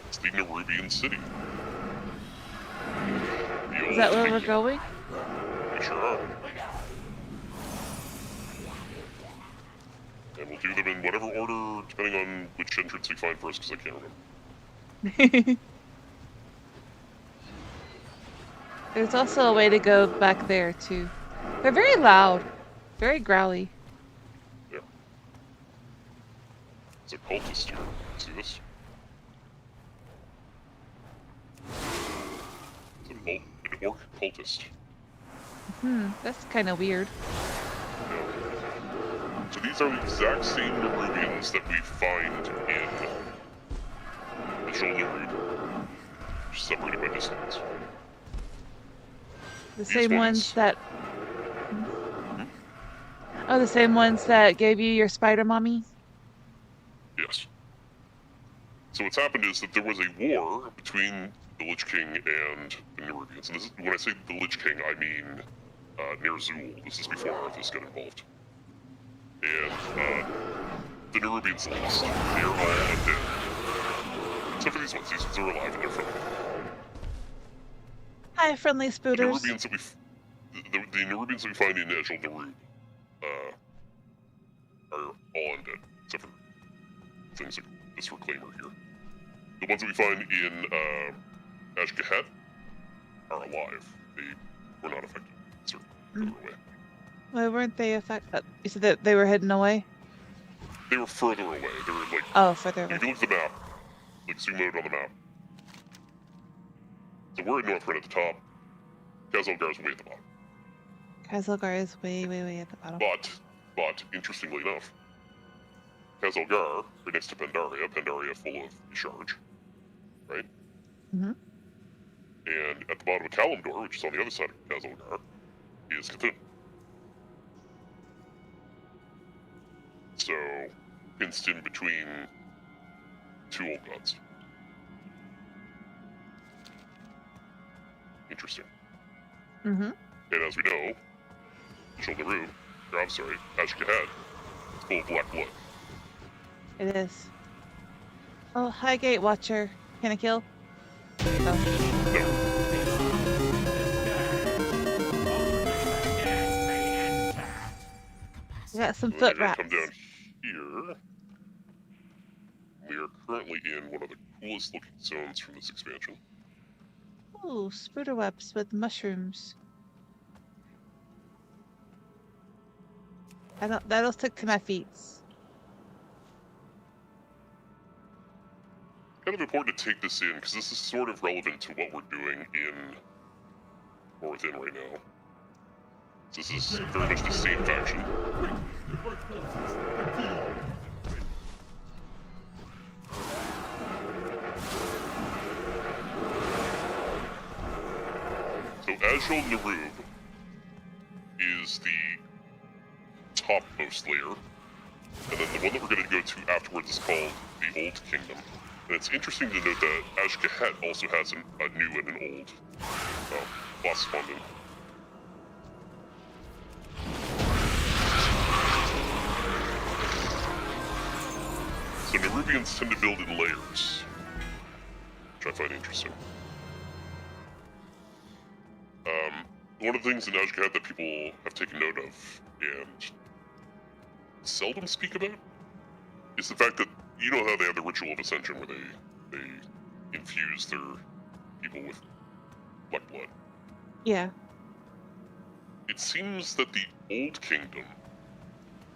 it's the Nerubian city. Is that where we're going? We sure are. And we'll do them in whatever order, depending on which entrance we find first, because I can't remember. There's also a way to go back there, too. They're very loud. Very growly. Yeah. There's a cultist here. See this? It's an orc cultist. That's kind of weird. So these are the exact same Nerubians that we find in the Jolnerude, separated by distance. The These same ones ones. that... Oh, the same ones that gave you your spider mommy? Yes. So what's happened is that there was a war between the Lich King and the Nerubians. And this is, when I say the Lich King, I mean Ner'zhul. This is before Arthas got involved. And the Nerubians lost. They are all undead. Except for these ones. These ones are alive and they're friendly. Hi, friendly The spooters. Nerubians that the Nerubians that we find in Jolnerude are all undead, except for things like this Reclaimer here. The ones that we find in Ashgahat are alive. They were not affected. Certainly, further away. Why weren't they affected? You said that they were hidden away? They were further away. They were like, Oh, further if away. you look at the map, like zoom out on the map. So we're at Northrend at the top. Khazalgar's way at the bottom. Khazalgar is way, way, way at the bottom. But interestingly enough, Khazalgar, right next to Pandaria full of Isharge, right? Mhm. And at the bottom of Kalimdor, which is on the other side of Khazalgar, is Cthulhu. So, pinched in between 2 old gods. Interesting. Mm-hmm. And as we know, Jolnerude Or, I'm sorry, Ashgahat. It's full of black blood. It is. Oh, hi, Gate Watcher. Can I kill? Oh. No. We got some So foot then we're gonna wraps. come down here. We are currently in one of the coolest looking zones from this expansion. Ooh, spooder webs with mushrooms. That'll stick to my feet. Kind of important to take this in because this is sort of relevant to what we're doing in or within right now. This is very much the same faction. So Azul Narub is the topmost layer, and then the one that we're going to go to afterwards is called the Old Kingdom. And it's interesting to note that Ashgahat also has a new and an old boss spawned in. So Nerubians tend to build in layers, which I find interesting. One of the things in Ashgahat that people have taken note of and seldom speak about is the fact that you know how they have the ritual of ascension where they infuse their people with black blood. Yeah. It seems that the Old Kingdom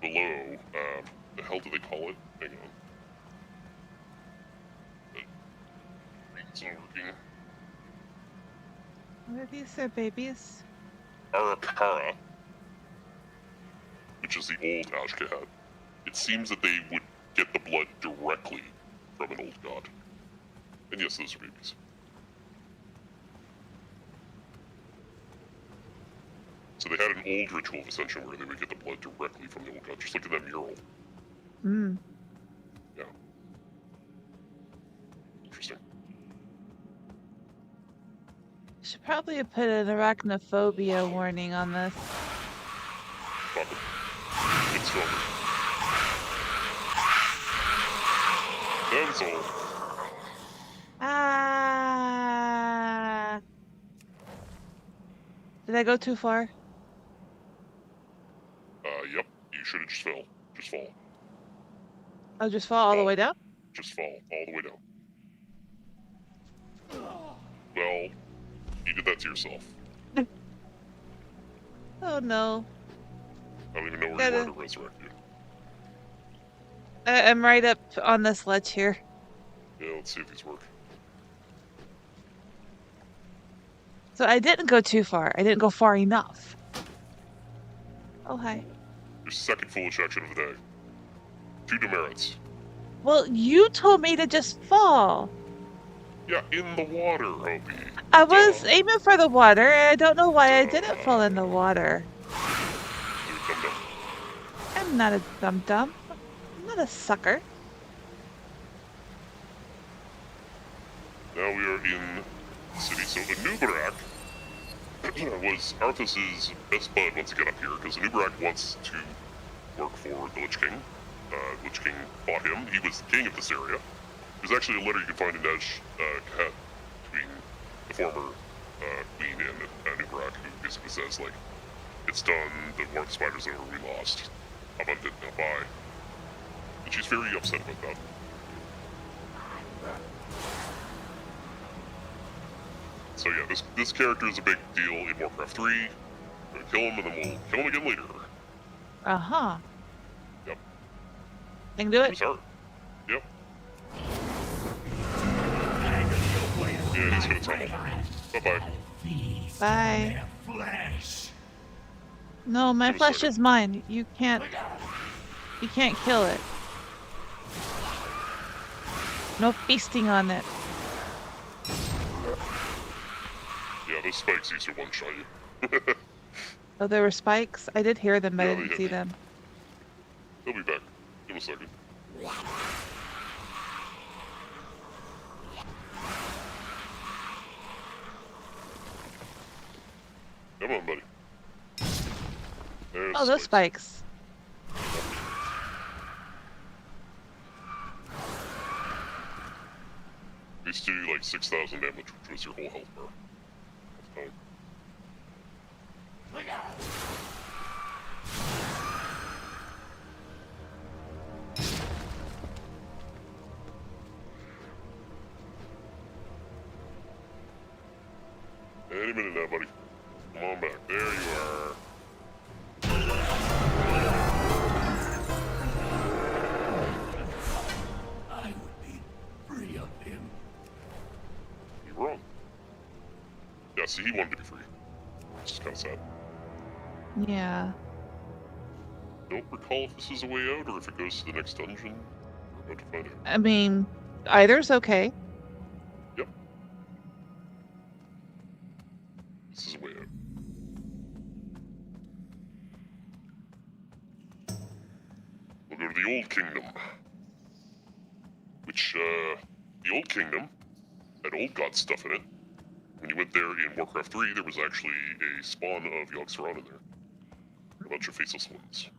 below, the hell do they call it? Hang on. It's not working. What are these? They're babies? Arakara, which is the old Ashgahat. It seems that they would get the blood directly from an old god. And yes, those are babies. So they had an old ritual of ascension where they would get the blood directly from the old god. Just look at that mural. Hmm. Yeah. Interesting. Should probably have put an arachnophobia warning on this. Probably. It's stronger. That's all. Ah! Did I go too far? Yep. You should have just fell. Just fall. I'll just fall all the way down? Just fall all the way down. Well, you did that to yourself. Oh no. I don't even know where you are to resurrect you. I'm right up on this ledge here. Yeah, let's see if these work. So I didn't go too far. I didn't go far enough. Oh, hi. Your second foolish action of the day. 2 demerits. Well, you told me to just fall. Yeah, in the water, Hopi. I was aiming for the water, and I don't know why I didn't fall in the water. Dude, come down. I'm not a dum-dum. I'm not a sucker. Now we are in the city. So Anubarak was Arthas' best bud once he got up here, because Anubarak wants to work for the Lich King. Lich King fought him. He was the king of this area. There's actually a letter you can find in Ashgahat between the former queen and Anubarak, who basically says, like, it's done, the war of the spiders over, we lost. How about it now, bye. And she's very upset about that. So yeah, this character is a big deal in Warcraft 3. We're gonna kill him, and then we'll kill him again later. Uh-huh. Yep. I can do It it? was hard. Yep. Yeah, he's gonna tumble. Bye-bye. Bye. Flesh. No, my Give a flesh second. is mine. You can't kill it. No feasting on it. Yeah, those spikes used to one-shot you. Oh, there were spikes? I did hear them, but Yeah, I they didn't hit see me. them. He'll be back. Give him a second. Come on, buddy. There's Oh, those spikes. We used to do like 6,000 damage, which was your whole health bar. That's fine. Any minute now, buddy. Come on back. There you are. I would be free of him. You're wrong. Yeah, see, he wanted to be free. Which is kind of sad. Yeah. Don't recall if this is a way out or if it goes to the next dungeon. We're about to find out. I mean, either's okay. Yep. This is a way out. We'll go to the Old Kingdom. Which, the Old Kingdom had old god stuff in it. When you went there in Warcraft 3, there was actually a spawn of Yogg-Saron in there. A bunch of faceless ones.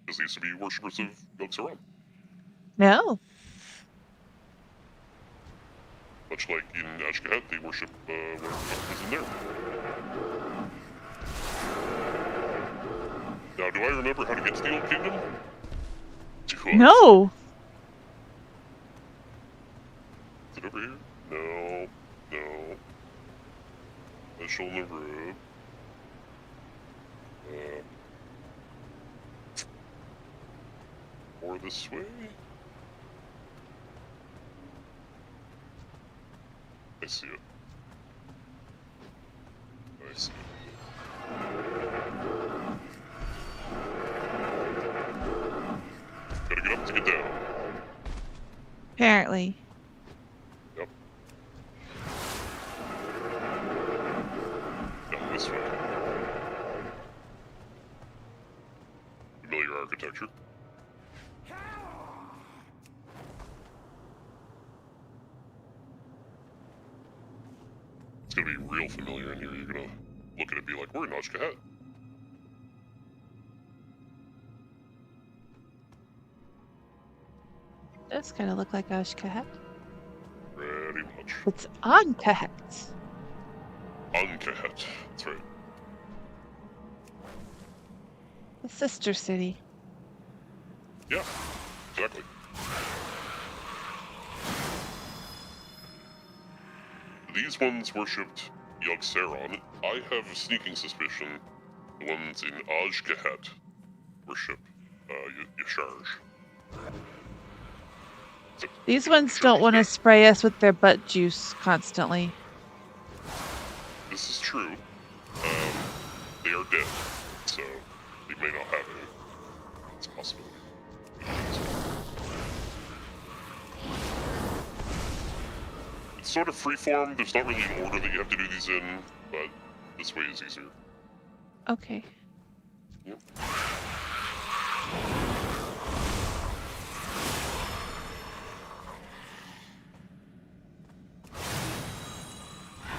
Because they used to be worshippers of Yogg-Saron. No. Much like in Ashgahat, they worship whoever in there. Now, do I remember how to get to the Old Kingdom? No. Is it over here? No. No. I shall never have. Or this way? I see it. I see it. Gotta get up to get down. Apparently. Yep. Down this way. Familiar architecture. It's gonna be real familiar in here. You're gonna look at it and be like, we're in Ashgahat. Does kind of look like Ashkahat. Pretty much. It's Ankahat. Ankahat. That's right. The sister city. Yeah, exactly. These ones worshipped Yogg-Saron. I have a sneaking suspicion the ones in Ashgahat worship Yasharj. These ones don't want to spray us with their butt juice constantly. This is true. They are dead, so they may not have any. It's a possibility. It's sort of freeform. There's not really an order that you have to do these in, but this way is easier. Okay. Yep.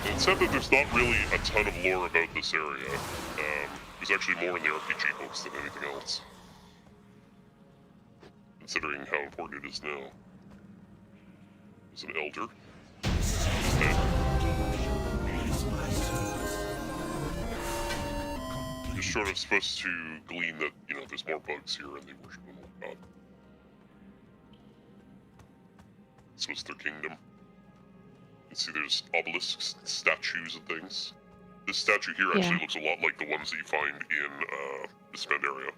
It said that there's not really a ton of lore about this area. There's actually more in the RPG books than anything else. Considering how important it is now. There's an elder. He's dead. You're sort of supposed to glean that, you know, there's more bugs here and they worship an old god. This was their kingdom. You can see there's obelisks, statues, and things. This statue here actually looks a lot like the ones that you find in the Spend area.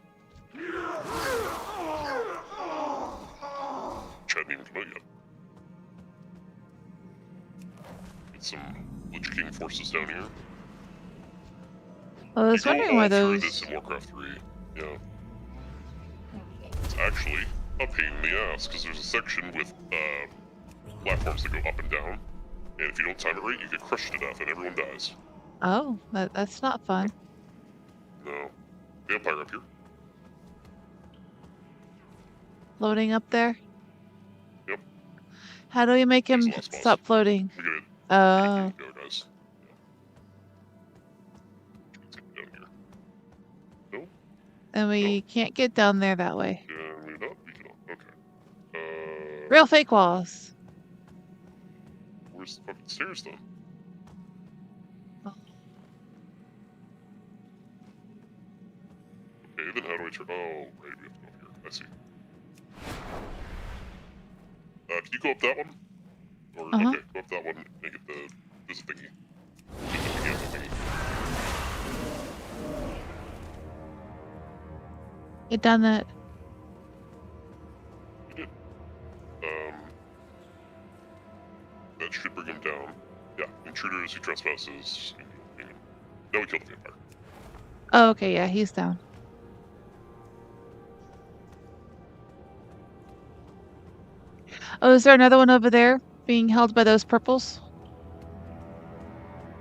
Which hadn't even come out yet. Get some Lich King forces down here. I was wondering why those. This in Warcraft 3, yeah. It's actually a pain in the ass because there's a section with platforms that go up and down, and if you don't time it right, you get crushed to death and everyone dies. Oh, that's not fun. No. Vampire up here. Floating up there. Yep. How do we make him There's the last boss. stop floating? Look at it. Oh. Go, guys. Let's get down here. And we can't get down there that way. Can we not? We cannot. Okay. Real fake walls. Where's the fucking stairs then? Oh. Okay, then how do I turn? Oh, right, we have to go here. I see. Can you go up that one? Or, okay, go up that one, make it the... There's a thingy. Make the thingy. Get done that. You did. That should bring him down. Yeah, intruders who trespasses. No, we killed the vampire. Oh, okay, yeah, he's down. Oh, is there another one over there being held by those purples?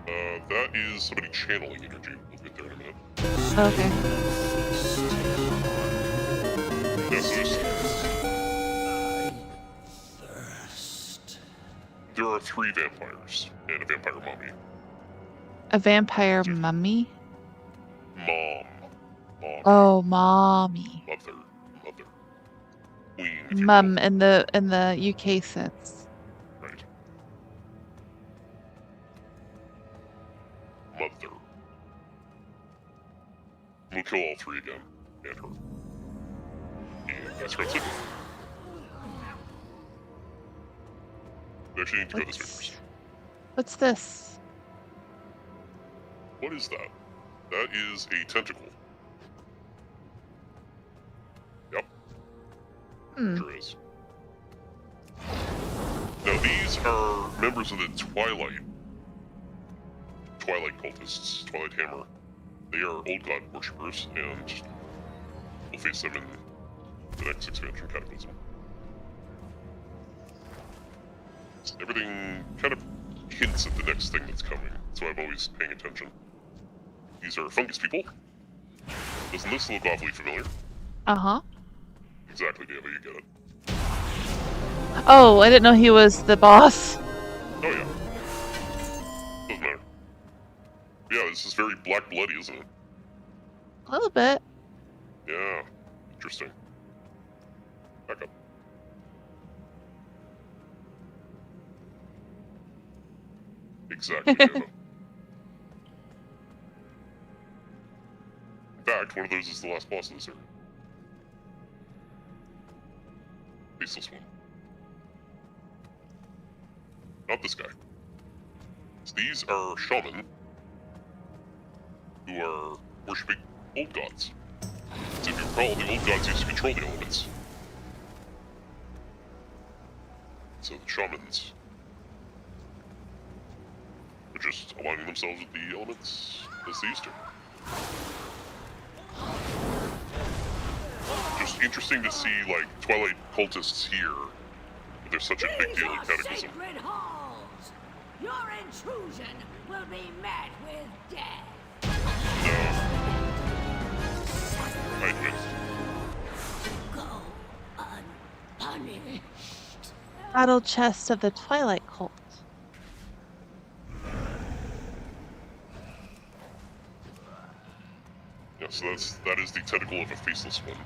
That is somebody channeling energy. We'll get there in a minute. Okay. Yeah, so there are 3 vampires and a vampire mummy. A vampire mummy? Mom. Oh, mommy. Mother. Queen. if you Mum will. in the UK sense. Right. Mother. We'll kill all 3 again. And her. And that's where it's in. We actually need to go this way first. What's this? What is that? That is a tentacle. Yep. Sure is. Now these are members of the Twilight cultists, Twilight Hammer. They are old god worshippers, and we'll face them in the next expansion, Cataclysm. Everything kind of hints at the next thing that's coming, so I'm always paying attention. These are fungus people. Doesn't this look awfully familiar? Uh-huh. Exactly, Dava, you get it. Oh, I didn't know he was the boss. Oh yeah. Doesn't matter. Yeah, this is very black bloody, isn't it? A little bit. Yeah. Interesting. Back up. Exactly, Dava. In fact, one of those is the last boss of this area. Faceless one. Not this guy. So these are shaman who are worshipping old gods. So if you recall, the old gods used to control the elements. So the shamans are just aligning themselves with the elements as they used to. Just interesting to see, like, Twilight cultists here. But there's such a big deal in Cataclysm. Sacred halls. Your intrusion will be met with death. No. I admit. Go unpunished. Battle chest of the Twilight cult. Yeah, so that is the tentacle of a faceless one.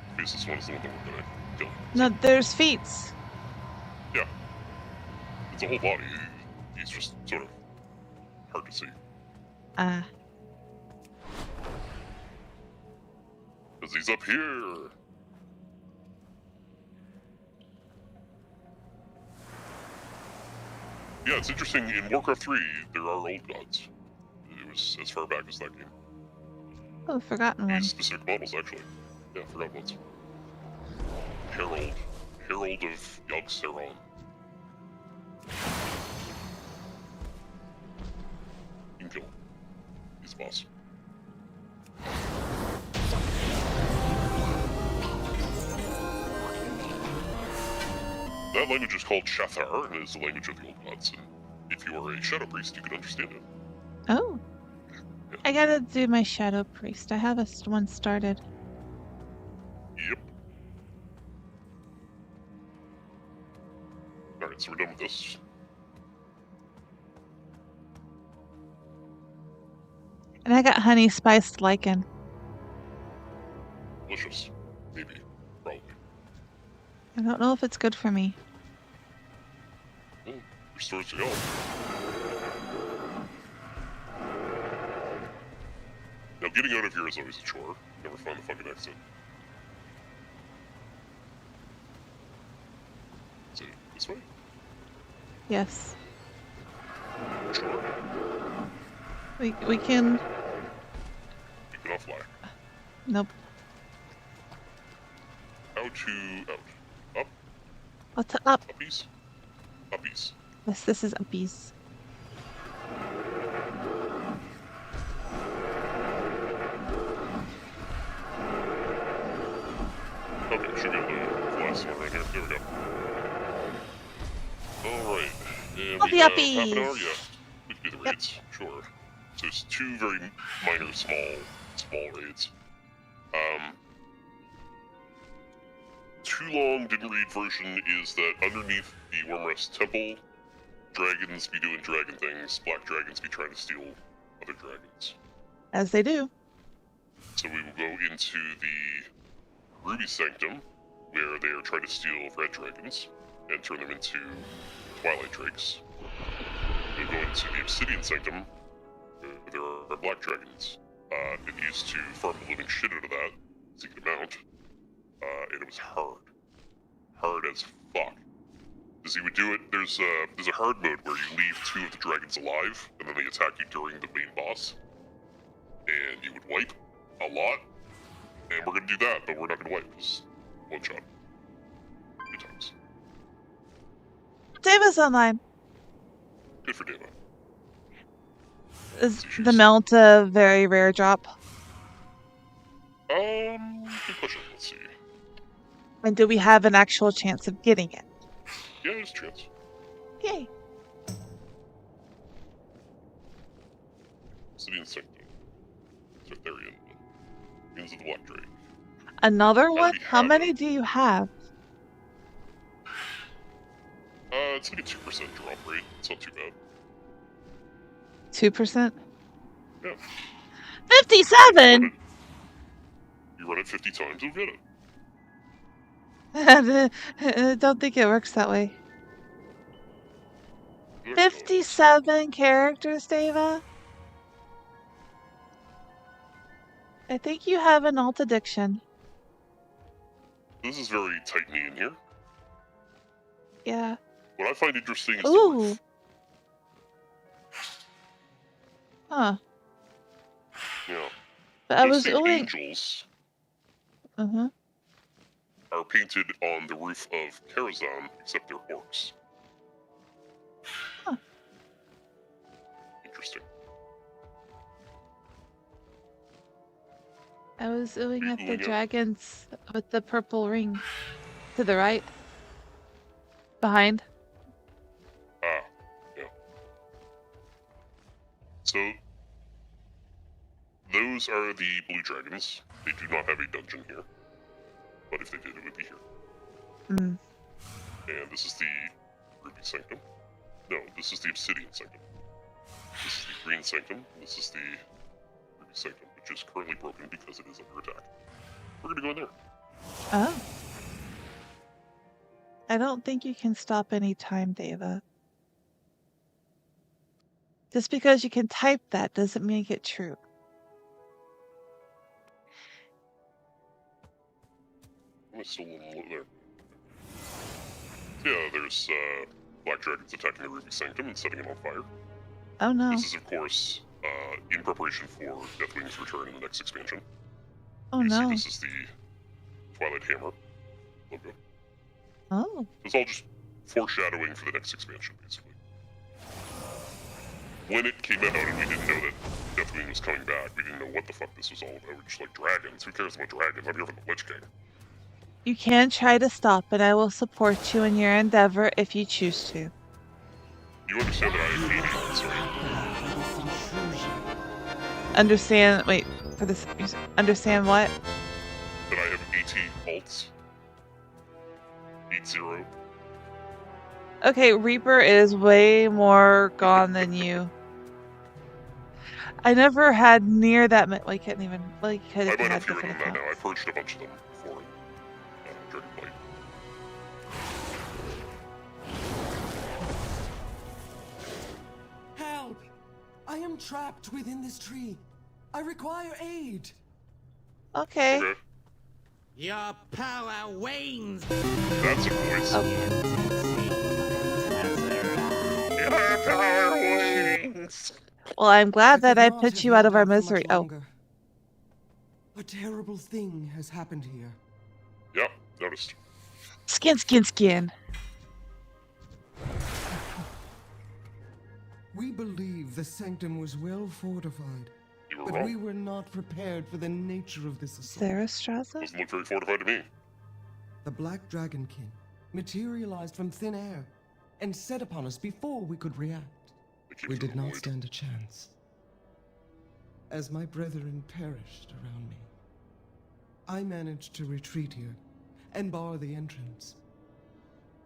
The faceless one is the one that we're gonna kill. No, there's feet. Yeah. It's a whole body. He's just sort of hard to see. Because he's up here. Yeah, it's interesting. In Warcraft 3, there are old gods. It was as far back as that game. Oh, forgotten one. These specific models, actually. Yeah, forgotten ones. Herald of Yogg-Saron. You can kill him. He's the boss. That language is called Shathar, and is the language of the old gods. And if you are a Shadow Priest, you can understand it. Oh. Yeah. I gotta do my Shadow Priest. I have one started. Yep. Alright, so we're done with this. And I got honey spiced lichen. delicious. Maybe. Probably. I don't know if it's good for me. Well, restores your health. Now, getting out of here is always a chore. Never find the fucking exit. Is it this way? Yes. Sure. We can... You cannot fly. Nope. How to... out. Up? What's up? Uppies? Uppies. Yes, this is uppies. Okay, should be able to fly somewhere right here. There we go. Alright. And Uppy we have uppies! half an hour? Yeah. We can do the raids. Sure. So there's 2 very minor, small raids. Too long, didn't read version is that underneath the Wormrest Temple, dragons be doing dragon things, black dragons be trying to steal other dragons. As they do. So we will go into the Ruby Sanctum, where they are trying to steal red dragons, and turn them into Twilight Drakes. We'll go into the Obsidian Sanctum, where there are black dragons. It used to farm the living shit out of that, so you could mount. And it was hard. Hard as fuck. Because you would do it, there's a hard mode where you leave 2 of the dragons alive, and then they attack you during the main boss. And you would wipe a lot, and we're gonna do that, but we're not gonna wipe, because one shot. 2 times. Davis online. Good for Deva. Is the melt a very rare drop? Good question, let's see. And do we have an actual chance of getting it? Yeah, there's a chance. Yay. Obsidian Sanctum. Sartharian. Means of the Black Drake. Another one? already How have many it. do you have? It's like a 2% drop rate. It's not too bad. 2%? Yeah. 57! You run it 50 times, you'll get it. I don't think it works that way. 57 characters, Deva? I think you have an alt addiction. This is very tight-knee in here. Yeah. What I find interesting is the Ooh. roof. Huh. Yeah. But I Those was same doing... angels Uh-huh. are painted on the roof of Karazhan, except they're orcs. Huh. Interesting. I was doing at the Ooh, yeah. dragons with the purple ring. To the right. Behind. Ah, yeah. So, those are the blue dragons. They do not have a dungeon here. But if they did, it would be here. Mm. And this is the Ruby Sanctum. No, this is the Obsidian Sanctum. This is the Green Sanctum. This is the Ruby Sanctum, which is currently broken because it is under attack. We're gonna go in there. Oh. I don't think you can stop any time, Deva. Just because you can type that doesn't make it true. I'm still a little there. Yeah, there's black dragons attacking the Ruby Sanctum and setting it on fire. Oh no. This is, of course, in preparation for Deathwing's return in the next expansion. Oh you no. see this is the Twilight Hammer logo. Oh. It's all just foreshadowing for the next expansion, basically. When it came out and we didn't know that Deathwing was coming back, we didn't know what the fuck this was all about. We're just like, dragons? Who cares about dragons? I'm here for the Lich King. You can try to stop it. I will support you in your endeavor if you choose to. You understand that I have 80 alts, right? Understand? Wait, for this. Understand what? That I have 80 alts. 80. Okay, Reaper is way more gone than you. I never had near that many. Well, you can't even. Well, you could I if you might had have fewer different than that now. I accounts. purged a bunch of them before Dragonblight. Help! I am trapped within this tree. I require aid. Okay. Okay. Your power wanes. That's a voice. Oh. Your power wanes. Well, I'm glad that I cannot put have you out of held our out for much misery. Oh, longer. A terrible thing has happened here. Yep, noticed. skin. We believe the sanctum was well fortified, You were but wrong. we were not prepared for the nature of this assault. Sarah Straza? Doesn't look very fortified to me. The Black Dragonkin materialized from thin air and set upon us before we could react. It keeps We did not avoid. stand a chance. As my brethren perished around me, I managed to retreat here and bar the entrance.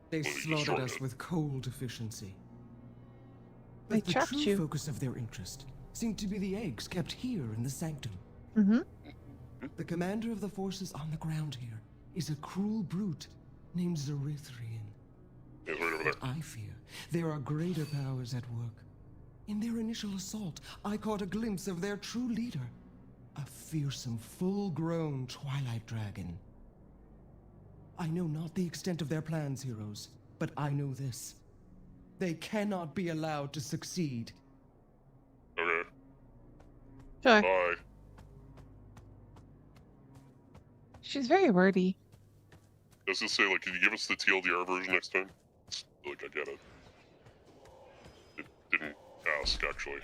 They Well, you slaughtered destroyed us it. with cold efficiency. They But the trapped true you. focus of their interest seemed to be the eggs kept here in the sanctum. Mm-hmm. The commander of the forces on the ground here is a cruel brute named Zerithrian. He's right over there. I fear there are greater powers at work. In their initial assault, I caught a glimpse of their true leader, a fearsome, full-grown Twilight Dragon. I know not the extent of their plans, heroes, but I know this. They cannot be allowed to succeed. Okay. Sure. Bye. She's very wordy. I was gonna say, like, can you give us the TLDR version next time? Like, I get it. It didn't ask, actually.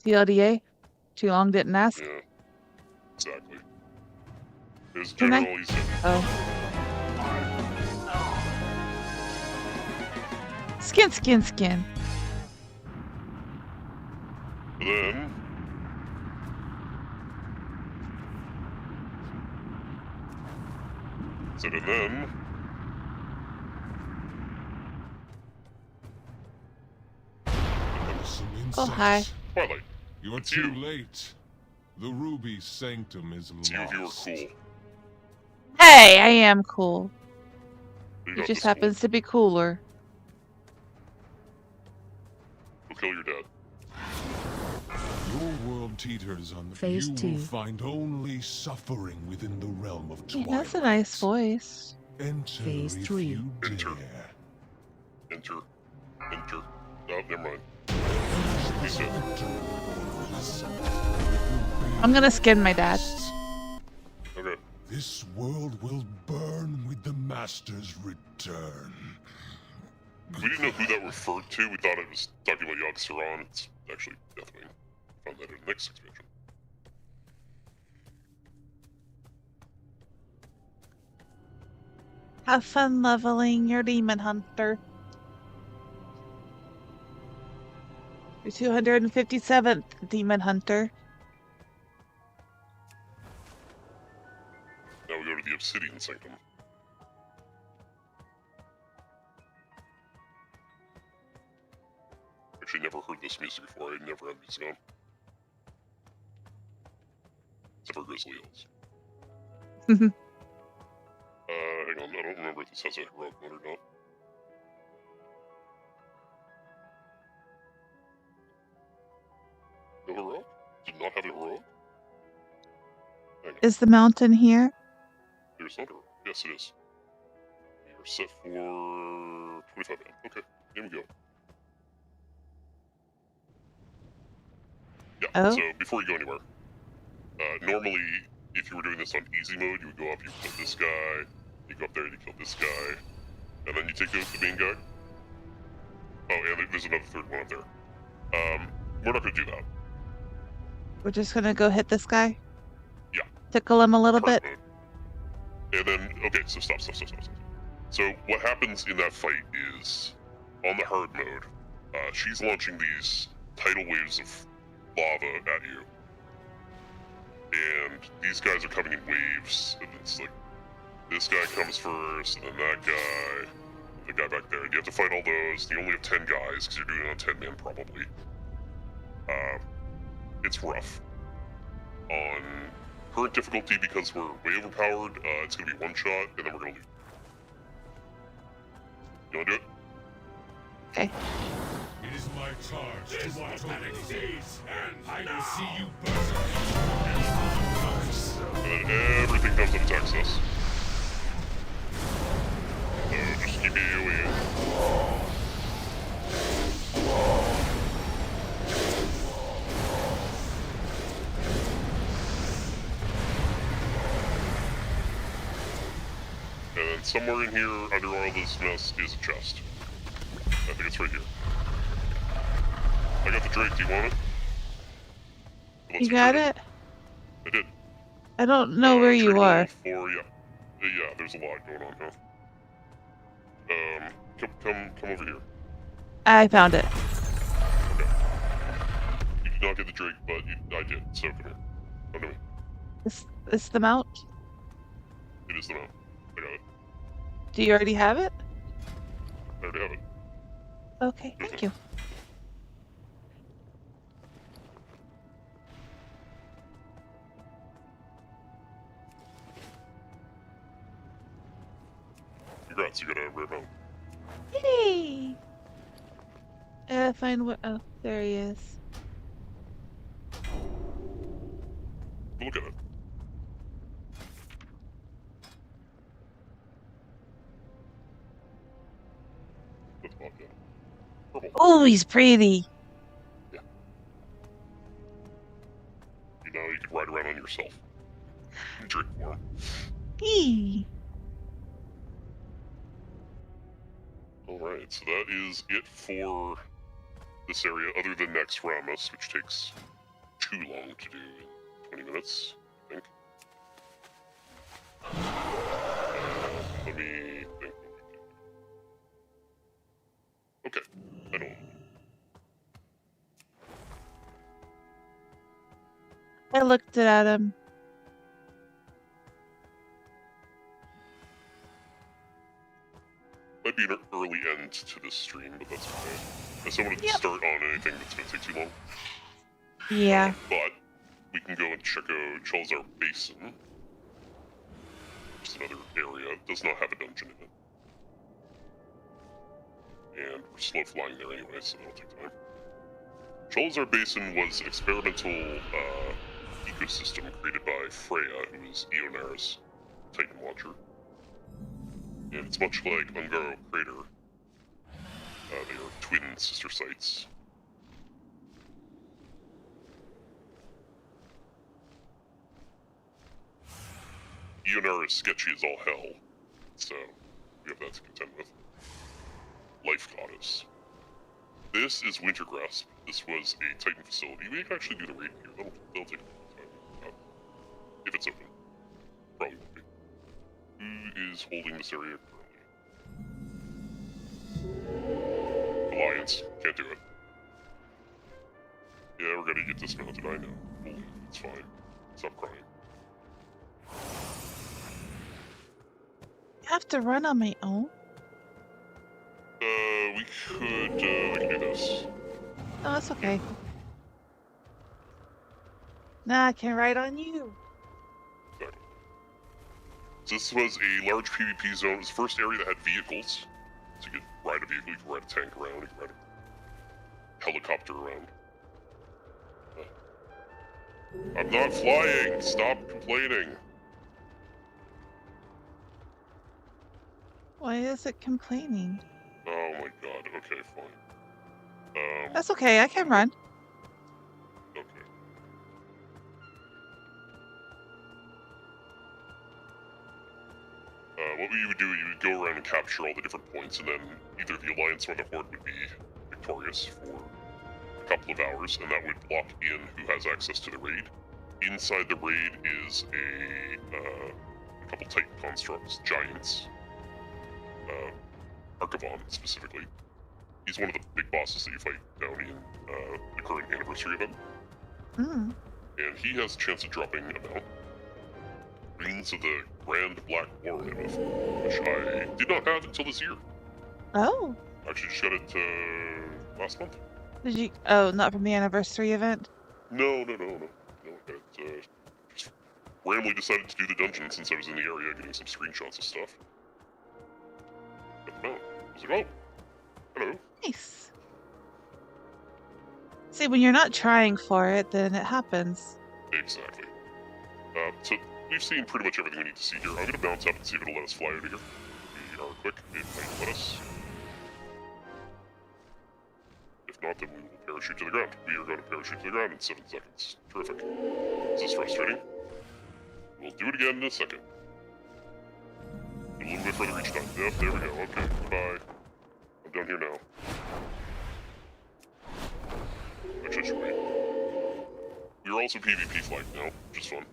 TLDA? Too long didn't ask? Yeah. Exactly. It was Can I- generally said. Oh. Skin. But then... So then... Some Oh, hi. insects. Twilight. You're It's too you. late. The ruby sanctum is See if you were lost. cool. Hey, I am cool. You It got just this happens to be cooler. Cool. Go kill your dad. Your world teeters on the Phase you will 2. find only suffering within the realm of He twilight. has a nice voice. Enter Phase if 3. you Enter. dare. Enter. Oh, never mind. He's dead. I'm gonna skin my dad. Okay. This world will burn with the Master's return. We didn't know who that referred to. We thought it was talking about Yogg Saron. It's actually Deathwing. Found that in the next expansion. Have fun leveling your demon hunter. Your 257th demon hunter. Now we go to the Obsidian Sanctum. Actually, never heard this music before. I never had music on. Except for Grizzly Hills. Hang on, I don't remember if this has a heroic mode or not. No heroic? Did not have a heroic? Hang on, Is the mountain here? there's not a heroic. Yes, it is. We are set for 25 minutes. Okay, here we go. Yeah, Oh. so before you go anywhere, normally, if you were doing this on easy mode, you would go up, you kill this guy, you go up there, you kill this guy, and then you take out the main guy. Oh, and there's another third one up there. We're not gonna do that. We're just gonna go hit this guy? Yeah. Tickle him a little Hard bit? mode. And then, okay, so stop. So what happens in that fight is, on the hard mode, she's launching these tidal waves of lava at you. And these guys are coming in waves, and it's like, this guy comes first, and then that guy, the guy back there. You have to fight all those. You only have 10 guys, because you're doing it on 10 man probably. It's rough. On current difficulty, because we're way overpowered, it's going to be one shot, and then we're going to leave. You want to do it? Okay. It is my charge to watch over disease, and I will see you burn. And then everything comes and attacks us. So just keep AoEing. And then somewhere in here, under all this mess, is a chest. I think it's right here. I got the Drake, do you want it? You got it? I did. I don't know where you are. Yeah, there's a lot going on, huh? Come over here. I found it. Okay. You did not get the Drake, but I did, so come here. Come to me. This the mount? It is the mount. I got it. Do you already have it? I already have it. Okay, thank you. Congrats, you got a rare mount. Yay! Find what? Oh, there he is. Look at it. That's about it. Purple. Oh, he's pretty. Yeah. You know, you could ride around on yourself. Drink for him. Eee. Alright, so that is it for this area, other than next Ramos, which takes too long to do in 20 minutes, I think. Let me think. Okay, I don't. I looked at him. Might be an early end to this stream, but that's okay. I still wanted to start on anything that's going to take too long. Yeah. But we can go and check out Chalzar Basin. Just another area. It does not have a dungeon in it. And we're slow flying there anyway, so that'll take time. Chalzar Basin was an experimental ecosystem created by Freya, who is Ionara's Titan Watcher. And it's much like Ungaro Crater. They are twin sister sites. Ionara is sketchy as all hell, so we have that to contend with. Life Goddess. This is Wintergrasp. This was a Titan facility. We can actually do the raid here. That'll take a little time. If it's open. Probably won't be. Who is holding this area currently? Alliance. Can't do it. Yeah, we're gonna get dismounted, I know. It's fine. Stop crying. I have to run on my own? We can do this. No, that's okay. Nah, I can ride on you. Exactly. So this was a large PvP zone. It was the first area that had vehicles. So you could ride a vehicle, you could ride a tank around, you could ride a helicopter around. I'm not flying! Stop complaining! Why is it complaining? Oh my god, okay, fine. That's okay, I can run. Okay. What you would do, you would go around and capture all the different points, and then either the Alliance or the Horde would be victorious for a couple of hours, and that would block in who has access to the raid. Inside the raid is a couple Titan constructs, giants. Archivon, specifically. He's one of the big bosses that you fight down in the current anniversary event. Mm. And he has a chance of dropping a mount. Rings of the Grand Black War Mammoth, which I did not have until this year. Oh, Actually, just got it last month. did you? Oh, not from the anniversary event. No, no, no, no. No, I got it, just randomly decided to do the dungeon since I was in the area getting some screenshots of stuff. Got them out. I was like, oh, hello. Nice. See, when you're not trying for it, then it happens. Exactly. So we've seen pretty much everything we need to see here. I'm going to bounce up and see if it'll let us fly out of here. We are quick. It might let us. If not, then we will parachute to the ground. We are going to parachute to the ground in 7 seconds. Terrific. This is frustrating. We'll do it again in a second. A little bit further each time. Yep, there we go. Okay, goodbye. I'm down here now. Actually, I should wait. We are also PvP flagged now, which is fun.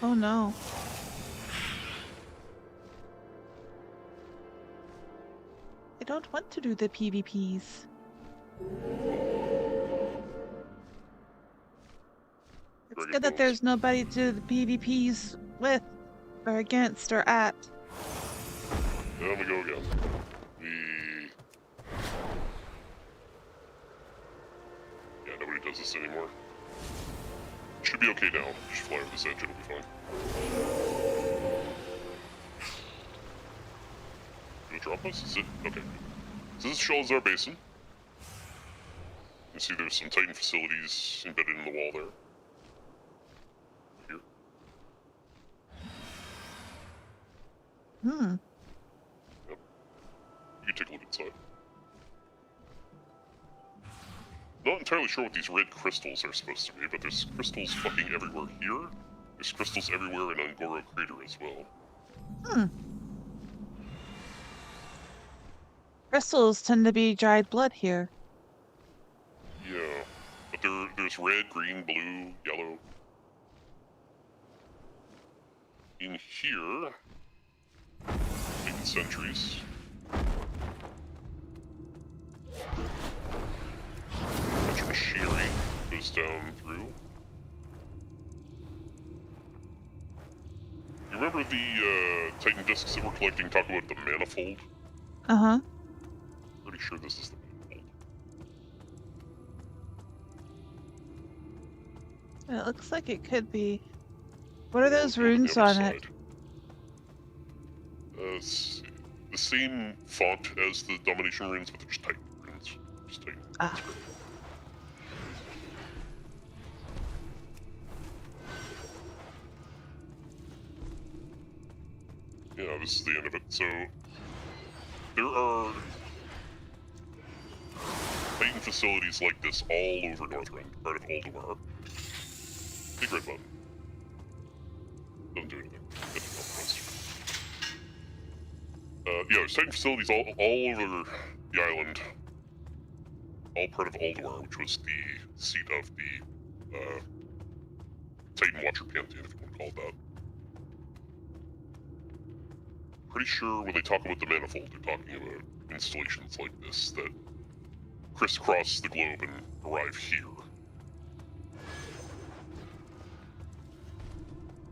Oh no. I don't want to do the PvPs. It's good that there's nobody to do the PvPs with, or against, or at. There we go again. Yeah, nobody does this anymore. Should be okay now. Just fly over this edge, it'll be fine. Gonna drop us? Is it? Okay. So this shows our basin. You can see there's some Titan facilities embedded in the wall there. Here. Yep. You can take a look inside. Not entirely sure what these red crystals are supposed to be, but there's crystals fucking everywhere here. There's crystals everywhere in Angoro Crater as well. Crystals tend to be dried blood here. Yeah, but there's red, green, blue, yellow. In here, hidden sentries. Bunch of machinery goes down through. You remember the Titan discs that we're collecting talk about the manifold? Uh-huh. Pretty sure this is the manifold. It looks like it could be. What are those Go to the runes other on side. it? It's the same font as the domination runes, but they're just Titan runes. Just Titan. Ah. Yeah, this is the end of it. So, there are Titan facilities like this all over Northrend, part of Ulduar. Big red button. Doesn't do anything. Hit the rest. Yeah, there's Titan facilities all over the island. All part of Ulduar, which was the seat of the Titan Watcher Pantheon, if you want to call it that. Pretty sure when they talk about the manifold, they're talking about installations like this that crisscross the globe and arrive here.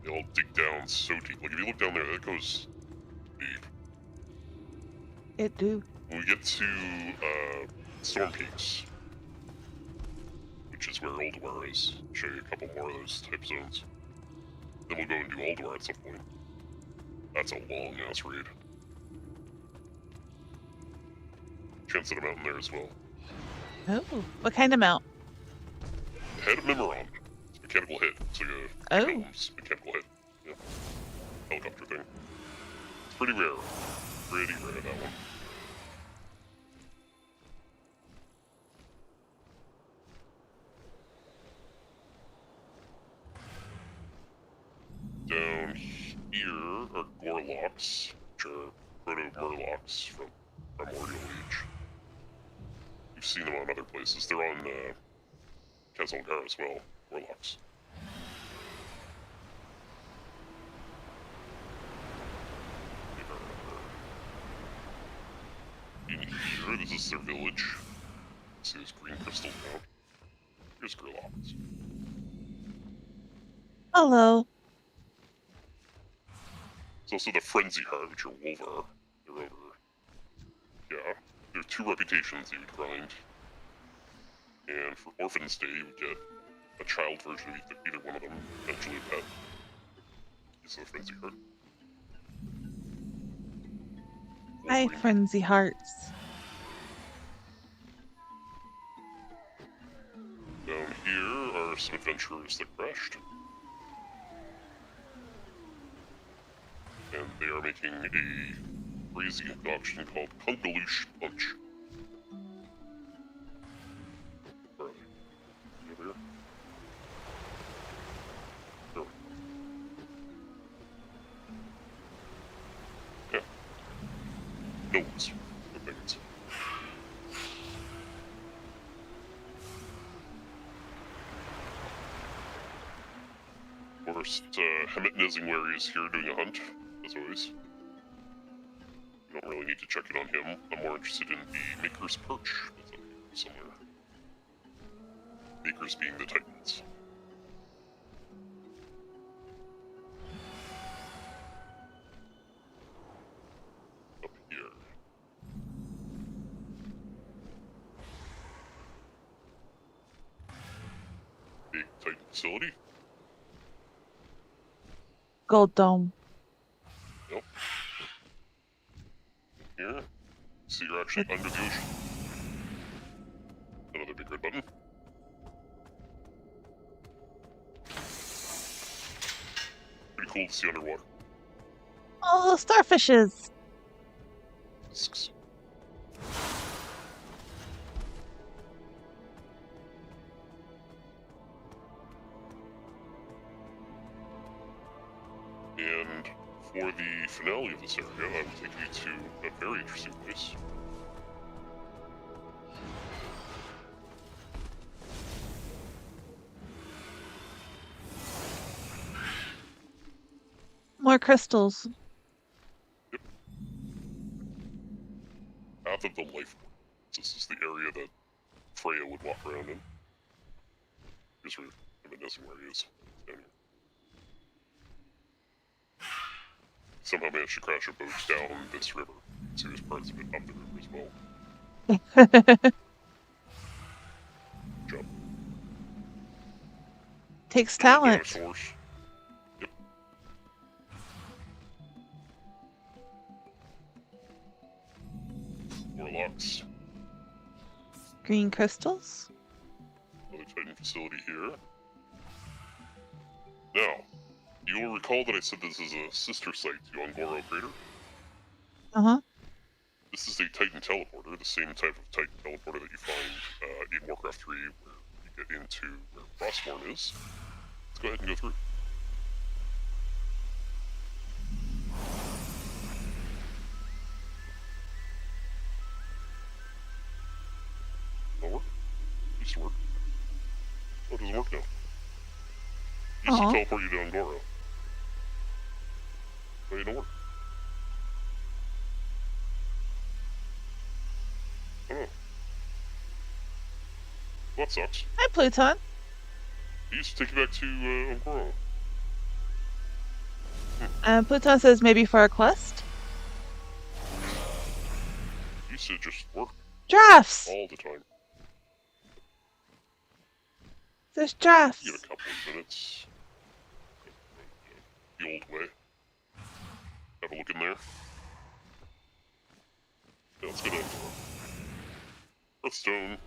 They all dig down so deep. Like, if you look down there, that goes deep. It do. When we get to Storm Peaks, which is where Ulduar is, I'll show you a couple more of those type zones. Then we'll go and do Ulduar at some point. That's a long-ass raid. Chance that I'm out in there as well. Oh, what kind of mount? Head of Memoron. It's a mechanical hit. It's like a gnome's mechanical hit. Yeah. Helicopter thing. It's pretty rare. Pretty rare, that one. Down here are Gorlocks, which are proto-Murlocs from Primordial Age. You've seen them on other places. They're on Kazolgar as well, Gorlocks. In here, this is their village. See those green crystals down? Here's Gorlocks. Hello. There's also the Frenzy Heart, which are Wolvar. They're over Yeah, there are 2 reputations you would grind. And for Orphan's Day, you would get a child version of either one of them, eventually a pet. Use the Frenzy Heart. Hi, Frenzy Hearts. Down here are some adventurers that crashed. And they are making a crazy concoction called Kungaloosh Punch. Where are they? Over here? There we go. Yeah. Notes. No things. Of course, Hemet Nizingwary is here doing a hunt, as always. You don't really need to check in on him. I'm more interested in the Maker's Perch that's up here somewhere. Makers being the Titans. Up here. Big Titan facility. Gold Dome. Nope. Here. So you're actually under the ocean. Another big red button. Pretty cool to see underwater. Oh, starfishes! Discs. And for the finale of this area, I will take you to a very interesting place. More crystals. Yep. Path of the Life World. This is the area that Freya would walk around in. Here's where where he is. Down here. Somehow managed to crash a boat down this river. Serious parts of it up the river as well. Jump. Takes talent. Dinosaurs. Yep. Warlocks. Green crystals. Another Titan facility here. Now, you will recall that I said this is a sister site to Ongoro Crater. Uh-huh. This is a Titan teleporter, the same type of Titan teleporter that you find in Warcraft 3, where you get into where Frostmourne is. Let's go ahead and go through. Will work? Used to work. Oh, it doesn't work now. Used to teleport you to Ongoro. Oh, it don't work. Oh. Well, that sucks. Hi, Pluton. He used to take you back to Ongoro. Pluton says maybe for a quest. He used to just work Drafts! all the time. There's drafts. Give it a couple of minutes. The old way. Have a look in there. Yeah, let's go down to Hearthstone.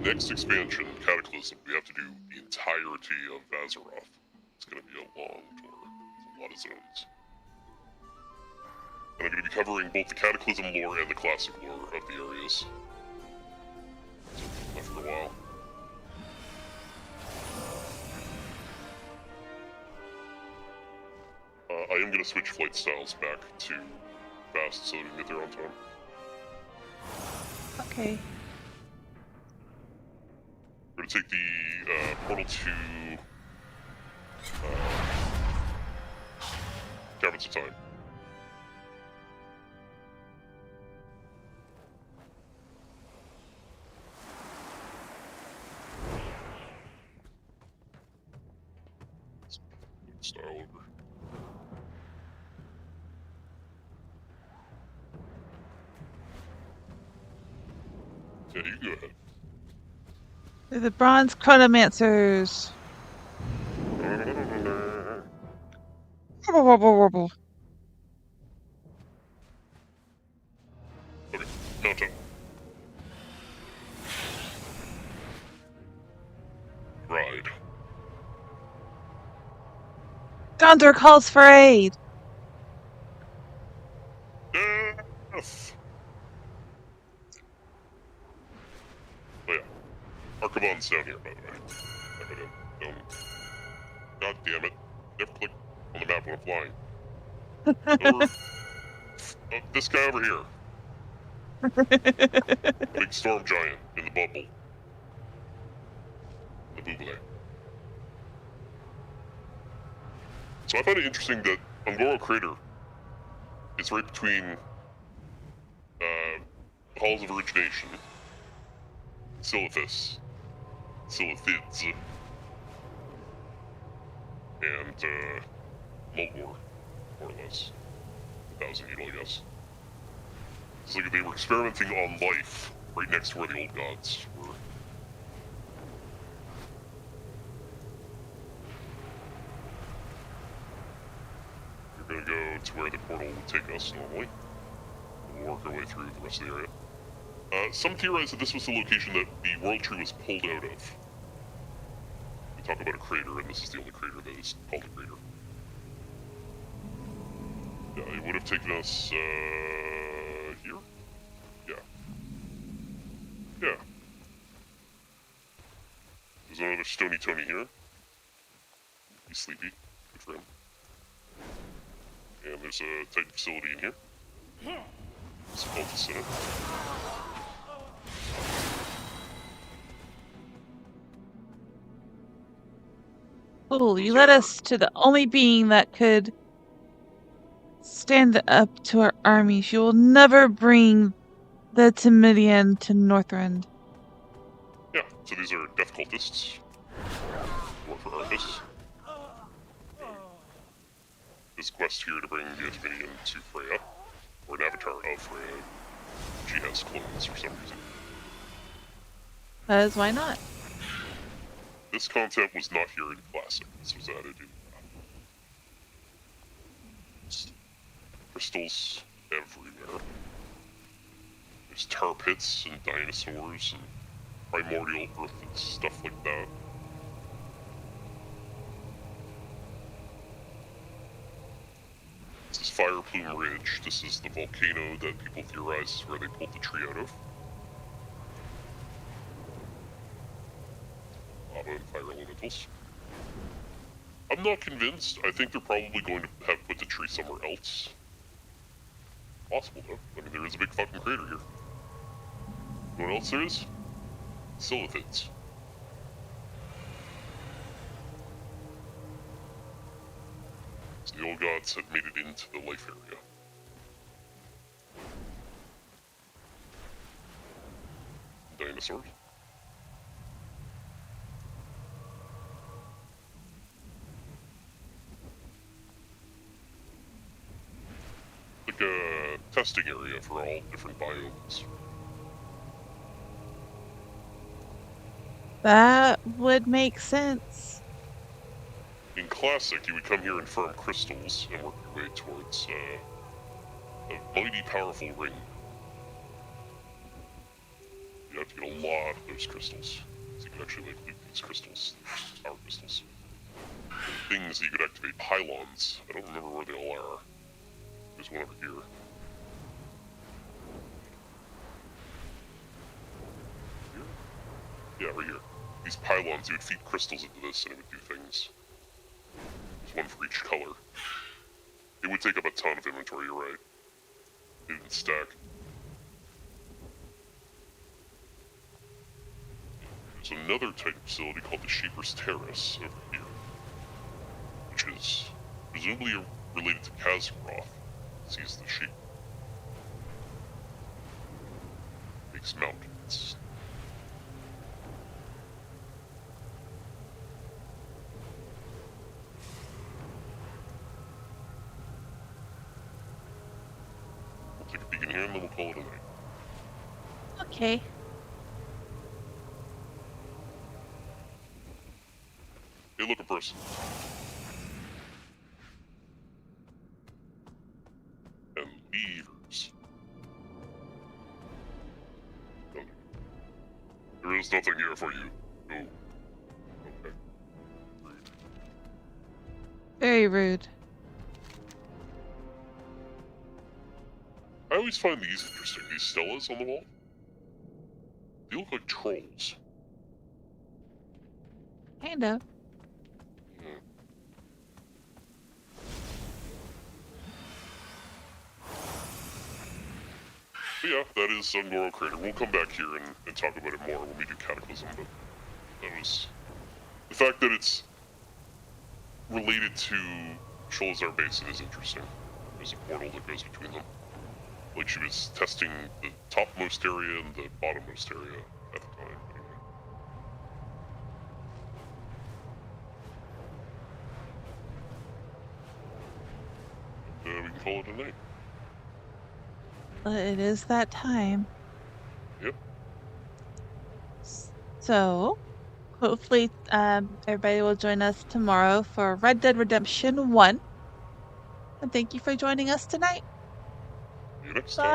Next expansion, Cataclysm, we have to do the entirety of Azeroth. It's going to be a long tour. It's a lot of zones. And I'm going to be covering both the Cataclysm lore and the classic lore of the areas. So, left for a while. I am going to switch flight styles back to fast so we can get there on time. Okay. We're going to take the portal to Caverns of Time. style over. Yeah, you go ahead. They're the bronze chronomancers. Okay, mount up. Ride. Gondor calls for aid. Death! Oh yeah. Archibald's down here, by the way. I gotta, God damn it. Never click on the map when I'm flying. This guy over here. Big storm giant in the bubble. The boobale. So I find it interesting that Ungoro Crater is right between Halls of Origination, Silithus, Silithids, and Mulgore, more or less. 1,000 Needle, I guess. It's like they were experimenting on life right next to where the old gods were. We're gonna go to where the portal would take us normally. We'll work our way through the rest of the area. Some theorize that this was the location that the World Tree was pulled out of. We talk about a crater, and this is the only crater that is called a crater. Yeah, it would have taken us, here? Yeah. Yeah. There's another Stony Tony here. He's sleepy. Good for him. And there's a Titan facility in here. There's a cultist in it. Oh, you led us to the only being that could stand up to our armies. You will never bring the Timidian to Northrend. Yeah, so these are death cultists. Work for Arthas. This quest here to bring the Timidian to Freya, or an avatar of Freya. She has clones for some reason. Because why not? This content was not here in Classic. This was added in crystals everywhere. There's tar pits and dinosaurs and primordial earth and stuff like that. This is Fire Plume Ridge. This is the volcano that people theorize is where they pulled the tree out of. Lava and fire elementals. I'm not convinced. I think they're probably going to have put the tree somewhere else. Possible though. I mean, there is a big fucking crater here. You know what else there is? Silithids. So the old gods had made it into the life area. Dinosaurs. Like a testing area for all different biomes. That would make sense. In Classic, you would come here and farm crystals and work your way towards a mighty powerful ring. You have to get a lot of those crystals, so you can actually like loot these crystals, power crystals. And things that you could activate pylons. I don't remember where they all are. There's one over here. Here? Yeah, right here. These pylons, you would feed crystals into this and it would do things. There's one for each color. It would take up a ton of inventory, you're right. It didn't stack. There's another type of facility called the Sheeper's Terrace over here, which is presumably related to Kazaroth. Sees the sheep. Makes mountains. peek in here, and then we'll call it a night. Okay. Hey, look, a person. And leaders. Nothing. There is nothing here for you. Oh. Okay. Very rude. I always find these interesting, these Stellas on the wall. They look like trolls. Kind of. But yeah, that is Zungoro Crater. We'll come back here and talk about it more when we do Cataclysm, but that was... The fact that it's related to Sholazar Basin is interesting. There's a portal that goes between them. Like she was testing the topmost area and the bottommost area at the time. Anyway. We can call it a night. It is that time. Yep. So, hopefully, everybody will join us tomorrow for Red Dead Redemption 1. And thank you for joining us tonight. See you next Bye. time.